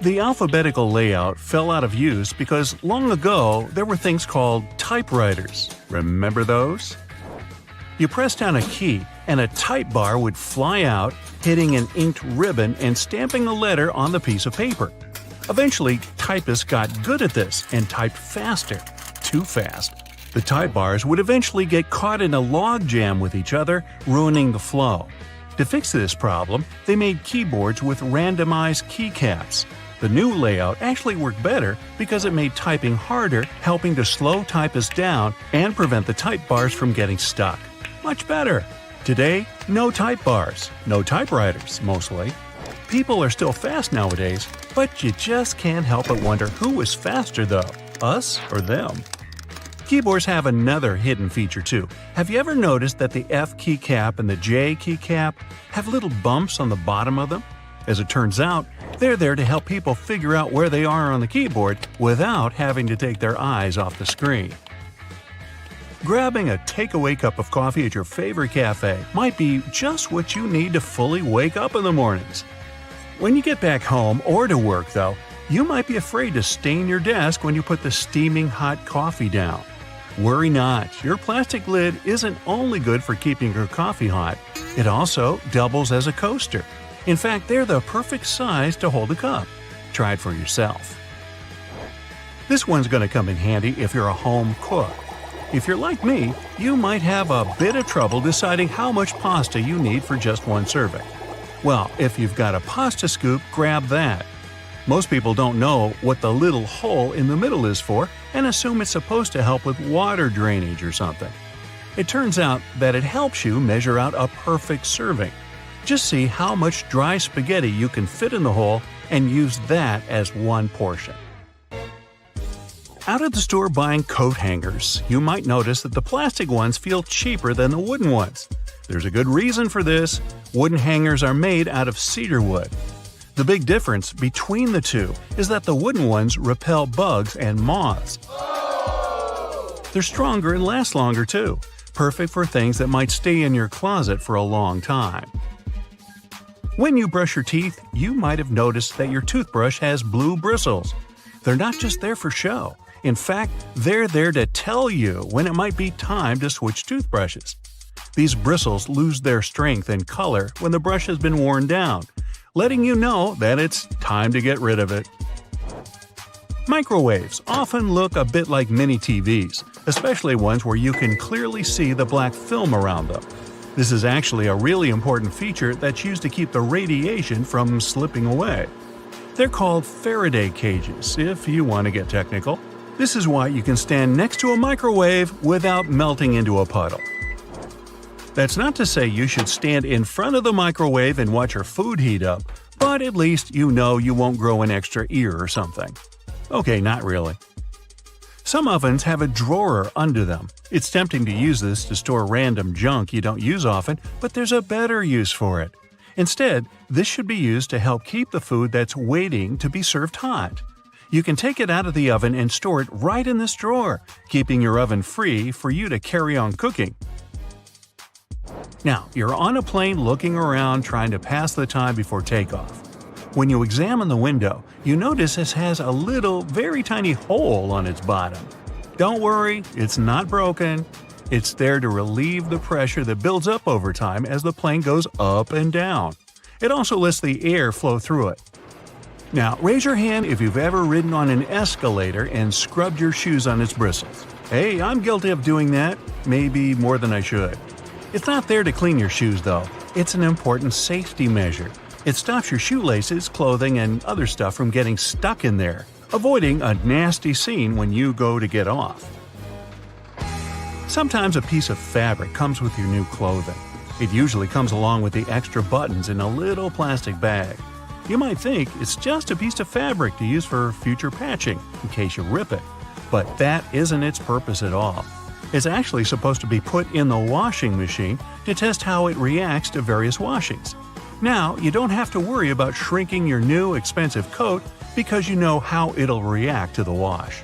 The alphabetical layout fell out of use because long ago there were things called typewriters. Remember those? You press down a key and a type bar would fly out, hitting an inked ribbon and stamping a letter on the piece of paper. Eventually, typists got good at this and typed faster. Too fast. The type bars would eventually get caught in a log jam with each other, ruining the flow. To fix this problem, they made keyboards with randomized keycaps. The new layout actually worked better because it made typing harder, helping to slow typists down and prevent the type bars from getting stuck. Much better. Today, no type bars, no typewriters, mostly. People are still fast nowadays, but you just can't help but wonder who is faster though, us or them. Keyboards have another hidden feature too. Have you ever noticed that the F keycap and the J keycap have little bumps on the bottom of them? As it turns out, they're there to help people figure out where they are on the keyboard without having to take their eyes off the screen. Grabbing a takeaway cup of coffee at your favorite cafe might be just what you need to fully wake up in the mornings. When you get back home or to work, though, you might be afraid to stain your desk when you put the steaming hot coffee down. Worry not, your plastic lid isn't only good for keeping your coffee hot, it also doubles as a coaster. In fact, they're the perfect size to hold a cup. Try it for yourself. This one's going to come in handy if you're a home cook. If you're like me, you might have a bit of trouble deciding how much pasta you need for just one serving. Well, if you've got a pasta scoop, grab that. Most people don't know what the little hole in the middle is for and assume it's supposed to help with water drainage or something. It turns out that it helps you measure out a perfect serving. Just see how much dry spaghetti you can fit in the hole and use that as one portion. Out at the store buying coat hangers, you might notice that the plastic ones feel cheaper than the wooden ones. There's a good reason for this. Wooden hangers are made out of cedar wood. The big difference between the two is that the wooden ones repel bugs and moths. They're stronger and last longer too, perfect for things that might stay in your closet for a long time. When you brush your teeth, you might have noticed that your toothbrush has blue bristles. They're not just there for show. In fact, they're there to tell you when it might be time to switch toothbrushes. These bristles lose their strength and color when the brush has been worn down, letting you know that it's time to get rid of it. Microwaves often look a bit like mini TVs, especially ones where you can clearly see the black film around them. This is actually a really important feature that's used to keep the radiation from slipping away. They're called Faraday cages, if you want to get technical. This is why you can stand next to a microwave without melting into a puddle. That's not to say you should stand in front of the microwave and watch your food heat up, but at least you know you won't grow an extra ear or something. Okay, not really. Some ovens have a drawer under them. It's tempting to use this to store random junk you don't use often, but there's a better use for it. Instead, this should be used to help keep the food that's waiting to be served hot. You can take it out of the oven and store it right in this drawer, keeping your oven free for you to carry on cooking. Now, you're on a plane looking around trying to pass the time before takeoff. When you examine the window, you notice it has a little, very tiny hole on its bottom. Don't worry, it's not broken. It's there to relieve the pressure that builds up over time as the plane goes up and down. It also lets the air flow through it. Now, raise your hand if you've ever ridden on an escalator and scrubbed your shoes on its bristles. Hey, I'm guilty of doing that, maybe more than I should. It's not there to clean your shoes, though. It's an important safety measure. It stops your shoelaces, clothing, and other stuff from getting stuck in there, avoiding a nasty scene when you go to get off. Sometimes a piece of fabric comes with your new clothing. It usually comes along with the extra buttons in a little plastic bag. You might think it's just a piece of fabric to use for future patching, in case you rip it. But that isn't its purpose at all. It's actually supposed to be put in the washing machine to test how it reacts to various washings. Now, you don't have to worry about shrinking your new expensive coat because you know how it'll react to the wash.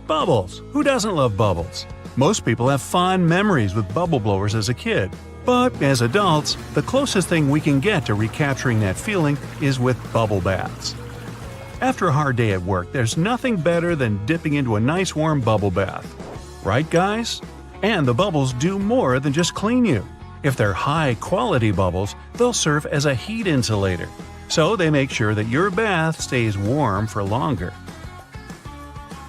Bubbles! Who doesn't love bubbles? Most people have fond memories with bubble blowers as a kid. But as adults, the closest thing we can get to recapturing that feeling is with bubble baths. After a hard day at work, there's nothing better than dipping into a nice warm bubble bath. Right, guys? And the bubbles do more than just clean you. If they're high-quality bubbles, they'll serve as a heat insulator, so they make sure that your bath stays warm for longer.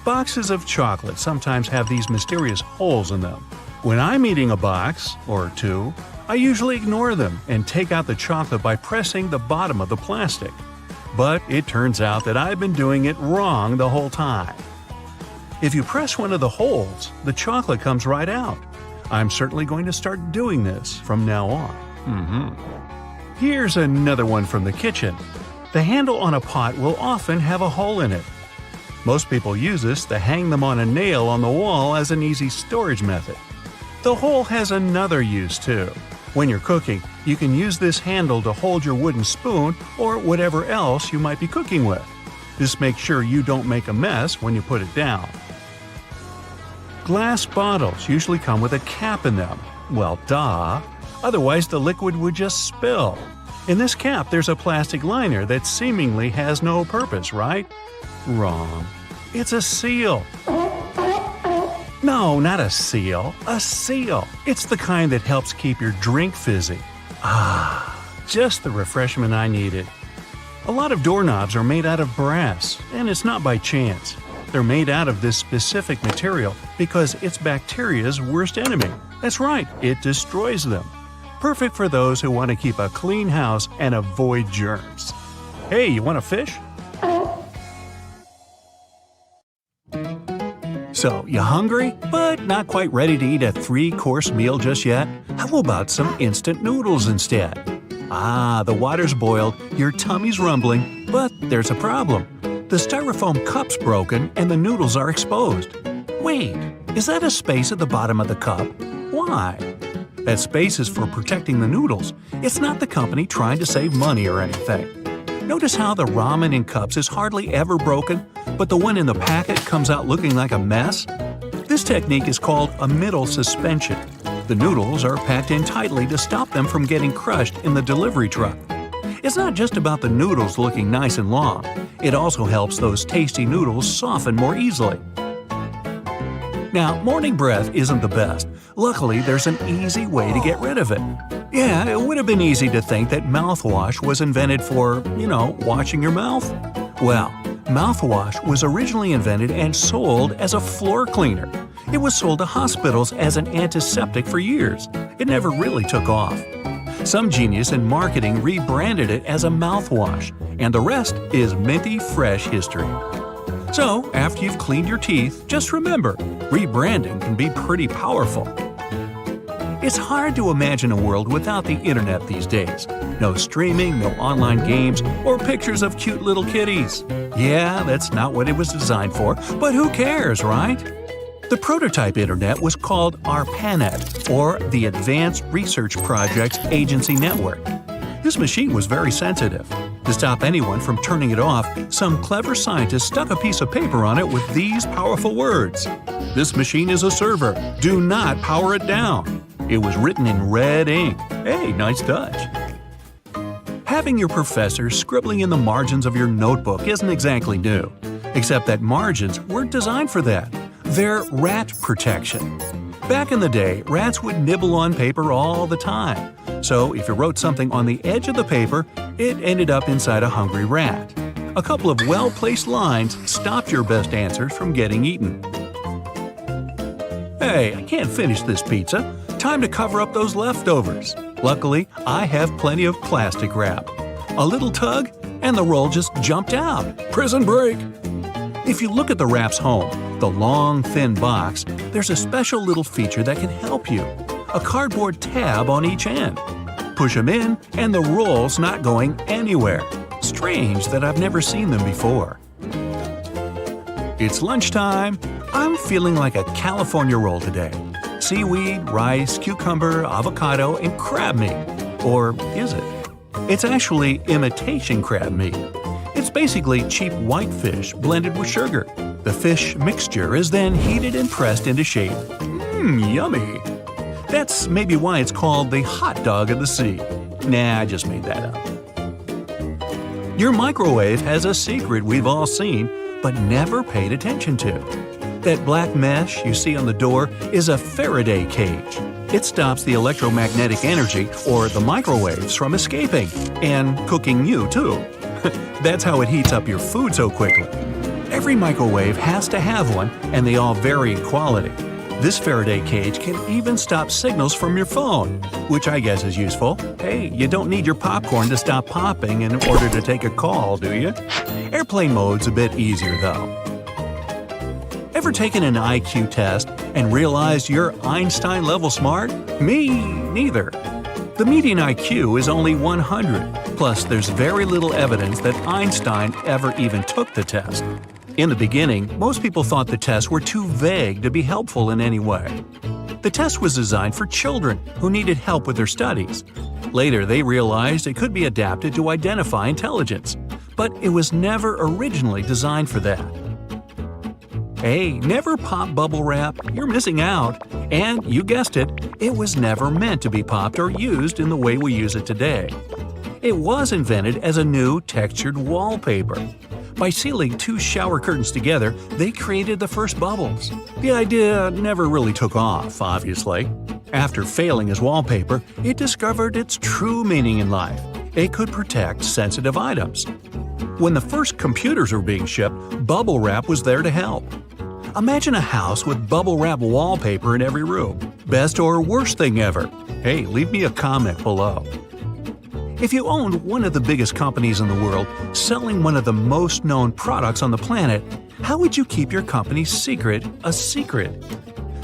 Boxes of chocolate sometimes have these mysterious holes in them. When I'm eating a box, or two, I usually ignore them and take out the chocolate by pressing the bottom of the plastic. But it turns out that I've been doing it wrong the whole time. If you press one of the holes, the chocolate comes right out. I'm certainly going to start doing this from now on. Here's another one from the kitchen. The handle on a pot will often have a hole in it. Most people use this to hang them on a nail on the wall as an easy storage method. The hole has another use too. When you're cooking, you can use this handle to hold your wooden spoon or whatever else you might be cooking with. This makes sure you don't make a mess when you put it down. Glass bottles usually come with a cap in them. Well, duh. Otherwise, the liquid would just spill. In this cap, there's a plastic liner that seemingly has no purpose, right? Wrong. It's a seal. No, not a seal. A seal. It's the kind that helps keep your drink fizzy. Just the refreshment I needed. A lot of doorknobs are made out of brass, and it's not by chance. They're made out of this specific material because it's bacteria's worst enemy. That's right, it destroys them. Perfect for those who want to keep a clean house and avoid germs. Hey, you want a fish? So, you hungry, but not quite ready to eat a 3-course meal just yet? How about some instant noodles instead? The water's boiled, your tummy's rumbling, but there's a problem. The styrofoam cup's broken and the noodles are exposed. Wait, is that a space at the bottom of the cup? Why? That space is for protecting the noodles. It's not the company trying to save money or anything. Notice how the ramen in cups is hardly ever broken, but the one in the packet comes out looking like a mess? This technique is called a middle suspension. The noodles are packed in tightly to stop them from getting crushed in the delivery truck. It's not just about the noodles looking nice and long. It also helps those tasty noodles soften more easily. Now, morning breath isn't the best. Luckily, there's an easy way to get rid of it. Yeah, it would have been easy to think that mouthwash was invented for, washing your mouth. Well, mouthwash was originally invented and sold as a floor cleaner. It was sold to hospitals as an antiseptic for years. It never really took off. Some genius in marketing rebranded it as a mouthwash, and the rest is minty fresh history. So, after you've cleaned your teeth, just remember, rebranding can be pretty powerful. It's hard to imagine a world without the internet these days. No streaming, no online games, or pictures of cute little kitties. Yeah, that's not what it was designed for, but who cares, right? The prototype internet was called ARPANET, or the Advanced Research Projects Agency Network. This machine was very sensitive. To stop anyone from turning it off, some clever scientists stuck a piece of paper on it with these powerful words. "This machine is a server. Do not power it down." It was written in red ink. Hey, nice touch. Having your professor scribbling in the margins of your notebook isn't exactly new, except that margins weren't designed for that. They're rat protection. Back in the day, rats would nibble on paper all the time. So if you wrote something on the edge of the paper, it ended up inside a hungry rat. A couple of well-placed lines stopped your best answers from getting eaten. Hey, I can't finish this pizza. Time to cover up those leftovers. Luckily, I have plenty of plastic wrap. A little tug, and the roll just jumped out. Prison break! If you look at the wrap's home, the long, thin box, there's a special little feature that can help you. A cardboard tab on each end. Push them in, and the roll's not going anywhere. Strange that I've never seen them before. It's lunchtime. I'm feeling like a California roll today. Seaweed, rice, cucumber, avocado, and crab meat. Or is it? It's actually imitation crab meat. It's basically cheap white fish blended with sugar. The fish mixture is then heated and pressed into shape. Yummy! That's maybe why it's called the hot dog of the sea. Nah, I just made that up. Your microwave has a secret we've all seen, but never paid attention to. That black mesh you see on the door is a Faraday cage. It stops the electromagnetic energy, or the microwaves, from escaping, and cooking you too. That's how it heats up your food so quickly. Every microwave has to have one, and they all vary in quality. This Faraday cage can even stop signals from your phone, which I guess is useful. Hey, you don't need your popcorn to stop popping in order to take a call, do you? Airplane mode's a bit easier, though. Ever taken an IQ test and realized you're Einstein-level smart? Me neither. The median IQ is only 100, plus there's very little evidence that Einstein ever even took the test. In the beginning, most people thought the tests were too vague to be helpful in any way. The test was designed for children who needed help with their studies. Later, they realized it could be adapted to identify intelligence, but it was never originally designed for that. Hey, never pop bubble wrap, you're missing out. And, you guessed it, it was never meant to be popped or used in the way we use it today. It was invented as a new textured wallpaper. By sealing two shower curtains together, they created the first bubbles. The idea never really took off, obviously. After failing as wallpaper, it discovered its true meaning in life. It could protect sensitive items. When the first computers were being shipped, bubble wrap was there to help. Imagine a house with bubble wrap wallpaper in every room. Best or worst thing ever? Hey, leave me a comment below. If you owned one of the biggest companies in the world, selling one of the most known products on the planet, how would you keep your company's secret a secret?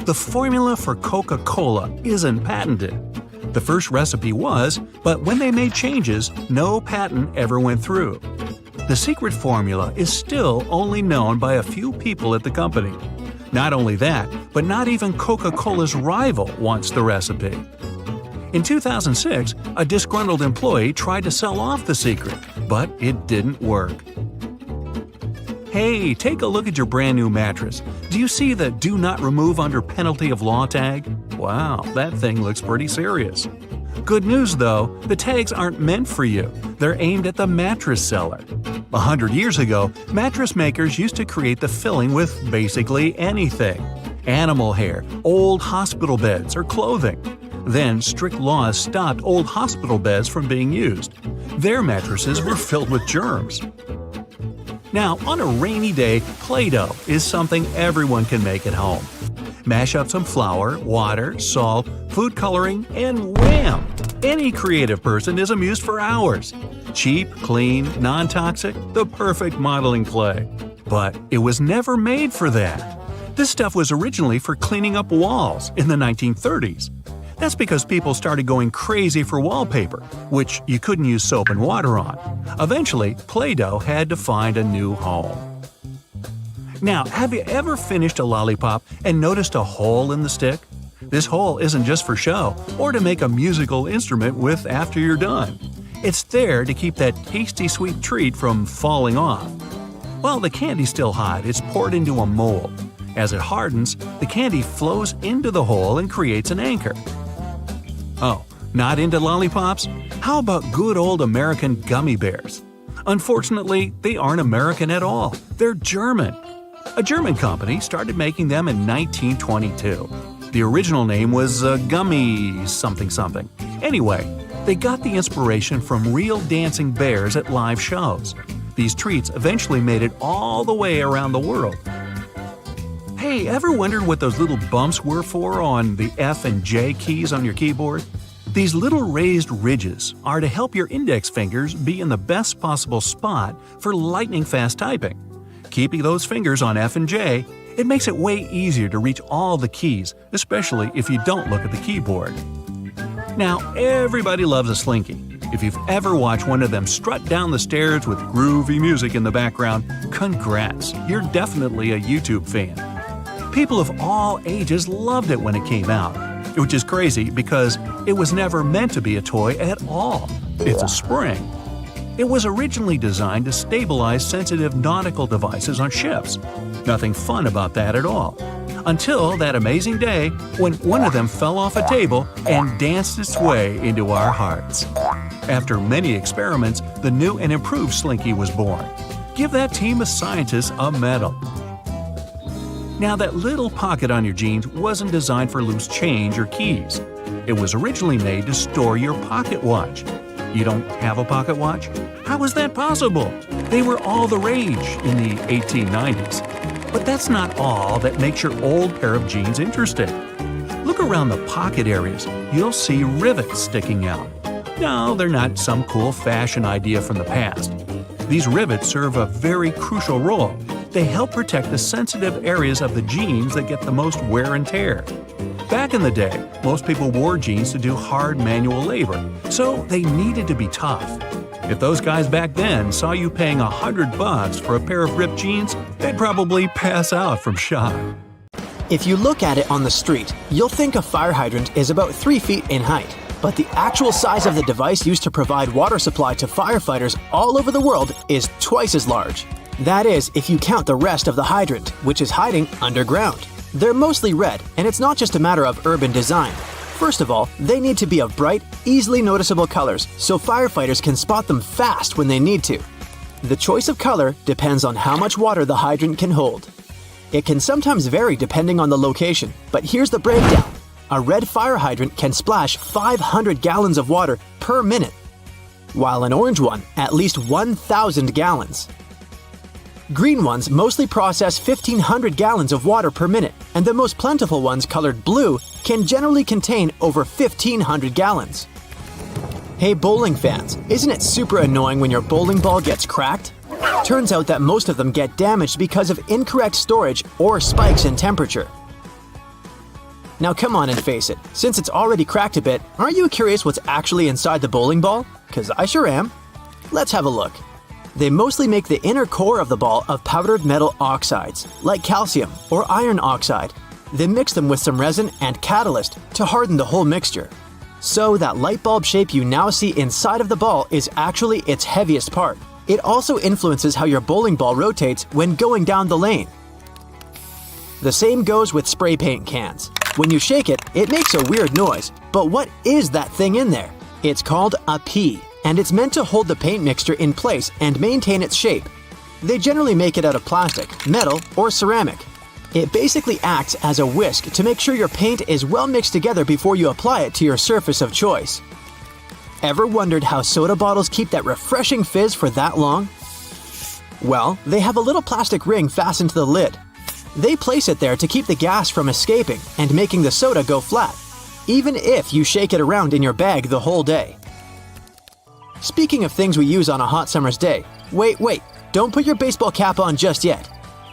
The formula for Coca-Cola isn't patented. The first recipe was, but when they made changes, no patent ever went through. The secret formula is still only known by a few people at the company. Not only that, but not even Coca-Cola's rival wants the recipe. In 2006, a disgruntled employee tried to sell off the secret, but it didn't work. Hey, take a look at your brand new mattress. Do you see the "Do Not Remove Under Penalty of Law" tag? Wow, that thing looks pretty serious. Good news though, the tags aren't meant for you. They're aimed at the mattress seller. 100 years ago, mattress makers used to create the filling with basically anything. Animal hair, old hospital beds, or clothing. Then strict laws stopped old hospital beds from being used. Their mattresses were filled with germs. Now, on a rainy day, Play-Doh is something everyone can make at home. Mash up some flour, water, salt, food coloring, and wham! Any creative person is amused for hours. Cheap, clean, non-toxic, the perfect modeling clay. But it was never made for that. This stuff was originally for cleaning up walls in the 1930s. That's because people started going crazy for wallpaper, which you couldn't use soap and water on. Eventually, Play-Doh had to find a new home. Now, have you ever finished a lollipop and noticed a hole in the stick? This hole isn't just for show or to make a musical instrument with after you're done. It's there to keep that tasty sweet treat from falling off. While the candy's still hot, it's poured into a mold. As it hardens, the candy flows into the hole and creates an anchor. Oh, not into lollipops? How about good old American gummy bears? Unfortunately, they aren't American at all. They're German. A German company started making them in 1922. The original name was Gummy something something. Anyway, they got the inspiration from real dancing bears at live shows. These treats eventually made it all the way around the world. Hey, ever wondered what those little bumps were for on the F and J keys on your keyboard? These little raised ridges are to help your index fingers be in the best possible spot for lightning-fast typing. Keeping those fingers on F and J, it makes it way easier to reach all the keys, especially if you don't look at the keyboard. Now, everybody loves a Slinky. If you've ever watched one of them strut down the stairs with groovy music in the background, congrats, you're definitely a YouTube fan. People of all ages loved it when it came out, which is crazy because it was never meant to be a toy at all. It's a spring. It was originally designed to stabilize sensitive nautical devices on ships. Nothing fun about that at all. Until that amazing day when one of them fell off a table and danced its way into our hearts. After many experiments, the new and improved Slinky was born. Give that team of scientists a medal. Now, that little pocket on your jeans wasn't designed for loose change or keys. It was originally made to store your pocket watch. You don't have a pocket watch? How is that possible? They were all the rage in the 1890s. But that's not all that makes your old pair of jeans interesting. Look around the pocket areas. You'll see rivets sticking out. No, they're not some cool fashion idea from the past. These rivets serve a very crucial role. they help protect the sensitive areas of the jeans that get the most wear and tear. Back in the day, most people wore jeans to do hard manual labor, so they needed to be tough. If those guys back then saw you paying $100 for a pair of ripped jeans, they'd probably pass out from shock. If you look at it on the street, you'll think a fire hydrant is about 3 feet in height. But the actual size of the device used to provide water supply to firefighters all over the world is twice as large. That is, if you count the rest of the hydrant, which is hiding underground. They're mostly red, and it's not just a matter of urban design. First of all, they need to be of bright, easily noticeable colors so firefighters can spot them fast when they need to. The choice of color depends on how much water the hydrant can hold. It can sometimes vary depending on the location, but here's the breakdown. A red fire hydrant can splash 500 gallons of water per minute, while an orange one at least 1,000 gallons. Green ones mostly process 1,500 gallons of water per minute, and the most plentiful ones colored blue can generally contain over 1,500 gallons. Hey bowling fans, isn't it super annoying when your bowling ball gets cracked? Turns out that most of them get damaged because of incorrect storage or spikes in temperature. Now come on and face it, since it's already cracked a bit, aren't you curious what's actually inside the bowling ball? 'Cause I sure am. Let's have a look. They mostly make the inner core of the ball of powdered metal oxides, like calcium or iron oxide. They mix them with some resin and catalyst to harden the whole mixture. So that light bulb shape you now see inside of the ball is actually its heaviest part. It also influences how your bowling ball rotates when going down the lane. The same goes with spray paint cans. When you shake it, it makes a weird noise. But what is that thing in there? It's called a pea, and it's meant to hold the paint mixture in place and maintain its shape. They generally make it out of plastic, metal, or ceramic. It basically acts as a whisk to make sure your paint is well mixed together before you apply it to your surface of choice. Ever wondered how soda bottles keep that refreshing fizz for that long? Well, they have a little plastic ring fastened to the lid. They place it there to keep the gas from escaping and making the soda go flat, even if you shake it around in your bag the whole day. Speaking of things we use on a hot summer's day, wait, don't put your baseball cap on just yet.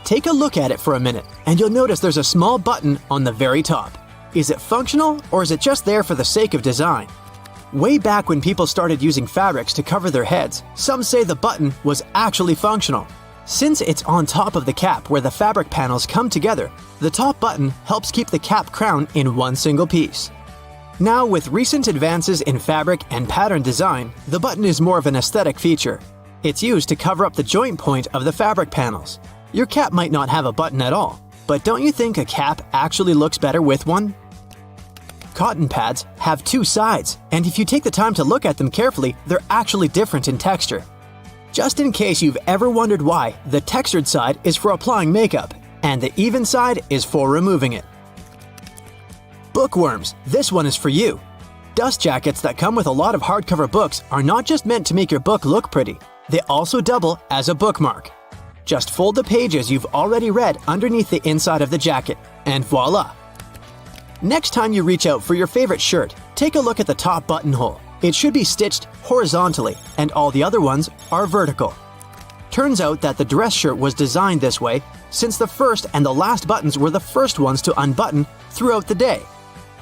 Take a look at it for a minute, and you'll notice there's a small button on the very top. Is it functional, or is it just there for the sake of design? Way back when people started using fabrics to cover their heads, some say the button was actually functional. Since it's on top of the cap where the fabric panels come together, the top button helps keep the cap crown in one single piece. Now, with recent advances in fabric and pattern design, the button is more of an aesthetic feature. It's used to cover up the joint point of the fabric panels. Your cap might not have a button at all, but don't you think a cap actually looks better with one? Cotton pads have two sides, and if you take the time to look at them carefully, they're actually different in texture. Just in case you've ever wondered why, the textured side is for applying makeup, and the even side is for removing it. Bookworms, this one is for you. Dust jackets that come with a lot of hardcover books are not just meant to make your book look pretty, they also double as a bookmark. Just fold the pages you've already read underneath the inside of the jacket, and voila! Next time you reach out for your favorite shirt, take a look at the top buttonhole. It should be stitched horizontally, and all the other ones are vertical. Turns out that the dress shirt was designed this way since the first and the last buttons were the first ones to unbutton throughout the day.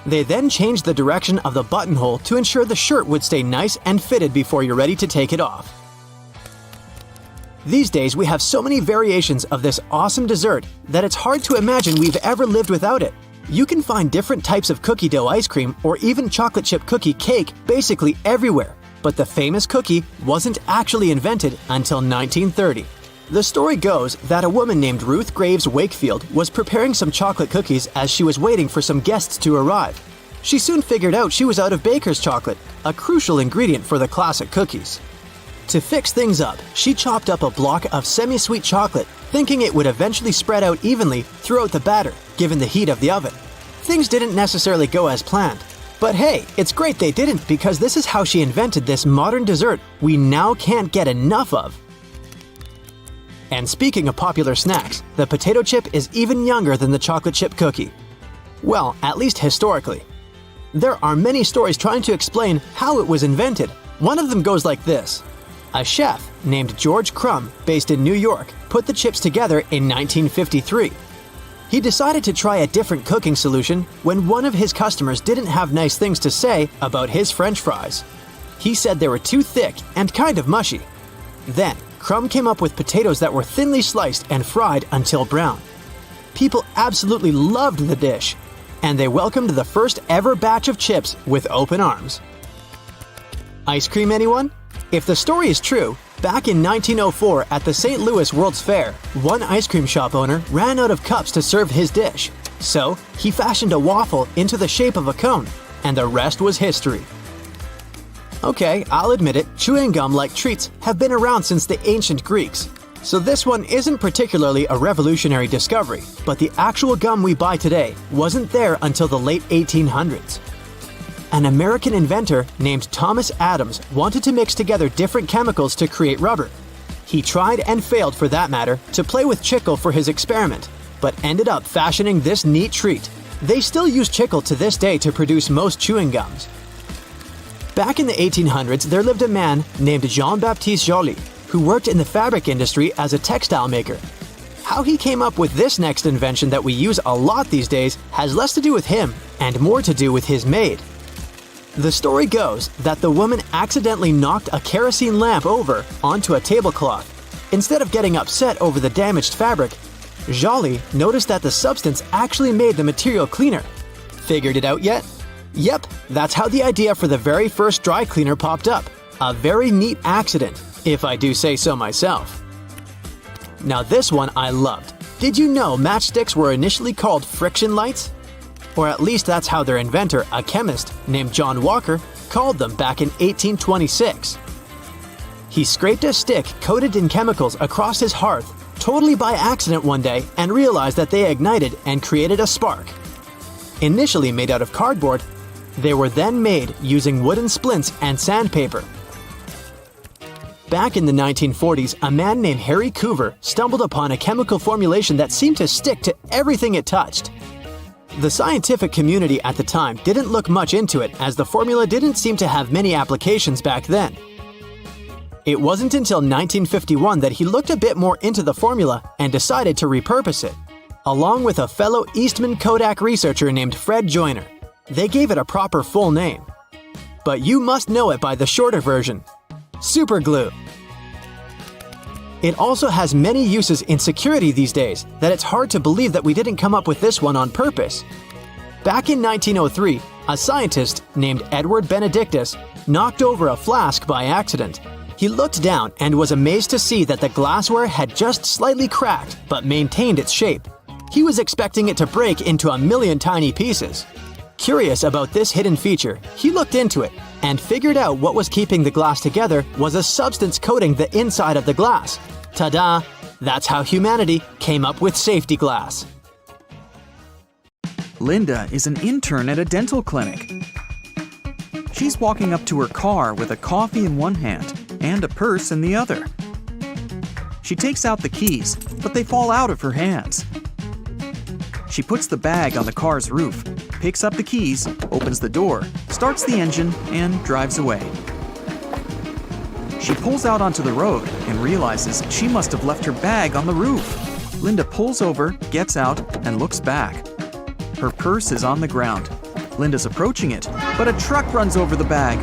They then changed the direction of the buttonhole to ensure the shirt would stay nice and fitted before you're ready to take it off. These days we have so many variations of this awesome dessert that it's hard to imagine we've ever lived without it. You can find different types of cookie dough ice cream or even chocolate chip cookie cake basically everywhere, but the famous cookie wasn't actually invented until 1930. The story goes that a woman named Ruth Graves Wakefield was preparing some chocolate cookies as she was waiting for some guests to arrive. She soon figured out she was out of baker's chocolate, a crucial ingredient for the classic cookies. To fix things up, she chopped up a block of semi-sweet chocolate, thinking it would eventually spread out evenly throughout the batter, given the heat of the oven. Things didn't necessarily go as planned. But hey, it's great they didn't, because this is how she invented this modern dessert we now can't get enough of. And speaking of popular snacks, the potato chip is even younger than the chocolate chip cookie. Well, at least historically. There are many stories trying to explain how it was invented. One of them goes like this. A chef named George Crumb, based in New York, put the chips together in 1953. He decided to try a different cooking solution when one of his customers didn't have nice things to say about his French fries. He said they were too thick and kind of mushy. Then, Crumb came up with potatoes that were thinly sliced and fried until brown. People absolutely loved the dish, and they welcomed the first ever batch of chips with open arms. Ice cream, anyone? If the story is true, back in 1904 at the St. Louis World's Fair, one ice cream shop owner ran out of cups to serve his dish. So, he fashioned a waffle into the shape of a cone, and the rest was history. Okay, I'll admit it, chewing gum-like treats have been around since the ancient Greeks. So this one isn't particularly a revolutionary discovery, but the actual gum we buy today wasn't there until the late 1800s. An American inventor named Thomas Adams wanted to mix together different chemicals to create rubber. He tried and failed, for that matter, to play with chicle for his experiment, but ended up fashioning this neat treat. They still use chicle to this day to produce most chewing gums. Back in the 1800s, there lived a man named Jean-Baptiste Joly, who worked in the fabric industry as a textile maker. How he came up with this next invention that we use a lot these days has less to do with him and more to do with his maid. The story goes that the woman accidentally knocked a kerosene lamp over onto a tablecloth. Instead of getting upset over the damaged fabric, Joly noticed that the substance actually made the material cleaner. Figured it out yet? Yep, that's how the idea for the very first dry cleaner popped up. A very neat accident, if I do say so myself. Now this one I loved. Did you know matchsticks were initially called friction lights? Or at least that's how their inventor, a chemist named John Walker, called them back in 1826. He scraped a stick coated in chemicals across his hearth, totally by accident one day, and realized that they ignited and created a spark. Initially made out of cardboard, they were then made using wooden splints and sandpaper. Back in the 1940s, a man named Harry Coover stumbled upon a chemical formulation that seemed to stick to everything it touched. The scientific community at the time didn't look much into it, as the formula didn't seem to have many applications back then. It wasn't until 1951 that he looked a bit more into the formula and decided to repurpose it, along with a fellow Eastman Kodak researcher named Fred Joyner. They gave it a proper full name. But you must know it by the shorter version: super glue. It also has many uses in security these days that it's hard to believe that we didn't come up with this one on purpose. Back in 1903, a scientist named Edward Benedictus knocked over a flask by accident. He looked down and was amazed to see that the glassware had just slightly cracked but maintained its shape. He was expecting it to break into a million tiny pieces. Curious about this hidden feature, he looked into it and figured out what was keeping the glass together was a substance coating the inside of the glass. Ta-da! That's how humanity came up with safety glass. Linda is an intern at a dental clinic. She's walking up to her car with a coffee in one hand and a purse in the other. She takes out the keys, but they fall out of her hands. She puts the bag on the car's roof, picks up the keys, opens the door, starts the engine, and drives away. She pulls out onto the road and realizes she must have left her bag on the roof. Linda pulls over, gets out, and looks back. Her purse is on the ground. Linda's approaching it, but a truck runs over the bag.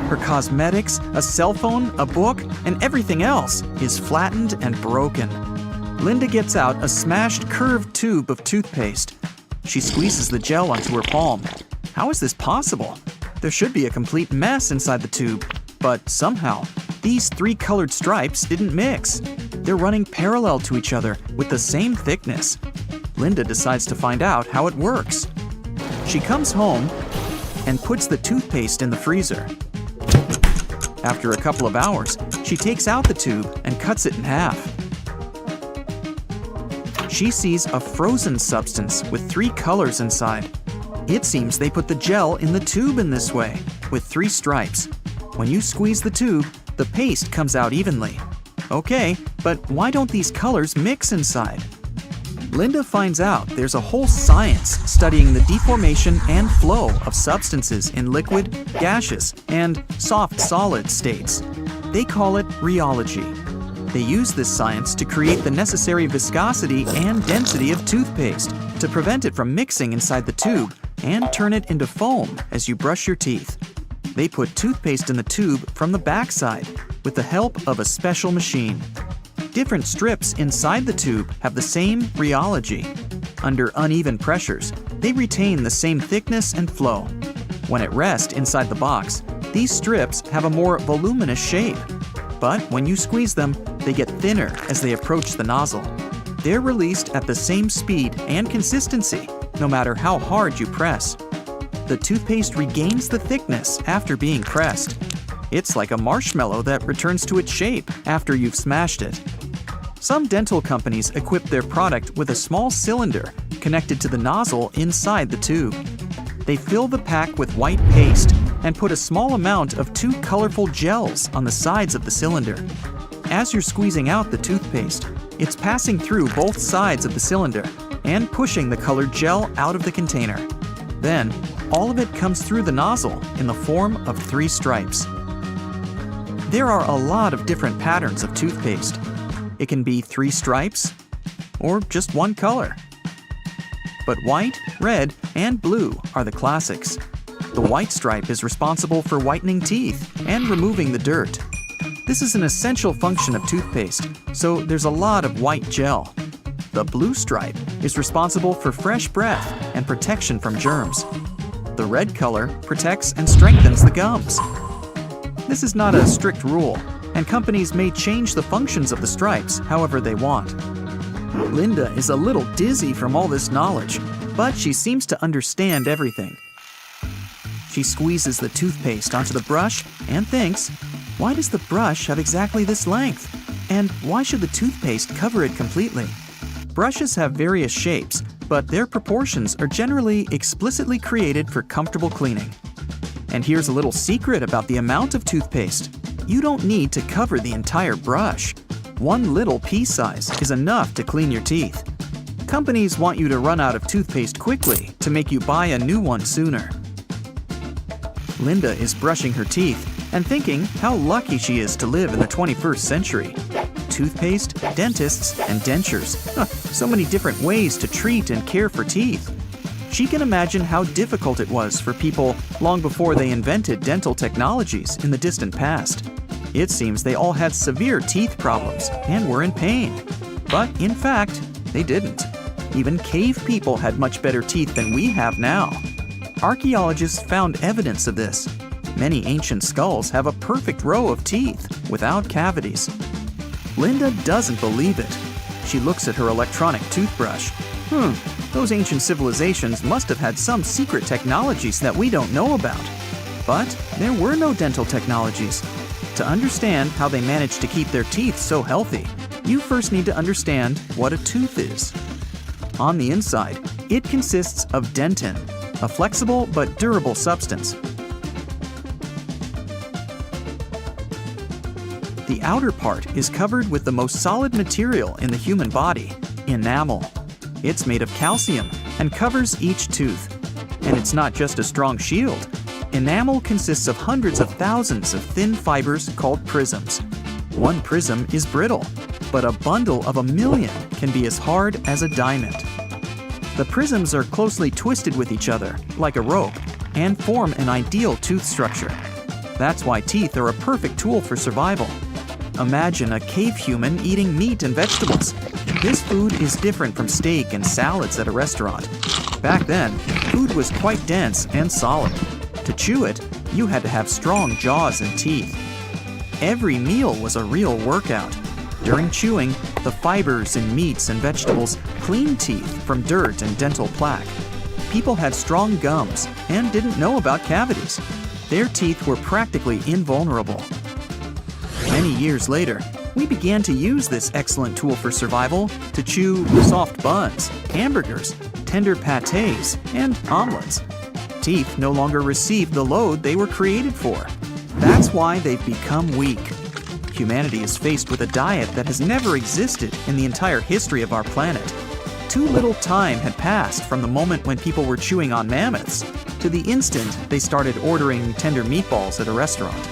Her cosmetics, a cell phone, a book, and everything else is flattened and broken. Linda gets out a smashed curved tube of toothpaste. She squeezes the gel onto her palm. How is this possible? There should be a complete mess inside the tube. But somehow, these three colored stripes didn't mix. They're running parallel to each other with the same thickness. Linda decides to find out how it works. She comes home and puts the toothpaste in the freezer. After a couple of hours, she takes out the tube and cuts it in half. She sees a frozen substance with three colors inside. It seems they put the gel in the tube in this way, with three stripes. When you squeeze the tube, the paste comes out evenly. Okay, but why don't these colors mix inside? Linda finds out there's a whole science studying the deformation and flow of substances in liquid, gaseous, and soft solid states. They call it rheology. They use this science to create the necessary viscosity and density of toothpaste to prevent it from mixing inside the tube and turn it into foam as you brush your teeth. They put toothpaste in the tube from the backside with the help of a special machine. Different strips inside the tube have the same rheology. Under uneven pressures, they retain the same thickness and flow. When at rest inside the box, these strips have a more voluminous shape. But when you squeeze them, they get thinner as they approach the nozzle. They're released at the same speed and consistency, no matter how hard you press. The toothpaste regains the thickness after being pressed. It's like a marshmallow that returns to its shape after you've smashed it. Some dental companies equip their product with a small cylinder connected to the nozzle inside the tube. They fill the pack with white paste and put a small amount of two colorful gels on the sides of the cylinder. As you're squeezing out the toothpaste, it's passing through both sides of the cylinder and pushing the colored gel out of the container. Then, all of it comes through the nozzle in the form of 3 stripes. There are a lot of different patterns of toothpaste. It can be 3 stripes or just one color. But white, red, and blue are the classics. The white stripe is responsible for whitening teeth and removing the dirt. This is an essential function of toothpaste, so there's a lot of white gel. The blue stripe is responsible for fresh breath and protection from germs. The red color protects and strengthens the gums. This is not a strict rule, and companies may change the functions of the stripes however they want. Linda is a little dizzy from all this knowledge, but she seems to understand everything. She squeezes the toothpaste onto the brush and thinks, why does the brush have exactly this length? And why should the toothpaste cover it completely? Brushes have various shapes, but their proportions are generally explicitly created for comfortable cleaning. And here's a little secret about the amount of toothpaste. You don't need to cover the entire brush. One little pea size is enough to clean your teeth. Companies want you to run out of toothpaste quickly to make you buy a new one sooner. Linda is brushing her teeth and thinking how lucky she is to live in the 21st century. Toothpaste, dentists, and dentures. So many different ways to treat and care for teeth. She can imagine how difficult it was for people long before they invented dental technologies in the distant past. It seems they all had severe teeth problems and were in pain. But in fact, they didn't. Even cave people had much better teeth than we have now. Archaeologists found evidence of this. Many ancient skulls have a perfect row of teeth without cavities. Linda doesn't believe it. She looks at her electronic toothbrush. Those ancient civilizations must have had some secret technologies that we don't know about. But there were no dental technologies. To understand how they managed to keep their teeth so healthy, you first need to understand what a tooth is. On the inside, it consists of dentin, a flexible but durable substance. The outer part is covered with the most solid material in the human body, enamel. It's made of calcium and covers each tooth. And it's not just a strong shield. Enamel consists of hundreds of thousands of thin fibers called prisms. One prism is brittle, but a bundle of 1 million can be as hard as a diamond. The prisms are closely twisted with each other, like a rope, and form an ideal tooth structure. That's why teeth are a perfect tool for survival. Imagine a cave human eating meat and vegetables. This food is different from steak and salads at a restaurant. Back then, food was quite dense and solid. To chew it, you had to have strong jaws and teeth. Every meal was a real workout. During chewing, the fibers in meats and vegetables cleaned teeth from dirt and dental plaque. People had strong gums and didn't know about cavities. Their teeth were practically invulnerable. Many years later, we began to use this excellent tool for survival to chew soft buns, hamburgers, tender pâtés, and omelets. Teeth no longer received the load they were created for. That's why they've become weak. Humanity is faced with a diet that has never existed in the entire history of our planet. Too little time had passed from the moment when people were chewing on mammoths to the instant they started ordering tender meatballs at a restaurant.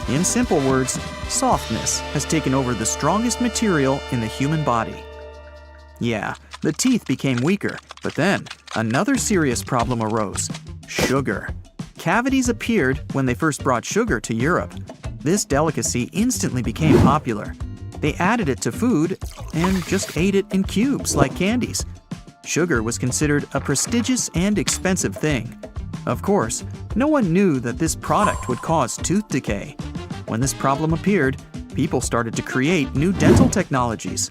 In simple words, softness has taken over the strongest material in the human body. Yeah, the teeth became weaker, but then another serious problem arose: sugar. Cavities appeared when they first brought sugar to Europe. This delicacy instantly became popular. They added it to food and just ate it in cubes like candies. Sugar was considered a prestigious and expensive thing. Of course, no one knew that this product would cause tooth decay. When this problem appeared, people started to create new dental technologies.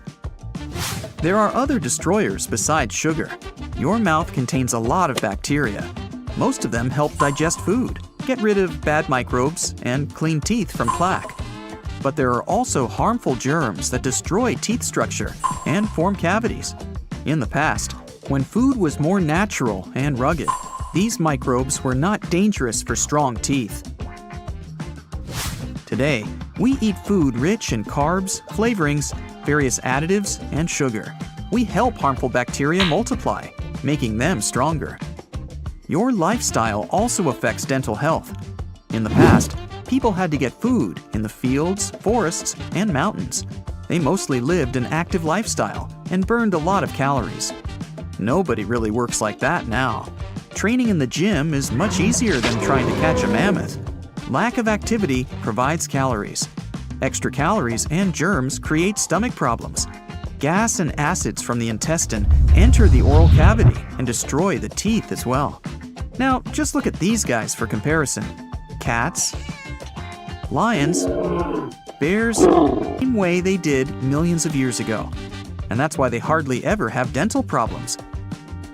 There are other destroyers besides sugar. Your mouth contains a lot of bacteria. Most of them help digest food, get rid of bad microbes, and clean teeth from plaque. But there are also harmful germs that destroy teeth structure and form cavities. In the past, when food was more natural and rugged, these microbes were not dangerous for strong teeth. Today, we eat food rich in carbs, flavorings, various additives, and sugar. We help harmful bacteria multiply, making them stronger. Your lifestyle also affects dental health. In the past, people had to get food in the fields, forests, and mountains. They mostly lived an active lifestyle and burned a lot of calories. Nobody really works like that now. Training in the gym is much easier than trying to catch a mammoth. Lack of activity provides calories. Extra calories and germs create stomach problems. Gas and acids from the intestine enter the oral cavity and destroy the teeth as well. Now, just look at these guys for comparison. Cats, lions, bears, the same way they did millions of years ago. And that's why they hardly ever have dental problems.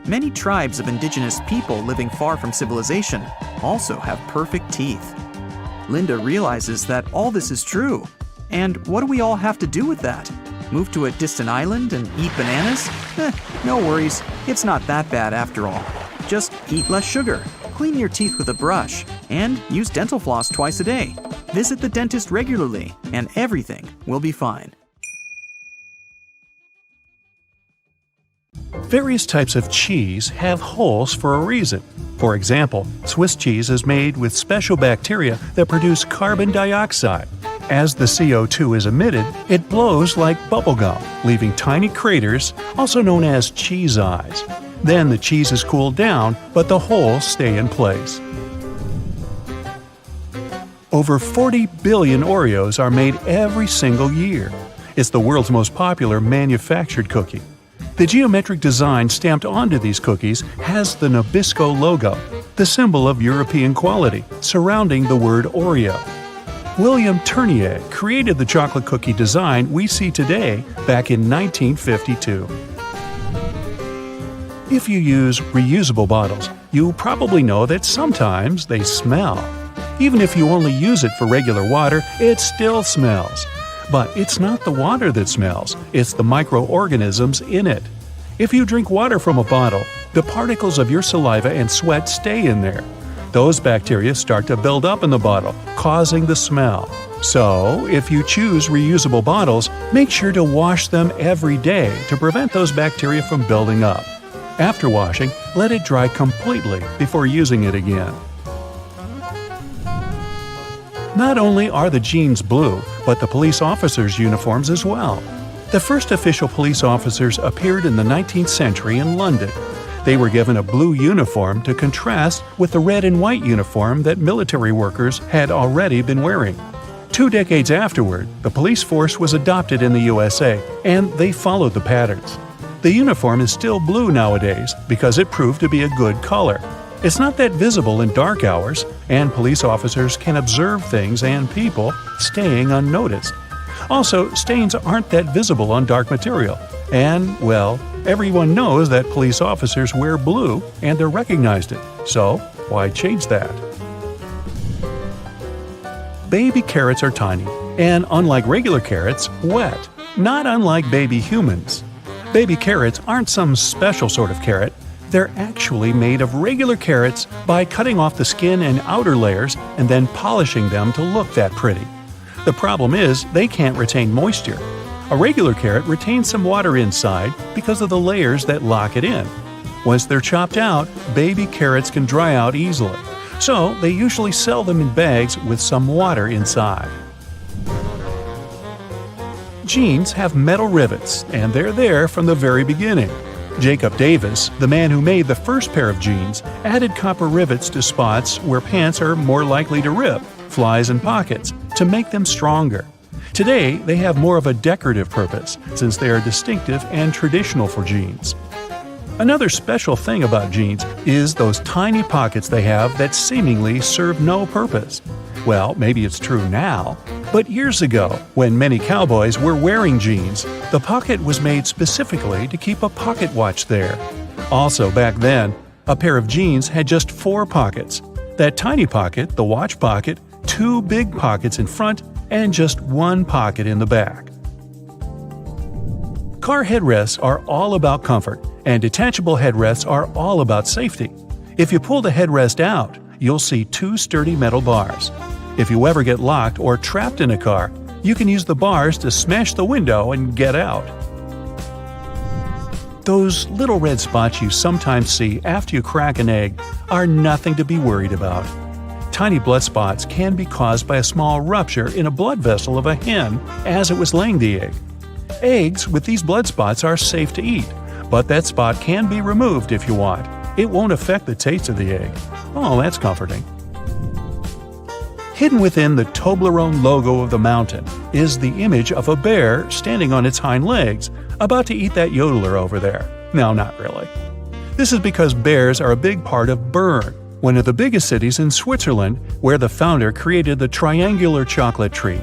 Many tribes of indigenous people living far from civilization also have perfect teeth. Linda realizes that all this is true. And what do we all have to do with that? Move to a distant island and eat bananas? No worries, it's not that bad after all. Just eat less sugar, clean your teeth with a brush, and use dental floss twice a day. Visit the dentist regularly, and everything will be fine. Various types of cheese have holes for a reason. For example, Swiss cheese is made with special bacteria that produce carbon dioxide. As the CO2 is emitted, it blows like bubblegum, leaving tiny craters, also known as cheese eyes. Then the cheese is cooled down, but the holes stay in place. Over 40 billion Oreos are made every single year. It's the world's most popular manufactured cookie. The geometric design stamped onto these cookies has the Nabisco logo, the symbol of European quality, surrounding the word Oreo. William Tournier created the chocolate cookie design we see today back in 1952. If you use reusable bottles, you probably know that sometimes they smell. Even if you only use it for regular water, it still smells. But it's not the water that smells, it's the microorganisms in it. If you drink water from a bottle, the particles of your saliva and sweat stay in there. Those bacteria start to build up in the bottle, causing the smell. So, if you choose reusable bottles, make sure to wash them every day to prevent those bacteria from building up. After washing, let it dry completely before using it again. Not only are the jeans blue, but the police officers' uniforms as well. The first official police officers appeared in the 19th century in London. They were given a blue uniform to contrast with the red and white uniform that military workers had already been wearing. 2 decades afterward, the police force was adopted in the USA, and they followed the patterns. The uniform is still blue nowadays because it proved to be a good color. It's not that visible in dark hours, and police officers can observe things and people staying unnoticed. Also, stains aren't that visible on dark material. And, well, everyone knows that police officers wear blue and they're recognized it. So, why change that? Baby carrots are tiny, and unlike regular carrots, wet, not unlike baby humans. Baby carrots aren't some special sort of carrot. They're actually made of regular carrots by cutting off the skin and outer layers and then polishing them to look that pretty. The problem is they can't retain moisture. A regular carrot retains some water inside because of the layers that lock it in. Once they're chopped out, baby carrots can dry out easily. So they usually sell them in bags with some water inside. Jeans have metal rivets, and they're there from the very beginning. Jacob Davis, the man who made the first pair of jeans, added copper rivets to spots where pants are more likely to rip, flies and pockets, to make them stronger. Today, they have more of a decorative purpose, since they are distinctive and traditional for jeans. Another special thing about jeans is those tiny pockets they have that seemingly serve no purpose. Well, maybe it's true now, but years ago, when many cowboys were wearing jeans, the pocket was made specifically to keep a pocket watch there. Also, back then, a pair of jeans had just 4 pockets. That tiny pocket, the watch pocket, 2 big pockets in front, and just 1 pocket in the back. Car headrests are all about comfort, and detachable headrests are all about safety. If you pull the headrest out, you'll see 2 sturdy metal bars. If you ever get locked or trapped in a car, you can use the bars to smash the window and get out. Those little red spots you sometimes see after you crack an egg are nothing to be worried about. Tiny blood spots can be caused by a small rupture in a blood vessel of a hen as it was laying the egg. Eggs with these blood spots are safe to eat, but that spot can be removed if you want. It won't affect the taste of the egg. Oh, that's comforting. Hidden within the Toblerone logo of the mountain is the image of a bear standing on its hind legs, about to eat that yodeler over there. No, not really. This is because bears are a big part of Bern, one of the biggest cities in Switzerland, where the founder created the triangular chocolate treat.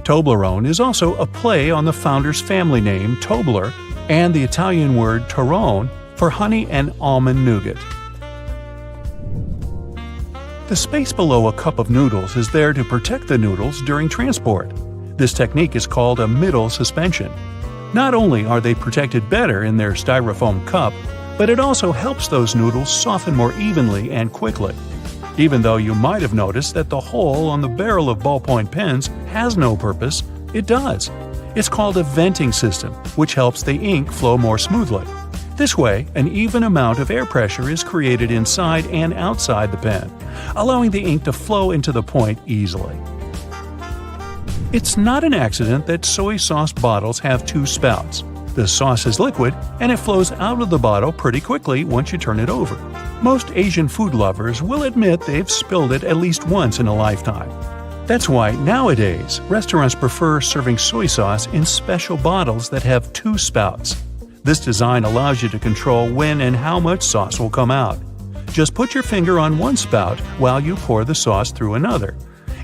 Toblerone is also a play on the founder's family name, Tobler, and the Italian word Torrone for honey and almond nougat. The space below a cup of noodles is there to protect the noodles during transport. This technique is called a middle suspension. Not only are they protected better in their styrofoam cup, but it also helps those noodles soften more evenly and quickly. Even though you might have noticed that the hole on the barrel of ballpoint pens has no purpose, it does. It's called a venting system, which helps the ink flow more smoothly. This way, an even amount of air pressure is created inside and outside the pen, allowing the ink to flow into the point easily. It's not an accident that soy sauce bottles have 2 spouts. The sauce is liquid, and it flows out of the bottle pretty quickly once you turn it over. Most Asian food lovers will admit they've spilled it at least once in a lifetime. That's why nowadays, restaurants prefer serving soy sauce in special bottles that have 2 spouts. This design allows you to control when and how much sauce will come out. Just put your finger on one spout while you pour the sauce through another.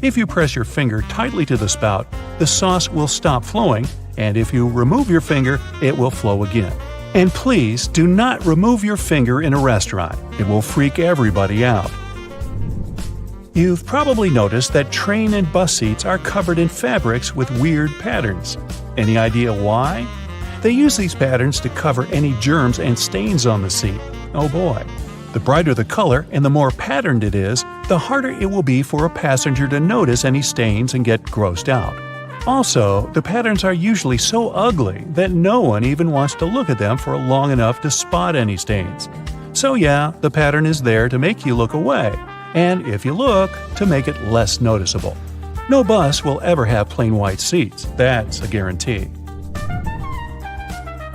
If you press your finger tightly to the spout, the sauce will stop flowing, and if you remove your finger, it will flow again. And please do not remove your finger in a restaurant. It will freak everybody out. You've probably noticed that train and bus seats are covered in fabrics with weird patterns. Any idea why? They use these patterns to cover any germs and stains on the seat. Oh boy. The brighter the color and the more patterned it is, the harder it will be for a passenger to notice any stains and get grossed out. Also, the patterns are usually so ugly that no one even wants to look at them for long enough to spot any stains. So yeah, the pattern is there to make you look away, and if you look, to make it less noticeable. No bus will ever have plain white seats, that's a guarantee.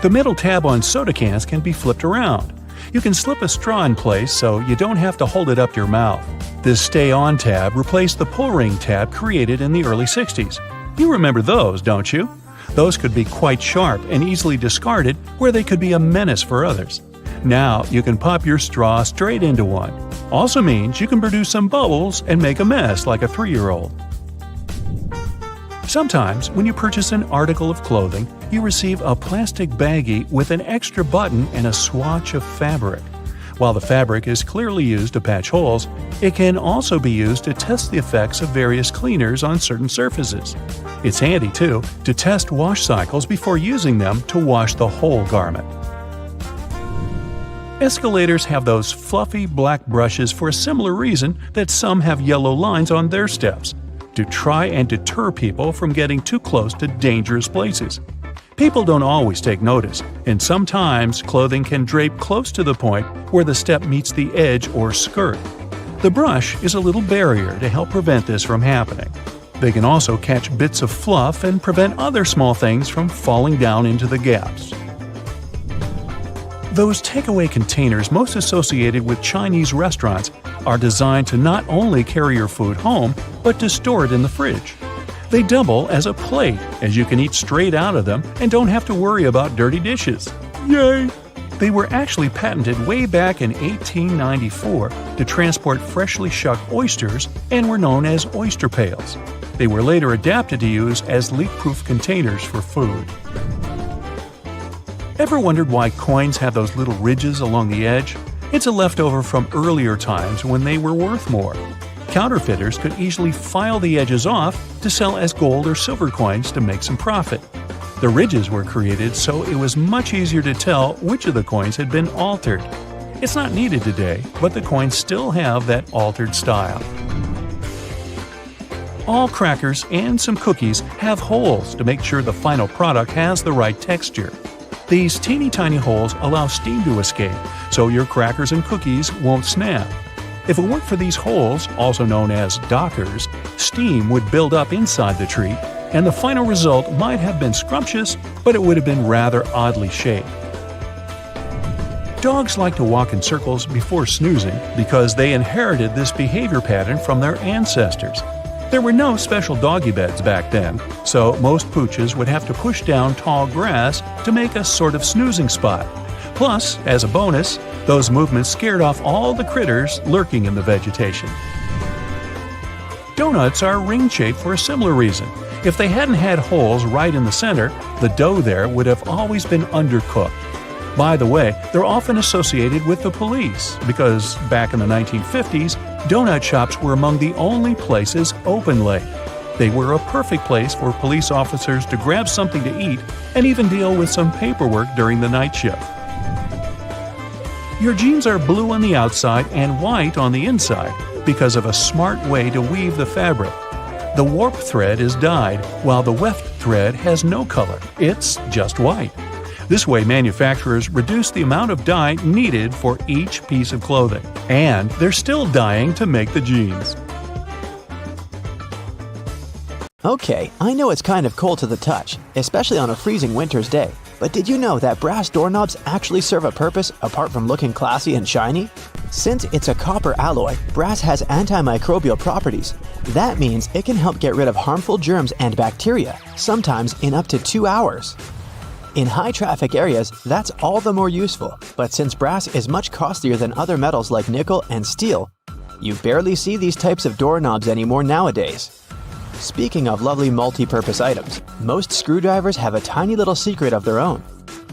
The middle tab on soda cans can be flipped around. You can slip a straw in place so you don't have to hold it up to your mouth. This Stay On tab replaced the pull ring tab created in the early 60s. You remember those, don't you? Those could be quite sharp and easily discarded where they could be a menace for others. Now you can pop your straw straight into one. Also means you can produce some bubbles and make a mess like a 3-year-old. Sometimes, when you purchase an article of clothing, you receive a plastic baggie with an extra button and a swatch of fabric. While the fabric is clearly used to patch holes, it can also be used to test the effects of various cleaners on certain surfaces. It's handy, too, to test wash cycles before using them to wash the whole garment. Escalators have those fluffy black brushes for a similar reason that some have yellow lines on their steps, to try and deter people from getting too close to dangerous places. People don't always take notice, and sometimes clothing can drape close to the point where the step meets the edge or skirt. The brush is a little barrier to help prevent this from happening. They can also catch bits of fluff and prevent other small things from falling down into the gaps. Those takeaway containers most associated with Chinese restaurants are designed to not only carry your food home, but to store it in the fridge. They double as a plate, as you can eat straight out of them and don't have to worry about dirty dishes. Yay! They were actually patented way back in 1894 to transport freshly shucked oysters and were known as oyster pails. They were later adapted to use as leak-proof containers for food. Ever wondered why coins have those little ridges along the edge? It's a leftover from earlier times when they were worth more. Counterfeiters could easily file the edges off to sell as gold or silver coins to make some profit. The ridges were created so it was much easier to tell which of the coins had been altered. It's not needed today, but the coins still have that altered style. All crackers and some cookies have holes to make sure the final product has the right texture. These teeny tiny holes allow steam to escape, so your crackers and cookies won't snap. If it weren't for these holes, also known as dockers, steam would build up inside the treat, and the final result might have been scrumptious, but it would have been rather oddly shaped. Dogs like to walk in circles before snoozing because they inherited this behavior pattern from their ancestors. There were no special doggy beds back then, so most pooches would have to push down tall grass to make a sort of snoozing spot. Plus, as a bonus, those movements scared off all the critters lurking in the vegetation. Donuts are ring-shaped for a similar reason. If they hadn't had holes right in the center, the dough there would have always been undercooked. By the way, they're often associated with the police because back in the 1950s, donut shops were among the only places open late. They were a perfect place for police officers to grab something to eat and even deal with some paperwork during the night shift. Your jeans are blue on the outside and white on the inside because of a smart way to weave the fabric. The warp thread is dyed, while the weft thread has no color. It's just white. This way, manufacturers reduce the amount of dye needed for each piece of clothing. And they're still dyeing to make the jeans. Okay, I know it's kind of cold to the touch, especially on a freezing winter's day. But did you know that brass doorknobs actually serve a purpose apart from looking classy and shiny? Since it's a copper alloy, brass has antimicrobial properties. That means it can help get rid of harmful germs and bacteria, sometimes in up to 2 hours. In high-traffic areas, that's all the more useful, but since brass is much costlier than other metals like nickel and steel, you barely see these types of doorknobs anymore nowadays. Speaking of lovely multi-purpose items, most screwdrivers have a tiny little secret of their own.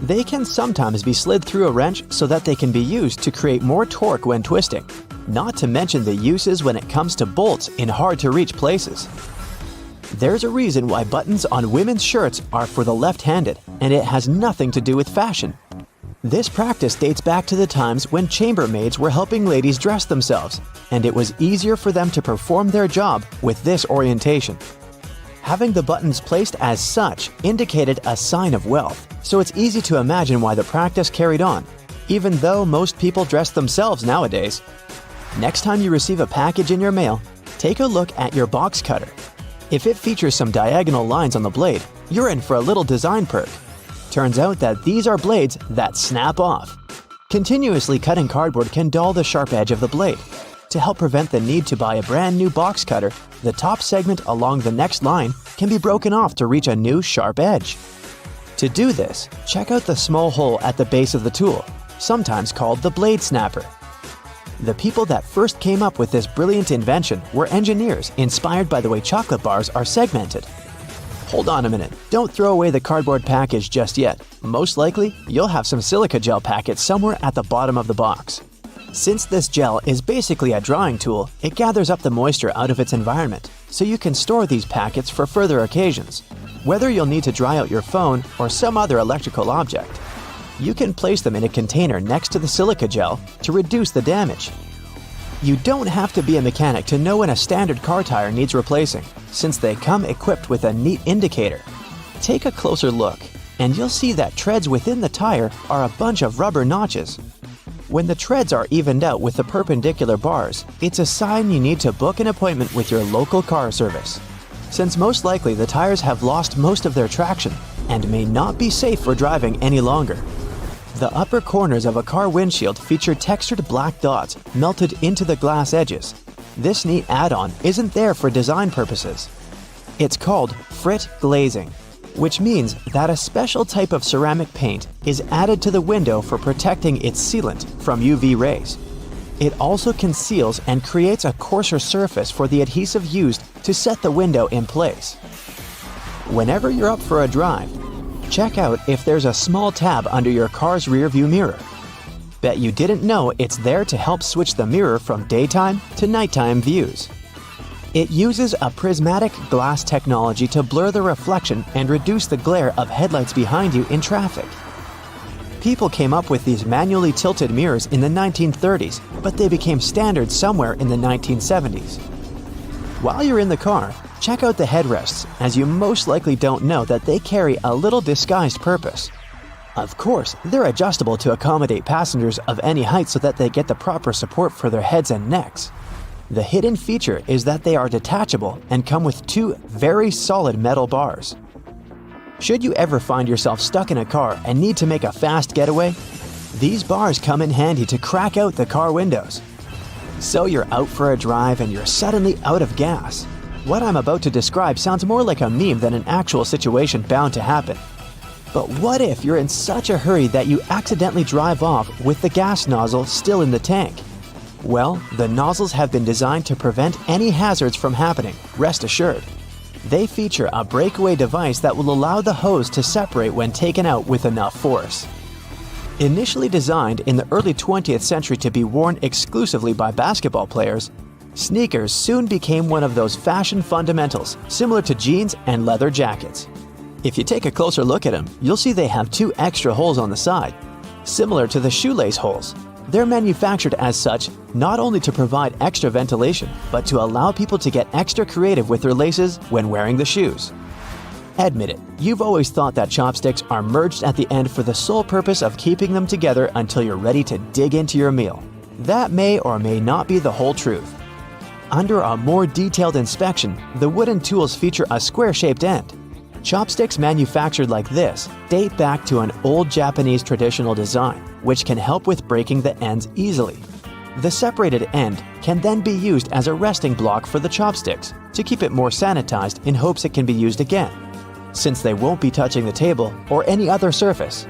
They can sometimes be slid through a wrench so that they can be used to create more torque when twisting, not to mention the uses when it comes to bolts in hard-to-reach places. There's a reason why buttons on women's shirts are for the left-handed, and it has nothing to do with fashion. This practice dates back to the times when chambermaids were helping ladies dress themselves, and it was easier for them to perform their job with this orientation. Having the buttons placed as such indicated a sign of wealth, so it's easy to imagine why the practice carried on, even though most people dress themselves nowadays. Next time you receive a package in your mail, take a look at your box cutter. If it features some diagonal lines on the blade, you're in for a little design perk. Turns out that these are blades that snap off. Continuously cutting cardboard can dull the sharp edge of the blade. To help prevent the need to buy a brand new box cutter, the top segment along the next line can be broken off to reach a new sharp edge. To do this, check out the small hole at the base of the tool, sometimes called the blade snapper. The people that first came up with this brilliant invention were engineers inspired by the way chocolate bars are segmented. Hold on a minute, don't throw away the cardboard package just yet. Most likely, you'll have some silica gel packets somewhere at the bottom of the box. Since this gel is basically a drawing tool, it gathers up the moisture out of its environment, so you can store these packets for further occasions. Whether you'll need to dry out your phone or some other electrical object, you can place them in a container next to the silica gel to reduce the damage. You don't have to be a mechanic to know when a standard car tire needs replacing, since they come equipped with a neat indicator. Take a closer look, and you'll see that treads within the tire are a bunch of rubber notches. When the treads are evened out with the perpendicular bars, it's a sign you need to book an appointment with your local car service, since most likely the tires have lost most of their traction and may not be safe for driving any longer. The upper corners of a car windshield feature textured black dots melted into the glass edges. This neat add-on isn't there for design purposes. It's called frit glazing, which means that a special type of ceramic paint is added to the window for protecting its sealant from UV rays. It also conceals and creates a coarser surface for the adhesive used to set the window in place. Whenever you're up for a drive, check out if there's a small tab under your car's rearview mirror. Bet you didn't know it's there to help switch the mirror from daytime to nighttime views. It uses a prismatic glass technology to blur the reflection and reduce the glare of headlights behind you in traffic. People came up with these manually tilted mirrors in the 1930s, but they became standard somewhere in the 1970s. While you're in the car, check out the headrests, as you most likely don't know that they carry a little disguised purpose. Of course, they're adjustable to accommodate passengers of any height so that they get the proper support for their heads and necks. The hidden feature is that they are detachable and come with two very solid metal bars. Should you ever find yourself stuck in a car and need to make a fast getaway, these bars come in handy to crack out the car windows. So you're out for a drive and you're suddenly out of gas. What I'm about to describe sounds more like a meme than an actual situation bound to happen. But what if you're in such a hurry that you accidentally drive off with the gas nozzle still in the tank? Well, the nozzles have been designed to prevent any hazards from happening, rest assured. They feature a breakaway device that will allow the hose to separate when taken out with enough force. Initially designed in the early 20th century to be worn exclusively by basketball players, sneakers soon became one of those fashion fundamentals, similar to jeans and leather jackets. If you take a closer look at them, you'll see they have two extra holes on the side, similar to the shoelace holes. They're manufactured as such not only to provide extra ventilation, but to allow people to get extra creative with their laces when wearing the shoes. Admit it, you've always thought that chopsticks are merged at the end for the sole purpose of keeping them together until you're ready to dig into your meal. That may or may not be the whole truth. Under a more detailed inspection, the wooden tools feature a square-shaped end. Chopsticks manufactured like this date back to an old Japanese traditional design, which can help with breaking the ends easily. The separated end can then be used as a resting block for the chopsticks to keep it more sanitized in hopes it can be used again, since they won't be touching the table or any other surface.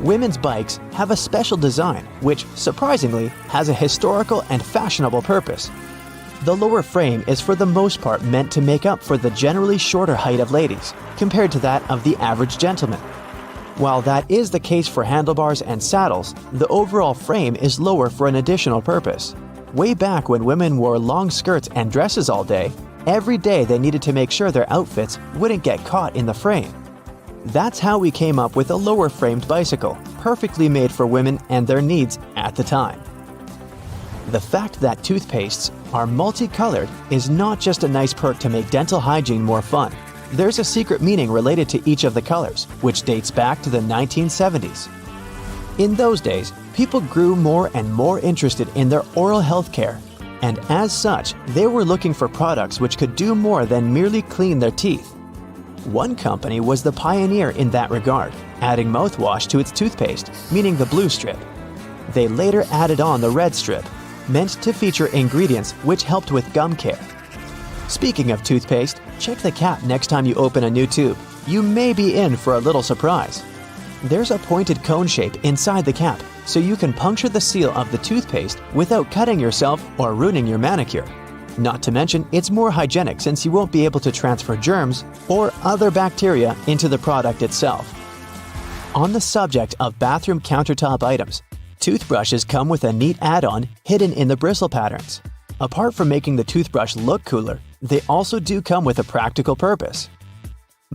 Women's bikes have a special design which, surprisingly, has a historical and fashionable purpose. The lower frame is for the most part meant to make up for the generally shorter height of ladies, compared to that of the average gentleman. While that is the case for handlebars and saddles, the overall frame is lower for an additional purpose. Way back when women wore long skirts and dresses all day, every day they needed to make sure their outfits wouldn't get caught in the frame. That's how we came up with a lower-framed bicycle, perfectly made for women and their needs at the time. The fact that toothpastes are multicolored is not just a nice perk to make dental hygiene more fun. There's a secret meaning related to each of the colors, which dates back to the 1970s. In those days, people grew more and more interested in their oral health care, and as such, they were looking for products which could do more than merely clean their teeth. One company was the pioneer in that regard, adding mouthwash to its toothpaste, meaning the blue strip. They later added on the red strip, meant to feature ingredients which helped with gum care. Speaking of toothpaste, check the cap next time you open a new tube. You may be in for a little surprise. There's a pointed cone shape inside the cap, so you can puncture the seal of the toothpaste without cutting yourself or ruining your manicure. Not to mention, it's more hygienic since you won't be able to transfer germs or other bacteria into the product itself. On the subject of bathroom countertop items, toothbrushes come with a neat add-on hidden in the bristle patterns. Apart from making the toothbrush look cooler, they also do come with a practical purpose.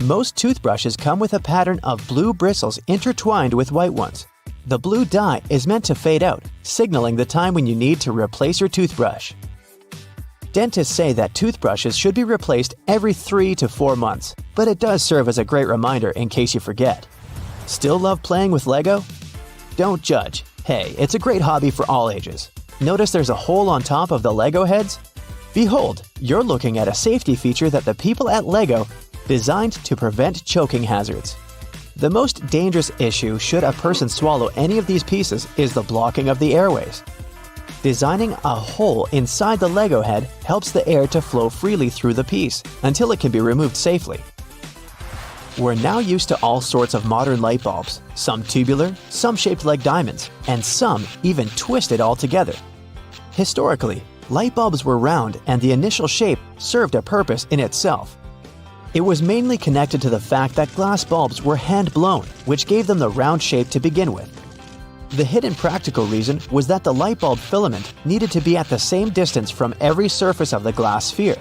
Most toothbrushes come with a pattern of blue bristles intertwined with white ones. The blue dye is meant to fade out, signaling the time when you need to replace your toothbrush. Dentists say that toothbrushes should be replaced every 3 to 4 months, but it does serve as a great reminder in case you forget. Still love playing with Lego? Don't judge. Hey, it's a great hobby for all ages. Notice there's a hole on top of the Lego heads? Behold, you're looking at a safety feature that the people at Lego designed to prevent choking hazards. The most dangerous issue should a person swallow any of these pieces is the blocking of the airways. Designing a hole inside the Lego head helps the air to flow freely through the piece until it can be removed safely. We're now used to all sorts of modern light bulbs, some tubular, some shaped like diamonds, and some even twisted altogether. Historically, light bulbs were round and the initial shape served a purpose in itself. It was mainly connected to the fact that glass bulbs were hand-blown, which gave them the round shape to begin with. The hidden practical reason was that the light bulb filament needed to be at the same distance from every surface of the glass sphere.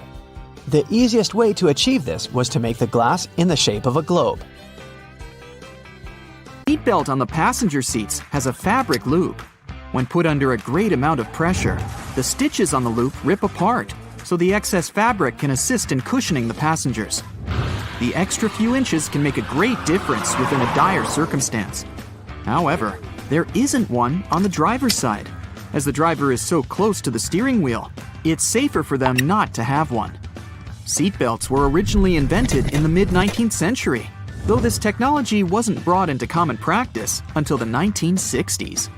The easiest way to achieve this was to make the glass in the shape of a globe. The seatbelt on the passenger seats has a fabric loop. When put under a great amount of pressure, the stitches on the loop rip apart, so the excess fabric can assist in cushioning the passengers. The extra few inches can make a great difference within a dire circumstance. However, there isn't one on the driver's side. As the driver is so close to the steering wheel, it's safer for them not to have one. Seatbelts were originally invented in the mid-19th century, though this technology wasn't brought into common practice until the 1960s.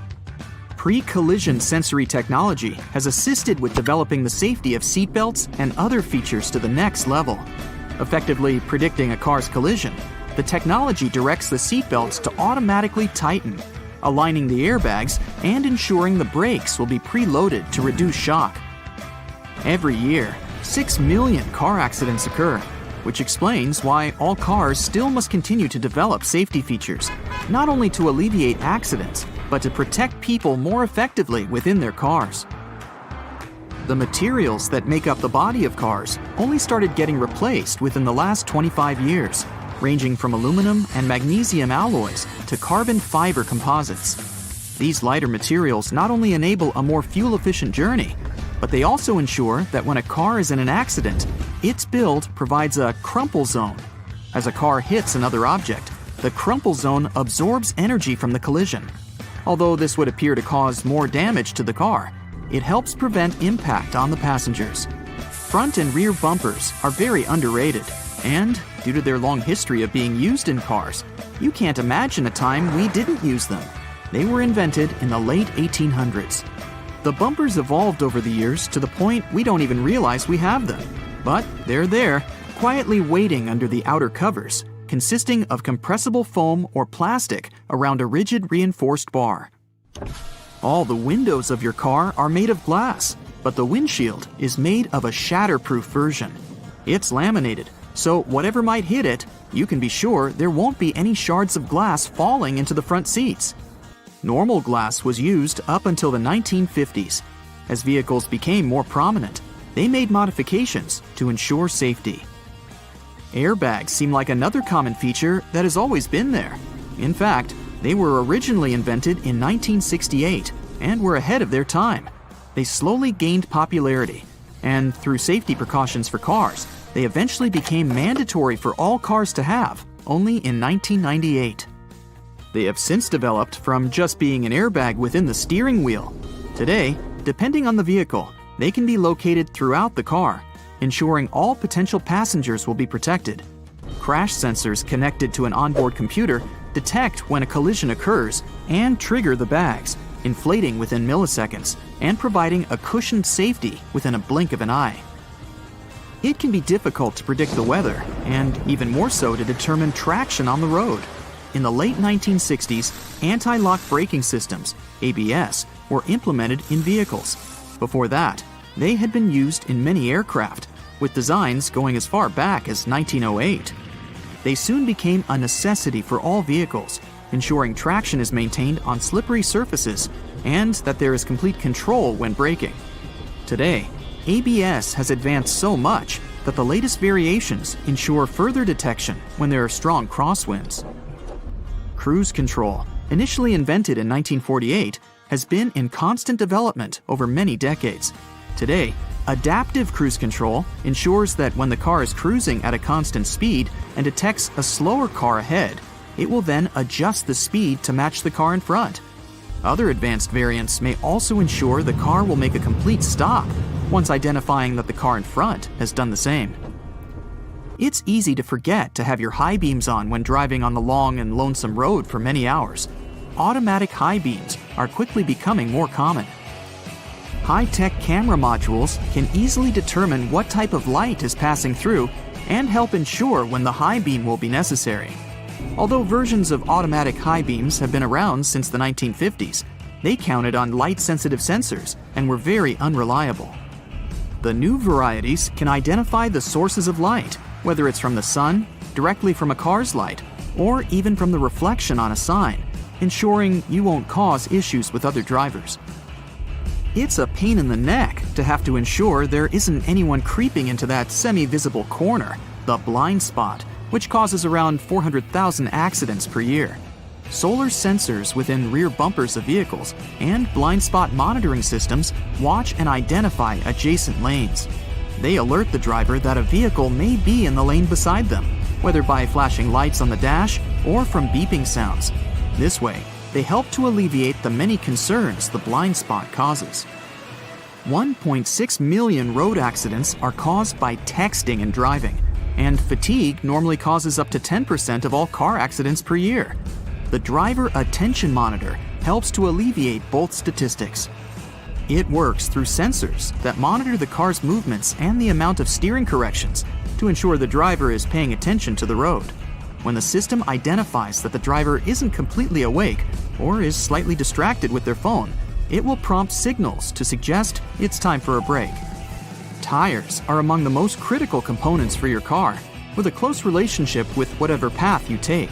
Pre-collision sensory technology has assisted with developing the safety of seatbelts and other features to the next level. Effectively predicting a car's collision, the technology directs the seatbelts to automatically tighten, aligning the airbags and ensuring the brakes will be preloaded to reduce shock. Every year, 6 million car accidents occur, which explains why all cars still must continue to develop safety features, not only to alleviate accidents, but to protect people more effectively within their cars. The materials that make up the body of cars only started getting replaced within the last 25 years, ranging from aluminum and magnesium alloys to carbon fiber composites. These lighter materials not only enable a more fuel-efficient journey, but they also ensure that when a car is in an accident, its build provides a crumple zone. As a car hits another object, the crumple zone absorbs energy from the collision. Although this would appear to cause more damage to the car, it helps prevent impact on the passengers. Front and rear bumpers are very underrated, and due to their long history of being used in cars, you can't imagine a time we didn't use them. They were invented in the late 1800s. The bumpers evolved over the years to the point we don't even realize we have them. But they're there, quietly waiting under the outer covers, consisting of compressible foam or plastic around a rigid reinforced bar. All the windows of your car are made of glass, but the windshield is made of a shatterproof version. It's laminated, so whatever might hit it, you can be sure there won't be any shards of glass falling into the front seats. Normal glass was used up until the 1950s. As vehicles became more prominent, they made modifications to ensure safety. Airbags seem like another common feature that has always been there. In fact, they were originally invented in 1968 and were ahead of their time. They slowly gained popularity, and through safety precautions for cars, they eventually became mandatory for all cars to have, only in 1998. They have since developed from just being an airbag within the steering wheel. Today, depending on the vehicle, they can be located throughout the car, ensuring all potential passengers will be protected. Crash sensors connected to an onboard computer detect when a collision occurs and trigger the bags, inflating within milliseconds and providing a cushioned safety within a blink of an eye. It can be difficult to predict the weather, and even more so to determine traction on the road. In the late 1960s, anti-lock braking systems, ABS, were implemented in vehicles. Before that, they had been used in many aircraft, with designs going as far back as 1908. They soon became a necessity for all vehicles, ensuring traction is maintained on slippery surfaces and that there is complete control when braking. Today, ABS has advanced so much that the latest variations ensure further detection when there are strong crosswinds. Cruise control, initially invented in 1948, has been in constant development over many decades. Today, adaptive cruise control ensures that when the car is cruising at a constant speed and detects a slower car ahead, it will then adjust the speed to match the car in front. Other advanced variants may also ensure the car will make a complete stop once identifying that the car in front has done the same. It's easy to forget to have your high beams on when driving on the long and lonesome road for many hours. Automatic high beams are quickly becoming more common. High-tech camera modules can easily determine what type of light is passing through and help ensure when the high beam will be necessary. Although versions of automatic high beams have been around since the 1950s, they counted on light-sensitive sensors and were very unreliable. The new varieties can identify the sources of light, whether it's from the sun, directly from a car's light, or even from the reflection on a sign, ensuring you won't cause issues with other drivers. It's a pain in the neck to have to ensure there isn't anyone creeping into that semi-visible corner, the blind spot, which causes around 400,000 accidents per year. Solar sensors within rear bumpers of vehicles and blind spot monitoring systems watch and identify adjacent lanes. They alert the driver that a vehicle may be in the lane beside them, whether by flashing lights on the dash or from beeping sounds. This way, they help to alleviate the many concerns the blind spot causes. 1.6 million road accidents are caused by texting and driving, and fatigue normally causes up to 10% of all car accidents per year. The driver attention monitor helps to alleviate both statistics. It works through sensors that monitor the car's movements and the amount of steering corrections to ensure the driver is paying attention to the road. When the system identifies that the driver isn't completely awake or is slightly distracted with their phone, it will prompt signals to suggest it's time for a break. Tires are among the most critical components for your car, with a close relationship with whatever path you take.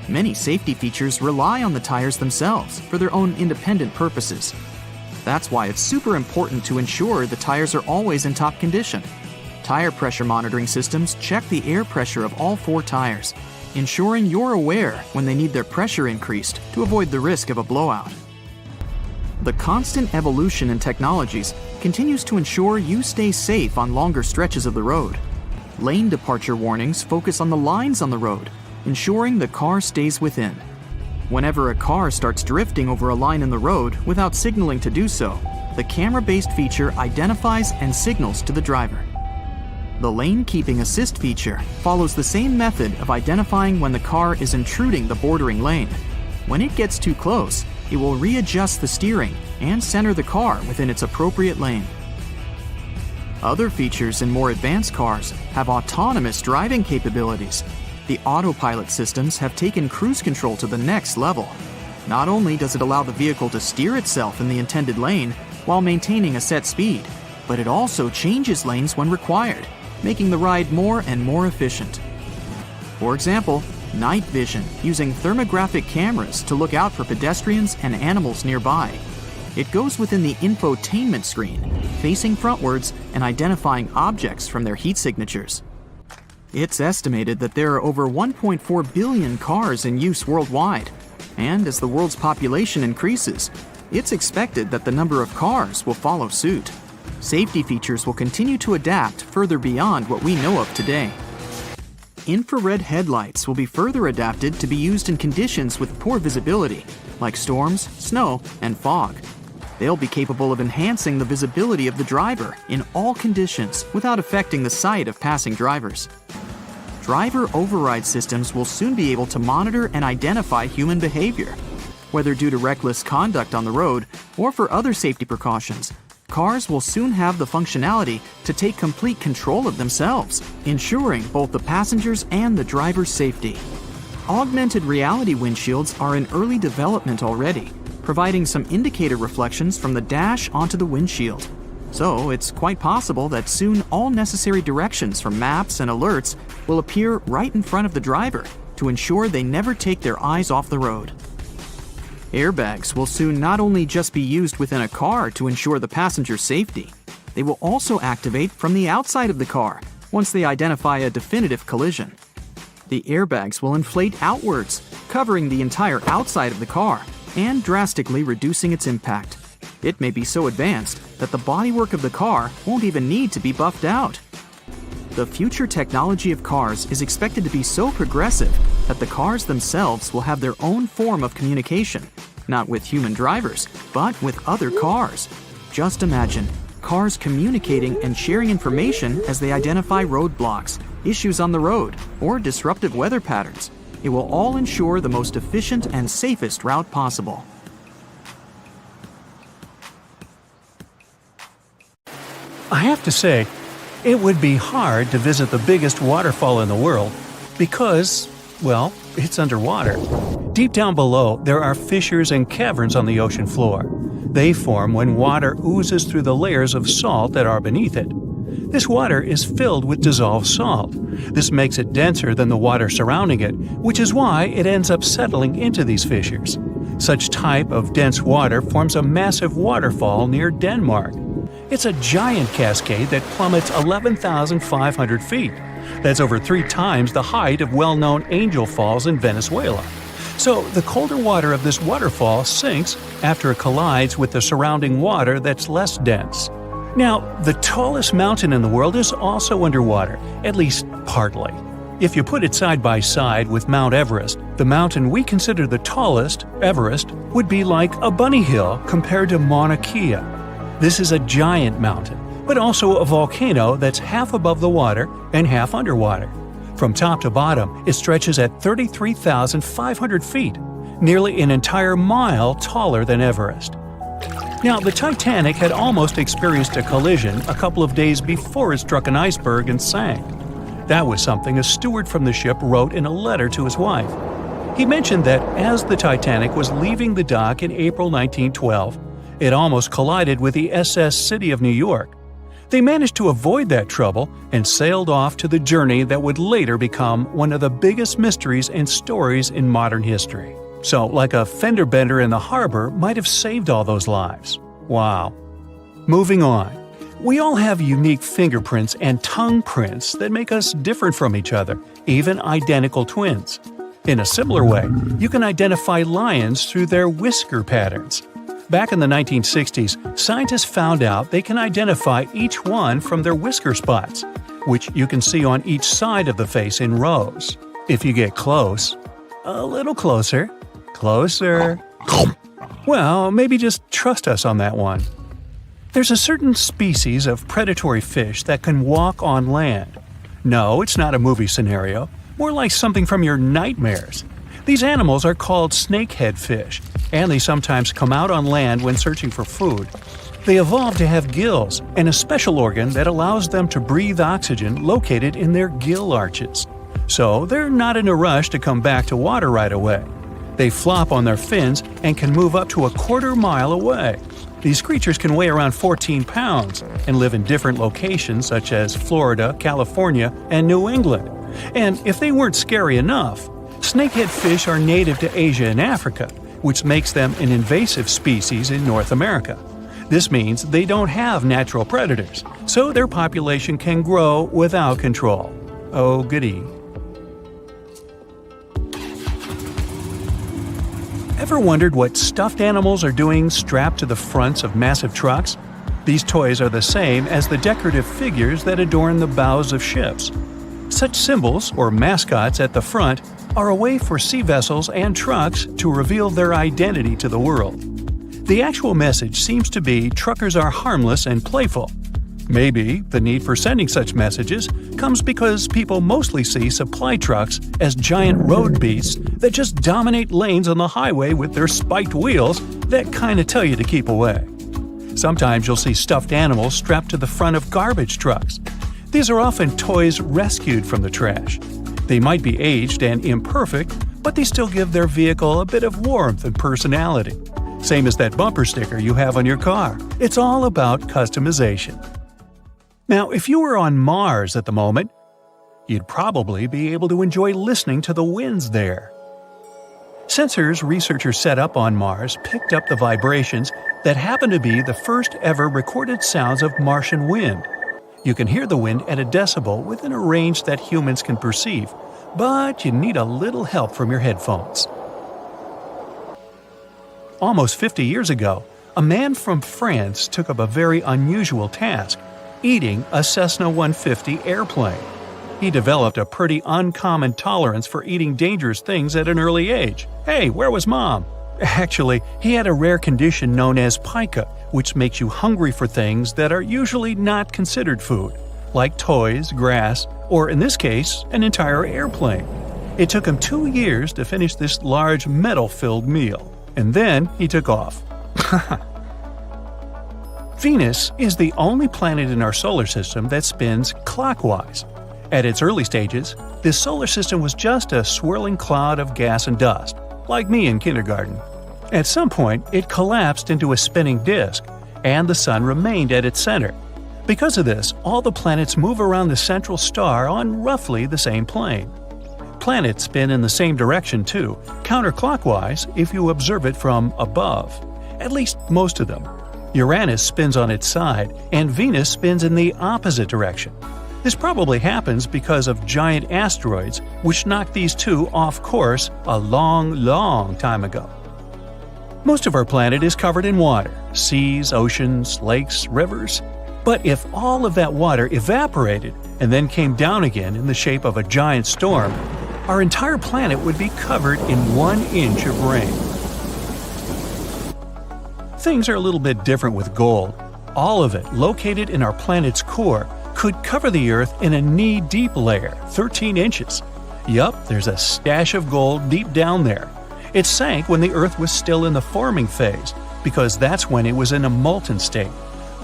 Many safety features rely on the tires themselves for their own independent purposes. That's why it's super important to ensure the tires are always in top condition. Tire pressure monitoring systems check the air pressure of all 4 tires, ensuring you're aware when they need their pressure increased to avoid the risk of a blowout. The constant evolution in technologies continues to ensure you stay safe on longer stretches of the road. Lane departure warnings focus on the lines on the road, ensuring the car stays within. Whenever a car starts drifting over a line in the road without signaling to do so, the camera-based feature identifies and signals to the driver. The lane keeping assist feature follows the same method of identifying when the car is intruding the bordering lane. When it gets too close, it will readjust the steering and center the car within its appropriate lane. Other features in more advanced cars have autonomous driving capabilities. The autopilot systems have taken cruise control to the next level. Not only does it allow the vehicle to steer itself in the intended lane while maintaining a set speed, but it also changes lanes when required, making the ride more and more efficient. For example, night vision using thermographic cameras to look out for pedestrians and animals nearby. It goes within the infotainment screen, facing frontwards and identifying objects from their heat signatures. It's estimated that there are over 1.4 billion cars in use worldwide, and as the world's population increases, it's expected that the number of cars will follow suit. Safety features will continue to adapt further beyond what we know of today. Infrared headlights will be further adapted to be used in conditions with poor visibility, like storms, snow, and fog. They'll be capable of enhancing the visibility of the driver in all conditions without affecting the sight of passing drivers. Driver override systems will soon be able to monitor and identify human behavior. Whether due to reckless conduct on the road or for other safety precautions, cars will soon have the functionality to take complete control of themselves, ensuring both the passengers and the driver's safety. Augmented reality windshields are in early development already, providing some indicator reflections from the dash onto the windshield. So it's quite possible that soon all necessary directions from maps and alerts will appear right in front of the driver to ensure they never take their eyes off the road. Airbags will soon not only just be used within a car to ensure the passenger's safety, they will also activate from the outside of the car once they identify a definitive collision. The airbags will inflate outwards, covering the entire outside of the car and drastically reducing its impact. It may be so advanced that the bodywork of the car won't even need to be buffed out. The future technology of cars is expected to be so progressive that the cars themselves will have their own form of communication, not with human drivers, but with other cars. Just imagine, cars communicating and sharing information as they identify roadblocks, issues on the road, or disruptive weather patterns. It will all ensure the most efficient and safest route possible. I have to say, it would be hard to visit the biggest waterfall in the world because, well, it's underwater. Deep down below, there are fissures and caverns on the ocean floor. They form when water oozes through the layers of salt that are beneath it. This water is filled with dissolved salt. This makes it denser than the water surrounding it, which is why it ends up settling into these fissures. Such type of dense water forms a massive waterfall near Denmark. It's a giant cascade that plummets 11,500 feet. That's over 3 times the height of well-known Angel Falls in Venezuela. So the colder water of this waterfall sinks after it collides with the surrounding water that's less dense. Now, the tallest mountain in the world is also underwater, at least partly. If you put it side by side with Mount Everest, the mountain we consider the tallest, Everest, would be like a bunny hill compared to Mauna Kea. This is a giant mountain, but also a volcano that's half above the water and half underwater. From top to bottom, it stretches at 33,500 feet, nearly an entire mile taller than Everest. Now, the Titanic had almost experienced a collision a couple of days before it struck an iceberg and sank. That was something a steward from the ship wrote in a letter to his wife. He mentioned that as the Titanic was leaving the dock in April 1912, it almost collided with the SS City of New York. They managed to avoid that trouble and sailed off to the journey that would later become one of the biggest mysteries and stories in modern history. So, like a fender bender in the harbor might have saved all those lives. Wow. Moving on. We all have unique fingerprints and tongue prints that make us different from each other, even identical twins. In a similar way, you can identify lions through their whisker patterns. Back in the 1960s, scientists found out they can identify each one from their whisker spots, which you can see on each side of the face in rows. If you get close, a little closer, closer. Well, maybe just trust us on that one. There's a certain species of predatory fish that can walk on land. No, it's not a movie scenario, more like something from your nightmares. These animals are called snakehead fish, and they sometimes come out on land when searching for food. They evolved to have gills and a special organ that allows them to breathe oxygen located in their gill arches. So they're not in a rush to come back to water right away. They flop on their fins and can move up to a quarter mile away. These creatures can weigh around 14 pounds and live in different locations such as Florida, California, and New England. And if they weren't scary enough, snakehead fish are native to Asia and Africa, which makes them an invasive species in North America. This means they don't have natural predators, so their population can grow without control. Oh, goody. Ever wondered what stuffed animals are doing strapped to the fronts of massive trucks? These toys are the same as the decorative figures that adorn the bows of ships. Such symbols, or mascots at the front, are a way for sea vessels and trucks to reveal their identity to the world. The actual message seems to be truckers are harmless and playful. Maybe the need for sending such messages comes because people mostly see supply trucks as giant road beasts that just dominate lanes on the highway with their spiked wheels that kind of tell you to keep away. Sometimes you'll see stuffed animals strapped to the front of garbage trucks. These are often toys rescued from the trash. They might be aged and imperfect, but they still give their vehicle a bit of warmth and personality. Same as that bumper sticker you have on your car. It's all about customization. Now, if you were on Mars at the moment, you'd probably be able to enjoy listening to the winds there. Sensors researchers set up on Mars picked up the vibrations that happen to be the first ever recorded sounds of Martian wind. You can hear the wind at a decibel within a range that humans can perceive, but you need a little help from your headphones. Almost 50 years ago, a man from France took up a very unusual task, eating a Cessna 150 airplane. He developed a pretty uncommon tolerance for eating dangerous things at an early age. Hey, where was Mom? Actually, he had a rare condition known as pica, which makes you hungry for things that are usually not considered food, like toys, grass, or in this case, an entire airplane. It took him 2 years to finish this large metal-filled meal, and then he took off. Venus is the only planet in our solar system that spins clockwise. At its early stages, this solar system was just a swirling cloud of gas and dust, like me in kindergarten. At some point, it collapsed into a spinning disk, and the Sun remained at its center. Because of this, all the planets move around the central star on roughly the same plane. Planets spin in the same direction too, counterclockwise if you observe it from above. At least most of them. Uranus spins on its side, and Venus spins in the opposite direction. This probably happens because of giant asteroids which knocked these two off course a long time ago. Most of our planet is covered in water – seas, oceans, lakes, rivers. But if all of that water evaporated and then came down again in the shape of a giant storm, our entire planet would be covered in 1 inch of rain. Things are a little bit different with gold. All of it, located in our planet's core, could cover the Earth in a knee-deep layer, 13 inches. Yup, there's a stash of gold deep down there. It sank when the Earth was still in the forming phase, because that's when it was in a molten state.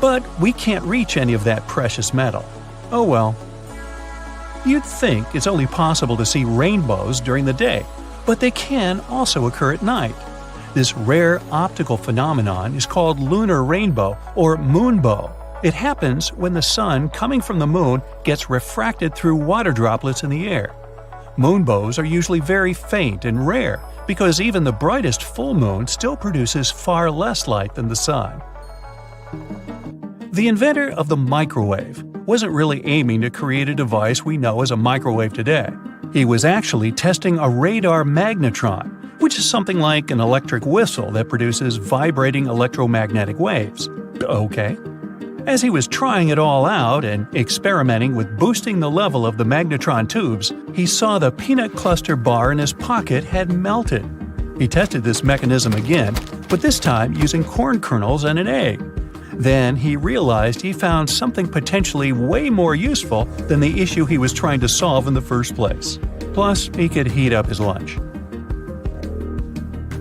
But we can't reach any of that precious metal. Oh well. You'd think it's only possible to see rainbows during the day, but they can also occur at night. This rare optical phenomenon is called lunar rainbow or moonbow. It happens when the sun coming from the moon gets refracted through water droplets in the air. Moonbows are usually very faint and rare because even the brightest full moon still produces far less light than the sun. The inventor of the microwave wasn't really aiming to create a device we know as a microwave today. He was actually testing a radar magnetron, which is something like an electric whistle that produces vibrating electromagnetic waves. Okay. As he was trying it all out and experimenting with boosting the level of the magnetron tubes, he saw the peanut cluster bar in his pocket had melted. He tested this mechanism again, but this time using corn kernels and an egg. Then he realized he found something potentially way more useful than the issue he was trying to solve in the first place. Plus, he could heat up his lunch.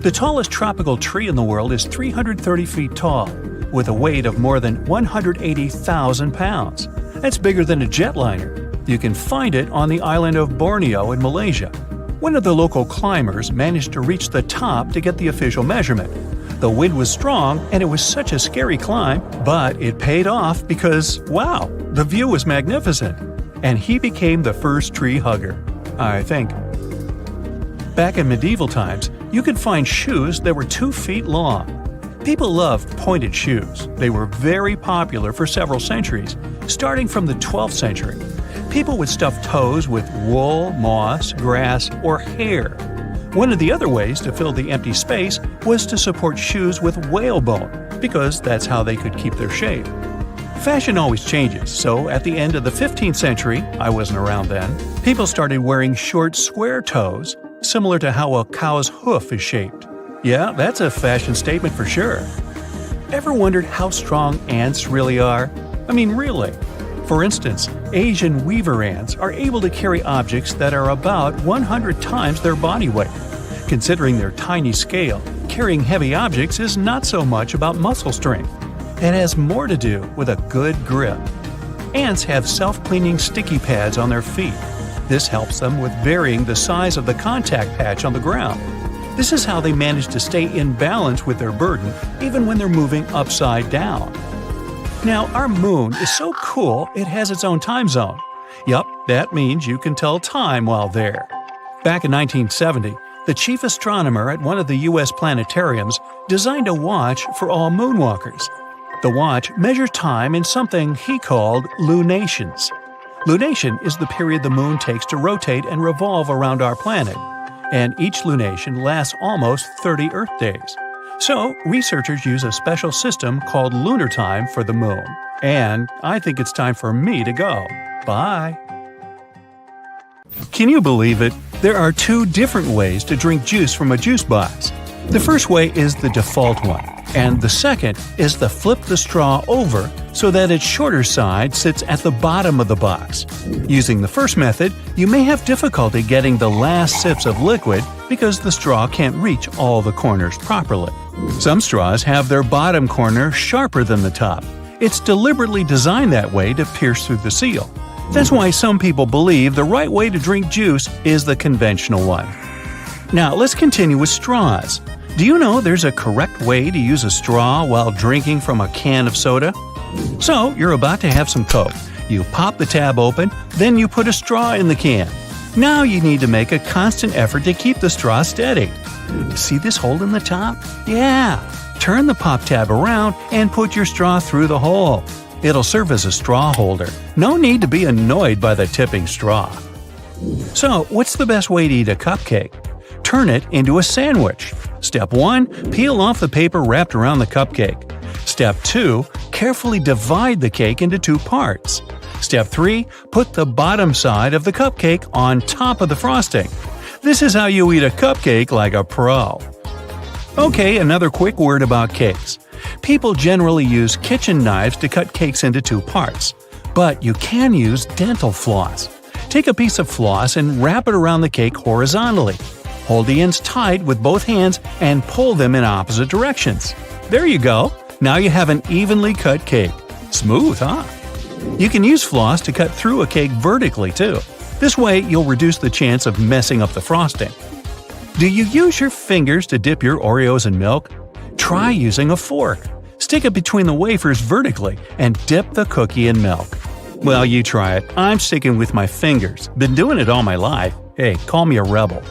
The tallest tropical tree in the world is 330 feet tall, with a weight of more than 180,000 pounds. That's bigger than a jetliner. You can find it on the island of Borneo in Malaysia. One of the local climbers managed to reach the top to get the official measurement. The wind was strong and it was such a scary climb, but it paid off because, wow, the view was magnificent. And he became the first tree hugger, I think. Back in medieval times, you could find shoes that were 2 feet long. People loved pointed shoes. They were very popular for several centuries, starting from the 12th century. People would stuff toes with wool, moss, grass, or hair. One of the other ways to fill the empty space was to support shoes with whalebone, because that's how they could keep their shape. Fashion always changes, so at the end of the 15th century, I wasn't around then, people started wearing short square toes, similar to how a cow's hoof is shaped. Yeah, that's a fashion statement for sure. Ever wondered how strong ants really are? I mean, really. For instance, Asian weaver ants are able to carry objects that are about 100 times their body weight. Considering their tiny scale, carrying heavy objects is not so much about muscle strength. It has more to do with a good grip. Ants have self-cleaning sticky pads on their feet. This helps them with varying the size of the contact patch on the ground. This is how they manage to stay in balance with their burden even when they're moving upside down. Now, our moon is so cool it has its own time zone. Yup, that means you can tell time while there. Back in 1970, the chief astronomer at one of the U.S. planetariums designed a watch for all moonwalkers. The watch measures time in something he called lunations. Lunation is the period the moon takes to rotate and revolve around our planet, and each lunation lasts almost 30 Earth days. So, researchers use a special system called lunar time for the moon. And I think it's time for me to go. Bye! Can you believe it? There are 2 different ways to drink juice from a juice box. The first way is the default one, and the second is to flip the straw over so that its shorter side sits at the bottom of the box. Using the first method, you may have difficulty getting the last sips of liquid because the straw can't reach all the corners properly. Some straws have their bottom corner sharper than the top. It's deliberately designed that way to pierce through the seal. That's why some people believe the right way to drink juice is the conventional one. Now let's continue with straws. Do you know there's a correct way to use a straw while drinking from a can of soda? So, you're about to have some Coke. You pop the tab open, then you put a straw in the can. Now you need to make a constant effort to keep the straw steady. See this hole in the top? Yeah! Turn the pop tab around and put your straw through the hole. It'll serve as a straw holder. No need to be annoyed by the tipping straw. So, what's the best way to eat a cupcake? Turn it into a sandwich. Step 1. Peel off the paper wrapped around the cupcake. Step 2. Carefully divide the cake into 2 parts. Step 3. Put the bottom side of the cupcake on top of the frosting. This is how you eat a cupcake like a pro. Okay, another quick word about cakes. People generally use kitchen knives to cut cakes into 2 parts. But you can use dental floss. Take a piece of floss and wrap it around the cake horizontally. Hold the ends tight with both hands and pull them in opposite directions. There you go! Now you have an evenly cut cake. Smooth, huh? You can use floss to cut through a cake vertically, too. This way, you'll reduce the chance of messing up the frosting. Do you use your fingers to dip your Oreos in milk? Try using a fork. Stick it between the wafers vertically and dip the cookie in milk. Well, you try it. I'm sticking with my fingers. Been doing it all my life. Hey, call me a rebel.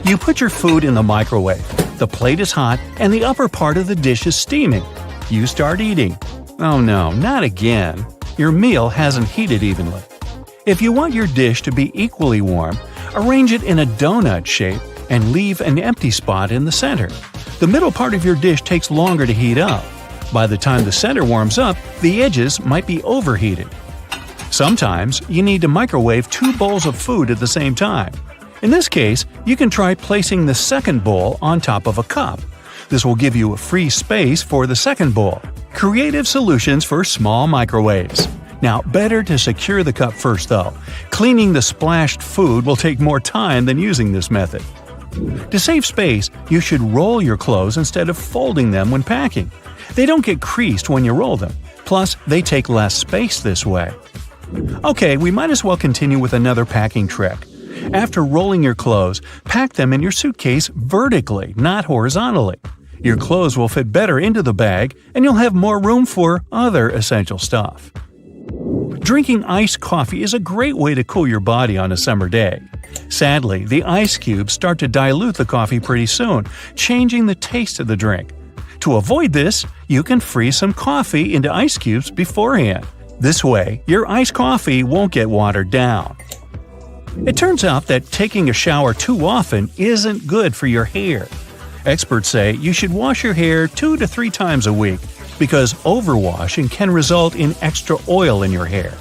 You put your food in the microwave. The plate is hot and the upper part of the dish is steaming. You start eating. Oh no, not again. Your meal hasn't heated evenly. If you want your dish to be equally warm, arrange it in a donut shape and leave an empty spot in the center. The middle part of your dish takes longer to heat up. By the time the center warms up, the edges might be overheated. Sometimes you need to microwave 2 bowls of food at the same time. In this case, you can try placing the second bowl on top of a cup. This will give you a free space for the second bowl. Creative solutions for small microwaves. Now, better to secure the cup first though. Cleaning the splashed food will take more time than using this method. To save space, you should roll your clothes instead of folding them when packing. They don't get creased when you roll them. Plus, they take less space this way. Okay, we might as well continue with another packing trick. After rolling your clothes, pack them in your suitcase vertically, not horizontally. Your clothes will fit better into the bag, and you'll have more room for other essential stuff. Drinking iced coffee is a great way to cool your body on a summer day. Sadly, the ice cubes start to dilute the coffee pretty soon, changing the taste of the drink. To avoid this, you can freeze some coffee into ice cubes beforehand. This way, your iced coffee won't get watered down. It turns out that taking a shower too often isn't good for your hair. Experts say you should wash your hair 2 to 3 times a week because overwashing can result in extra oil in your hair.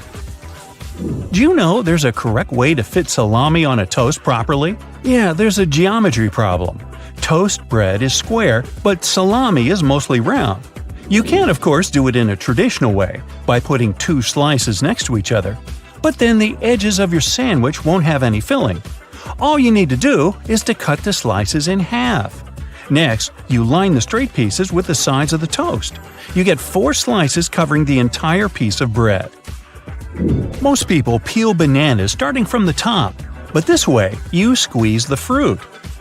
Do you know there's a correct way to fit salami on a toast properly? Yeah, there's a geometry problem. Toast bread is square, but salami is mostly round. You can, of course, do it in a traditional way, by putting 2 slices next to each other. But then the edges of your sandwich won't have any filling. All you need to do is to cut the slices in half. Next, you line the straight pieces with the sides of the toast. You get 4 slices covering the entire piece of bread. Most people peel bananas starting from the top, but this way you squeeze the fruit.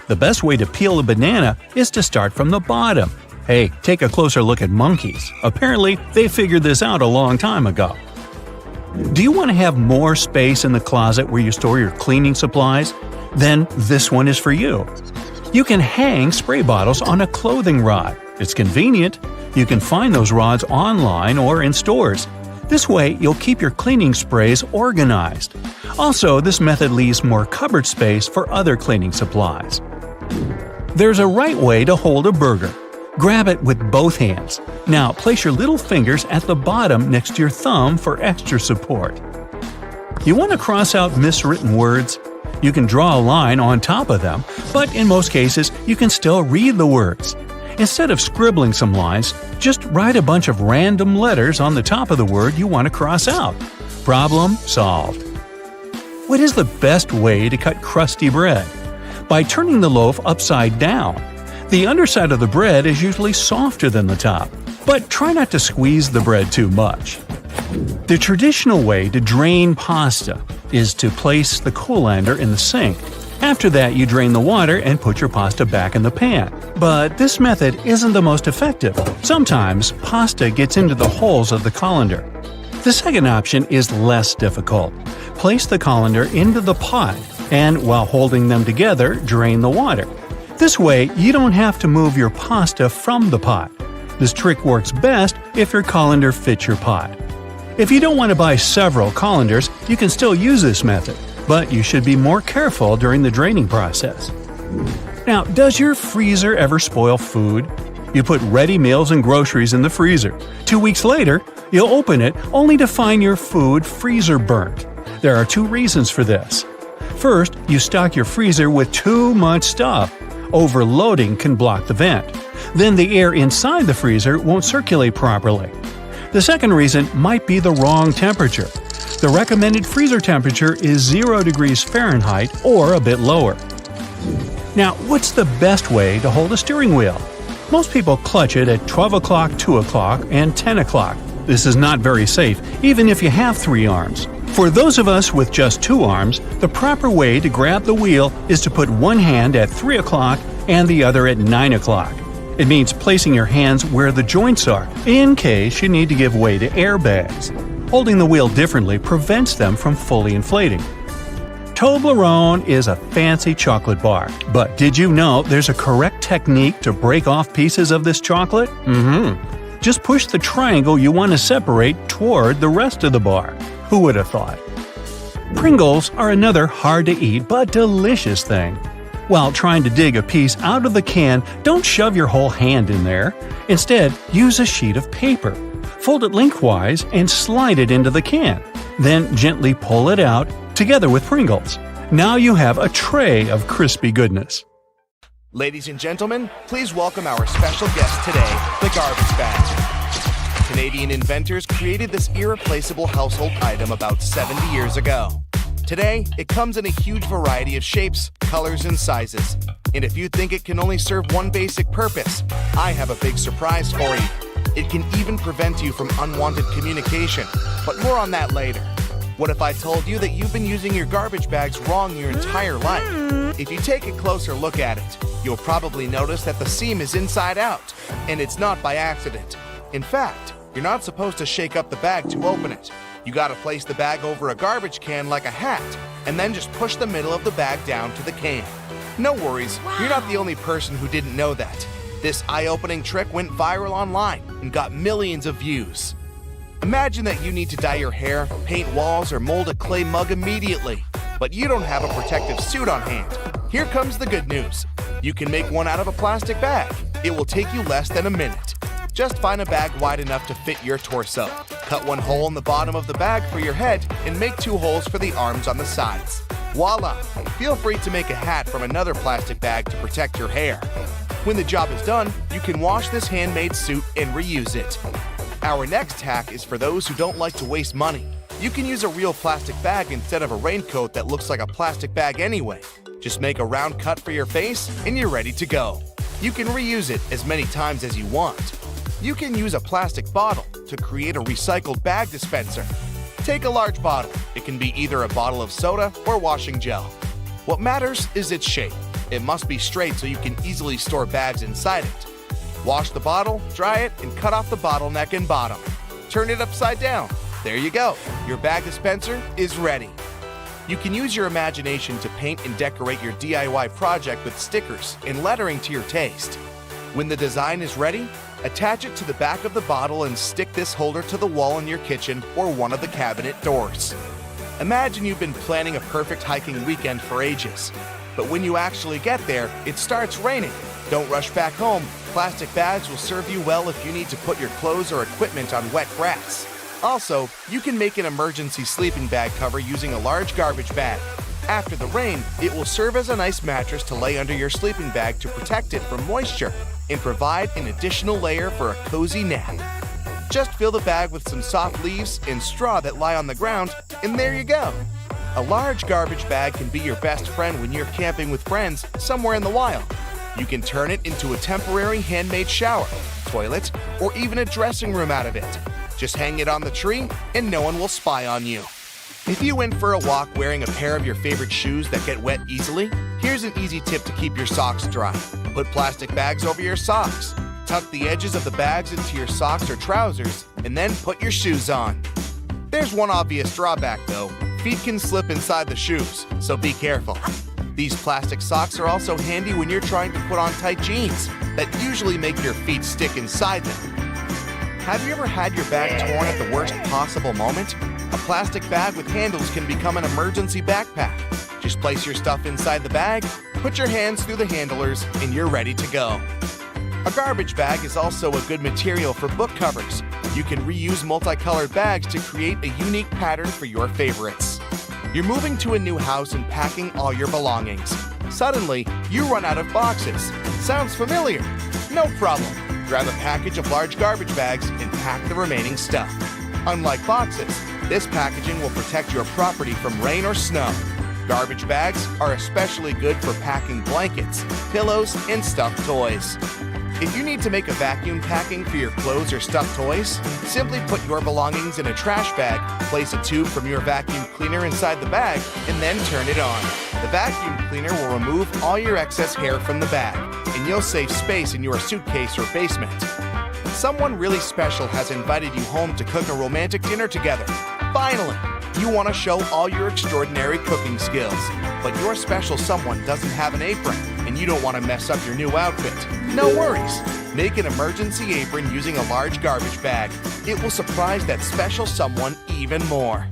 The best way to peel a banana is to start from the bottom. Hey, take a closer look at monkeys. Apparently, they figured this out a long time ago. Do you want to have more space in the closet where you store your cleaning supplies? Then this one is for you. You can hang spray bottles on a clothing rod. It's convenient. You can find those rods online or in stores. This way, you'll keep your cleaning sprays organized. Also, this method leaves more cupboard space for other cleaning supplies. There's a right way to hold a burger. Grab it with both hands. Now place your little fingers at the bottom next to your thumb for extra support. You want to cross out miswritten words? You can draw a line on top of them, but in most cases, you can still read the words. Instead of scribbling some lines, just write a bunch of random letters on the top of the word you want to cross out. Problem solved. What is the best way to cut crusty bread? By turning the loaf upside down. The underside of the bread is usually softer than the top, but try not to squeeze the bread too much. The traditional way to drain pasta is to place the colander in the sink. After that, you drain the water and put your pasta back in the pan. But this method isn't the most effective. Sometimes pasta gets into the holes of the colander. The second option is less difficult. Place the colander into the pot and, while holding them together, drain the water. This way, you don't have to move your pasta from the pot. This trick works best if your colander fits your pot. If you don't want to buy several colanders, you can still use this method, but you should be more careful during the draining process. Now, does your freezer ever spoil food? You put ready meals and groceries in the freezer. 2 weeks later, you'll open it only to find your food freezer burnt. There are 2 reasons for this. First, you stock your freezer with too much stuff. Overloading can block the vent. Then the air inside the freezer won't circulate properly. The second reason might be the wrong temperature. The recommended freezer temperature is 0 degrees Fahrenheit or a bit lower. Now, what's the best way to hold a steering wheel? Most people clutch it at 12 o'clock, 2 o'clock, and 10 o'clock. This is not very safe, even if you have 3 arms. For those of us with just 2 arms, the proper way to grab the wheel is to put one hand at 3 o'clock and the other at 9 o'clock. It means placing your hands where the joints are, in case you need to give way to airbags. Holding the wheel differently prevents them from fully inflating. Toblerone is a fancy chocolate bar, but did you know there's a correct technique to break off pieces of this chocolate? Just push the triangle you want to separate toward the rest of the bar. Who would have thought? Pringles are another hard-to-eat but delicious thing. While trying to dig a piece out of the can, don't shove your whole hand in there. Instead, use a sheet of paper. Fold it lengthwise and slide it into the can. Then gently pull it out, together with Pringles. Now you have a tray of crispy goodness. Ladies and gentlemen, please welcome our special guest today, the garbage bag. Canadian inventors created this irreplaceable household item about 70 years ago. Today, it comes in a huge variety of shapes, colors, and sizes. And if you think it can only serve one basic purpose, I have a big surprise for you. It can even prevent you from unwanted communication, but more on that later. What if I told you that you've been using your garbage bags wrong your entire life? If you take a closer look at it, you'll probably notice that the seam is inside out, and it's not by accident. In fact, you're not supposed to shake up the bag to open it. You gotta place the bag over a garbage can like a hat, and then just push the middle of the bag down to the can. No worries, you're not the only person who didn't know that. This eye-opening trick went viral online and got millions of views. Imagine that you need to dye your hair, paint walls, or mold a clay mug immediately, but you don't have a protective suit on hand. Here comes the good news. You can make one out of a plastic bag. It will take you less than a minute. Just find a bag wide enough to fit your torso. Cut one hole in the bottom of the bag for your head and make 2 holes for the arms on the sides. Voila! Feel free to make a hat from another plastic bag to protect your hair. When the job is done, you can wash this handmade suit and reuse it. Our next hack is for those who don't like to waste money. You can use a real plastic bag instead of a raincoat that looks like a plastic bag anyway. Just make a round cut for your face and you're ready to go. You can reuse it as many times as you want. You can use a plastic bottle to create a recycled bag dispenser. Take a large bottle. It can be either a bottle of soda or washing gel. What matters is its shape. It must be straight so you can easily store bags inside it. Wash the bottle, dry it, and cut off the bottleneck and bottom. Turn it upside down. There you go. Your bag dispenser is ready. You can use your imagination to paint and decorate your DIY project with stickers and lettering to your taste. When the design is ready, attach it to the back of the bottle and stick this holder to the wall in your kitchen or one of the cabinet doors. Imagine you've been planning a perfect hiking weekend for ages. But when you actually get there, it starts raining. Don't rush back home. Plastic bags will serve you well if you need to put your clothes or equipment on wet grass. Also, you can make an emergency sleeping bag cover using a large garbage bag. After the rain, it will serve as a nice mattress to lay under your sleeping bag to protect it from moisture and provide an additional layer for a cozy nap. Just fill the bag with some soft leaves and straw that lie on the ground, and there you go. A large garbage bag can be your best friend when you're camping with friends somewhere in the wild. You can turn it into a temporary handmade shower, toilet, or even a dressing room out of it. Just hang it on the tree and no one will spy on you. If you went for a walk wearing a pair of your favorite shoes that get wet easily, here's an easy tip to keep your socks dry. Put plastic bags over your socks. Tuck the edges of the bags into your socks or trousers, and then put your shoes on. There's one obvious drawback though. Feet can slip inside the shoes, so be careful. These plastic socks are also handy when you're trying to put on tight jeans that usually make your feet stick inside them. Have you ever had your bag torn at the worst possible moment? A plastic bag with handles can become an emergency backpack. Just place your stuff inside the bag, put your hands through the handlers, and you're ready to go. A garbage bag is also a good material for book covers. You can reuse multicolored bags to create a unique pattern for your favorites. You're moving to a new house and packing all your belongings. Suddenly, you run out of boxes. Sounds familiar? No problem. Grab a package of large garbage bags and pack the remaining stuff. Unlike boxes, this packaging will protect your property from rain or snow. Garbage bags are especially good for packing blankets, pillows, and stuffed toys. If you need to make a vacuum packing for your clothes or stuffed toys, simply put your belongings in a trash bag, place a tube from your vacuum cleaner inside the bag, and then turn it on. The vacuum cleaner will remove all your excess hair from the bag, and you'll save space in your suitcase or basement. Someone really special has invited you home to cook a romantic dinner together. Finally, you want to show all your extraordinary cooking skills, but your special someone doesn't have an apron, and you don't want to mess up your new outfit. No worries. Make an emergency apron using a large garbage bag. It will surprise that special someone even more.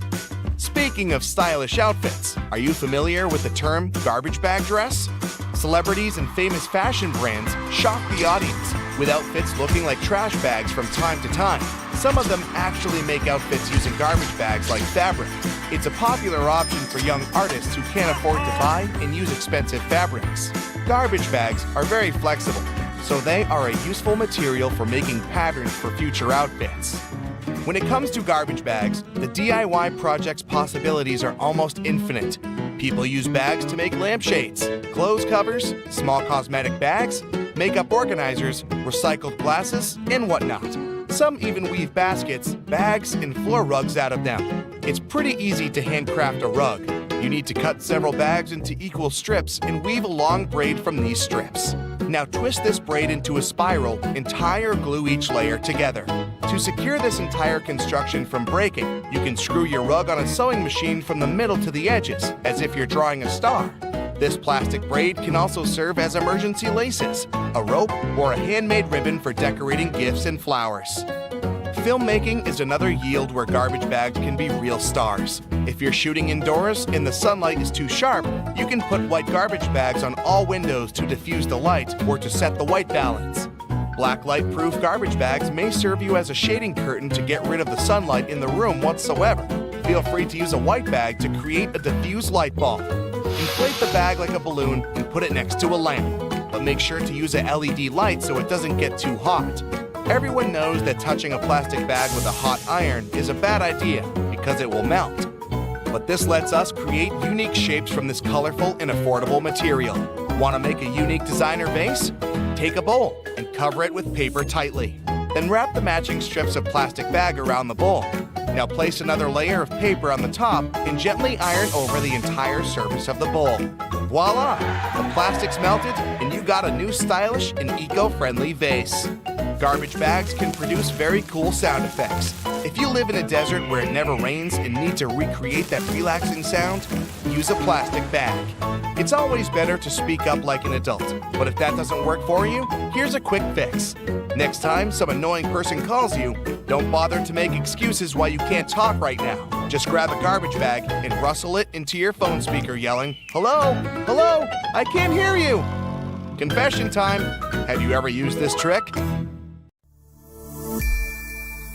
Speaking of stylish outfits, are you familiar with the term garbage bag dress? Celebrities and famous fashion brands shock the audience with outfits looking like trash bags from time to time. Some of them actually make outfits using garbage bags like fabric. It's a popular option for young artists who can't afford to buy and use expensive fabrics. Garbage bags are very flexible, so they are a useful material for making patterns for future outfits. When it comes to garbage bags, the DIY project's possibilities are almost infinite. People use bags to make lampshades, clothes covers, small cosmetic bags, makeup organizers, recycled glasses, and whatnot. Some even weave baskets, bags, and floor rugs out of them. It's pretty easy to handcraft a rug. You need to cut several bags into equal strips and weave a long braid from these strips. Now twist this braid into a spiral and tie or glue each layer together. To secure this entire construction from breaking, you can screw your rug on a sewing machine from the middle to the edges, as if you're drawing a star. This plastic braid can also serve as emergency laces, a rope, or a handmade ribbon for decorating gifts and flowers. Filmmaking is another yield where garbage bags can be real stars. If you're shooting indoors and the sunlight is too sharp, you can put white garbage bags on all windows to diffuse the light or to set the white balance. Black light-proof garbage bags may serve you as a shading curtain to get rid of the sunlight in the room whatsoever. Feel free to use a white bag to create a diffuse light bulb. Inflate the bag like a balloon and put it next to a lamp, but make sure to use a LED light so it doesn't get too hot. Everyone knows that touching a plastic bag with a hot iron is a bad idea because it will melt. But this lets us create unique shapes from this colorful and affordable material. Want to make a unique designer vase? Take a bowl and cover it with paper tightly. Then wrap the matching strips of plastic bag around the bowl. Now place another layer of paper on the top and gently iron over the entire surface of the bowl. Voila! The plastic's melted and you got a new stylish and eco-friendly vase. Garbage bags can produce very cool sound effects. If you live in a desert where it never rains and need to recreate that relaxing sound, use a plastic bag. It's always better to speak up like an adult, but if that doesn't work for you, here's a quick fix. Next time some annoying person calls you, don't bother to make excuses why you can't talk right now. Just grab a garbage bag and rustle it into your phone speaker yelling, "Hello? Hello? I can't hear you!" Confession time. Have you ever used this trick?